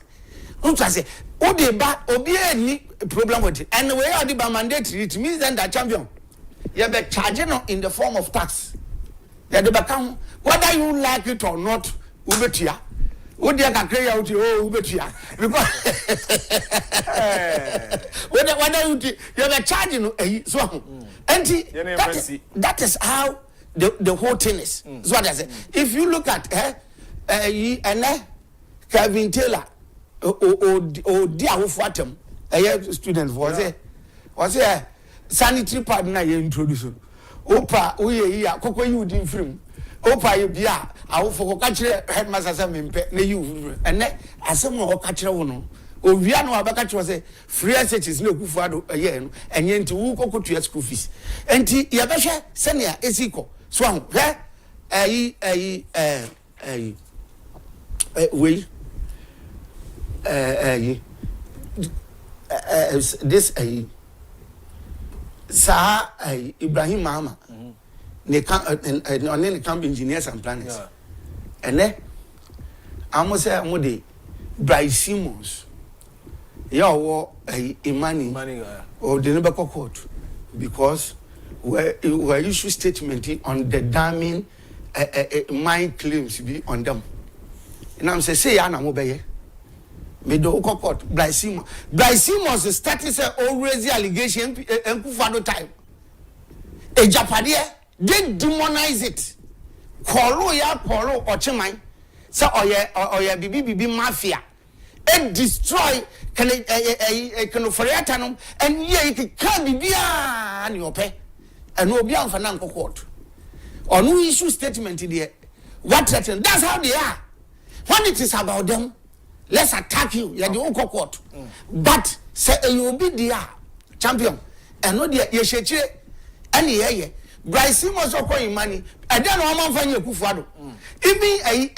What I say, any problem with it. And the way of the mandatory, it means then that champion, you be charging in the form of tax. They become whether you like it or not, ubetia. What they can create out ubetia because whether you be charging so and that is how the whole thing is. That's what I say. If you look at Kevin Taylor or dear Fatum, a student was a sanitary partner you introduce. Opa, we are Coco, you didn't film. Opa, you be our for catch headmaster, you and as some more catcher one. Oviano Abakachi was a free asset is no Akufo-Addo a year, and yet to walk to your school fees. And Yabasha, Senia, Esiko, Swang, this Sir Ibrahim Mama, they come engineers and planners. And then I must say, I'm Bryce Simmons. Money or the neighbor court because we issue statement on the damning mine claims be on them. And I'm say Anna Mobeye. Me do court Bryce Simmons started always the allegation and Akufo-Addo time. Agyapong they demonize it. Koro or Chimai. So or bibi mafia. And destroy can and can be and your pay and no be on for court or no issue statement in there. What threaten? That's how they are. When it is about them, let's attack you. You're the own court. But say you will be the champion and no dear you share any year. Bryce Simmons calling money and then no man find you Akufo-Addo. Even a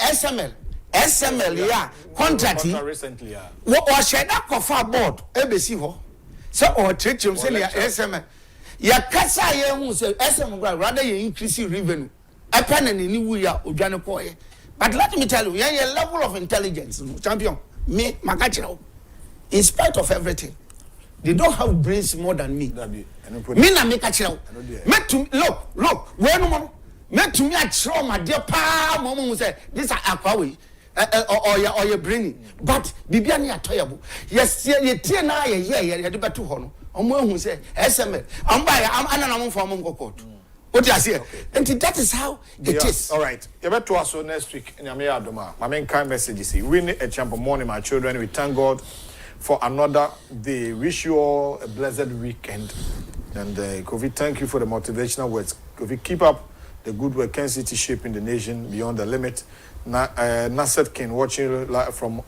SML yeah contract recently or share that cover board ABC ho so or treat him say SML ya kasa ye hu say SML rather you increase revenue a pen and any we are odwane koye. But let me tell you your level of intelligence champion me makachiro in spite of everything they don't have brains more than me me na makachiro me to look when no me to me achiro my dear pa mom say this are akwawe or your brainy, but Bibiani are toyable. Yes, ye tear na ye had to better honor. Who say SML. I'm from court. What do I say? And that is how it is. All right. You better to us next week in Yamia Doma. My main kind message is we need a champion morning, my children. We thank God for another day. Wish you all a blessed weekend. And Kofi, thank you for the motivational words. Kofi, keep up the good work. Kencity shaping the nation beyond the limit. Nasset King watching live from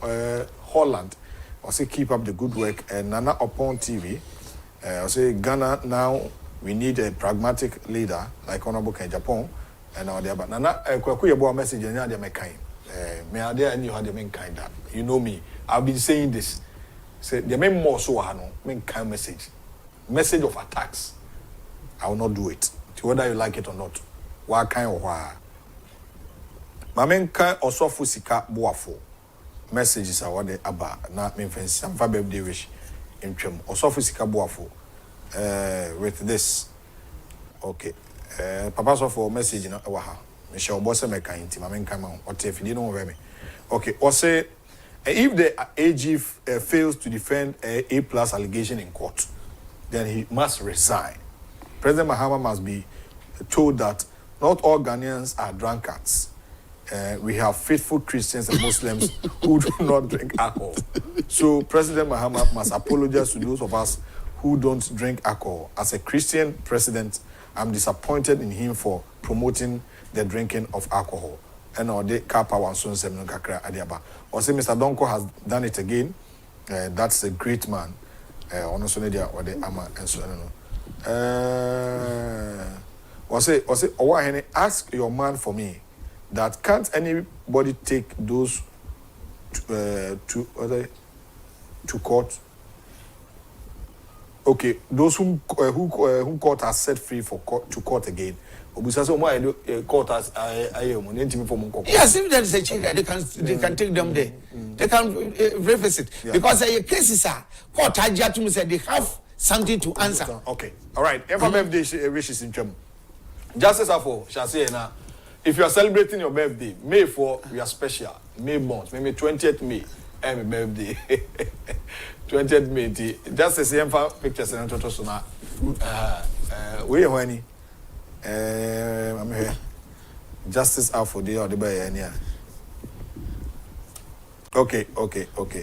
Holland. I say keep up the good work. And Nana upon TV. I say Ghana now we need a pragmatic leader like Honorable Agyapong and all that. But Nana kwaku yebo message nya dey make kind. Me ade and you had the main kind that. You know me. I've been saying this. Say the main more so no main kind message. Message of attacks. I will not do it. Whether you like it or not. What kind of why? Mamenka osofu sika boafo messages are what they aba na me fancy am fa birthday wish intwem osofu sika boafo with this okay papa so for message na wa ha me shall boss me kan nti mamenka ma o te fidi no we me okay or say if the AG fails to defend A+ allegation in court then he must resign. President Mahama must be told that not all Ghanaians are drunkards. We have faithful Christians and Muslims who do not drink alcohol. So President Mahama must apologize to those of us who don't drink alcohol. As a Christian president, I'm disappointed in him for promoting the drinking of alcohol. And all the Kapa Wanson Seminole Kakra Adiaba. Or say Mr. Donko has done it again. That's a great man. Onosonedia or the Ama and so on. Ask your man for me. That can't anybody take those to court? Okay, those whom court has set free to court again. Court has yes, if there is a change, they can take them there. They can revisit because the cases are court Agyapong said they have something to answer. Okay, all right. Every birthday wishes in German. Justice Afo shall say now. If you are celebrating your birthday, May 4, we are special. May month, maybe 20th May, my birthday. 20th May, just the same pictures and we are I'm here. Justice out for the or the bay. Okay.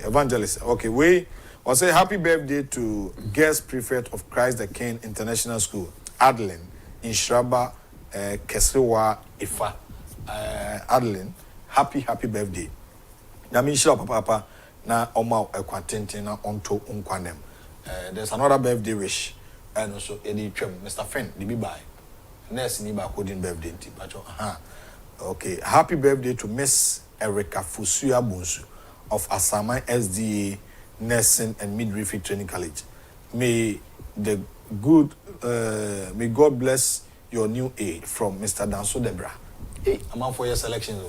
Evangelist. Okay, we will say happy birthday to guest prefect of Christ the King International School, Adeline, in Shraba, Kesrewa, Ifa. Adeline, happy birthday. Nami Shila Papa, na Oma Equatente, na onto unkwanem. There's another birthday wish, and also Eddie Trim, Mr. Fen, the Bibai. Nurse Niba Coding birthday. Okay, happy birthday to Miss Erica Fusuya Bunsu of Asama SDA Nursing and Midwifery Training College. May God bless your new aid from Mr. Danso Debra. Hey, I'm out for your selection.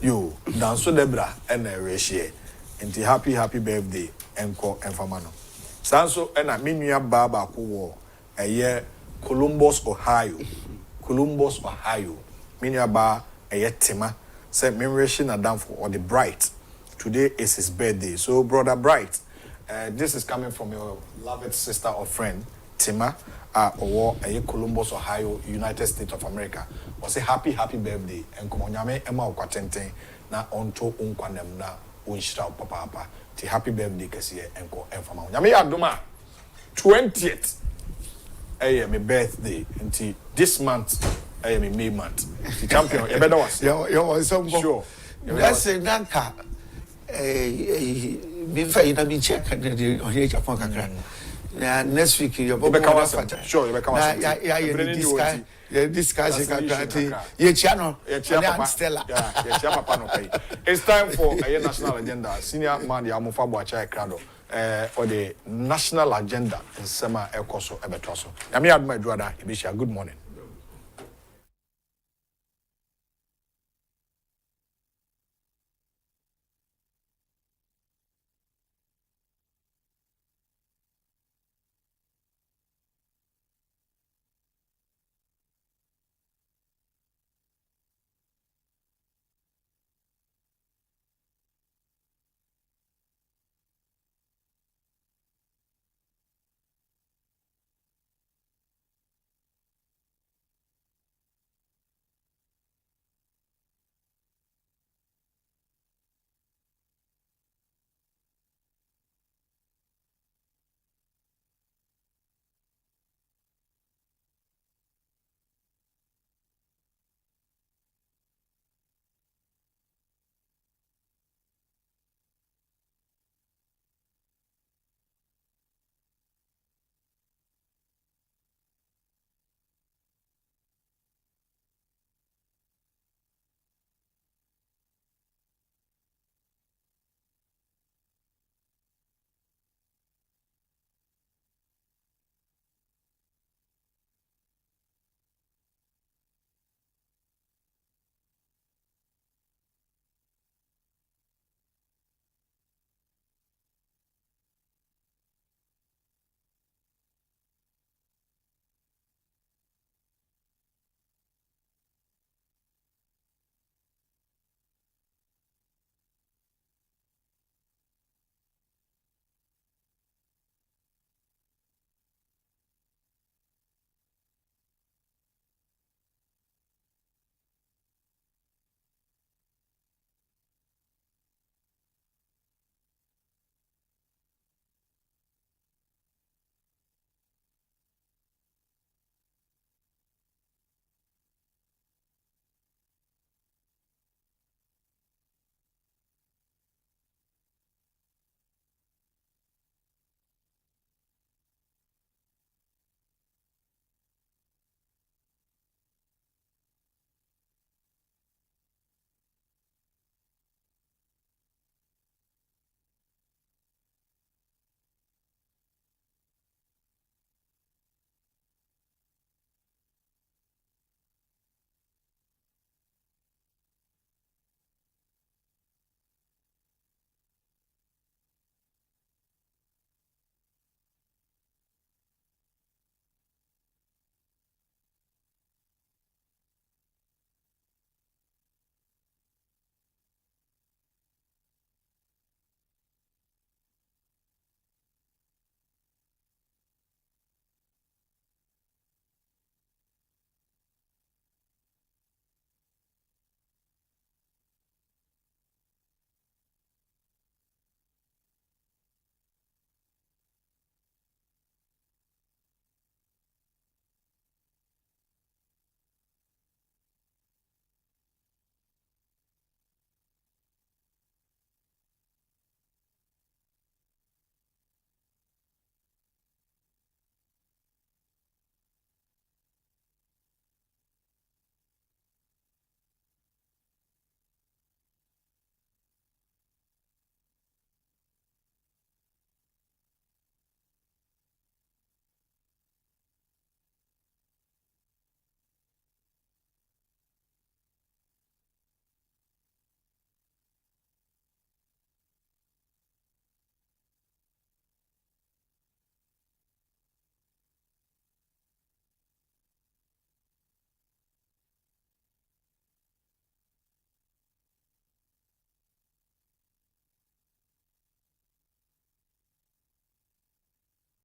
You, Danso Debra, and Reshe. And happy birthday, Enko and Famano. Sanso and a Minya Baba Kuwo, a year Columbus, Ohio. Minya Ba, a year Tima. Said Memration Adam for the Bright. Today is his birthday. So, Brother Bright, this is coming from your beloved sister or friend, Tima, or Columbus, Ohio, United States of America. Was say happy birthday. And come on, Yame, Emma Kwatente, na onto unkwanem na unshra papa. Ti happy birthday, Kessie, and go and from Yame Adoma 20th. My birthday. Until this month. I am in May month. The champion, you better was. Sure. That's a Nanka. Before you have been checking the Agyapong kakra. Next week, you're going to sure, you're going to discuss your channel. Stella. It's time for a national agenda. Senior man, Yamufa Boachai Crado. For the national agenda in Sema Ekoso Ebetoso. Yami Adma Druada, Ibisha, good morning.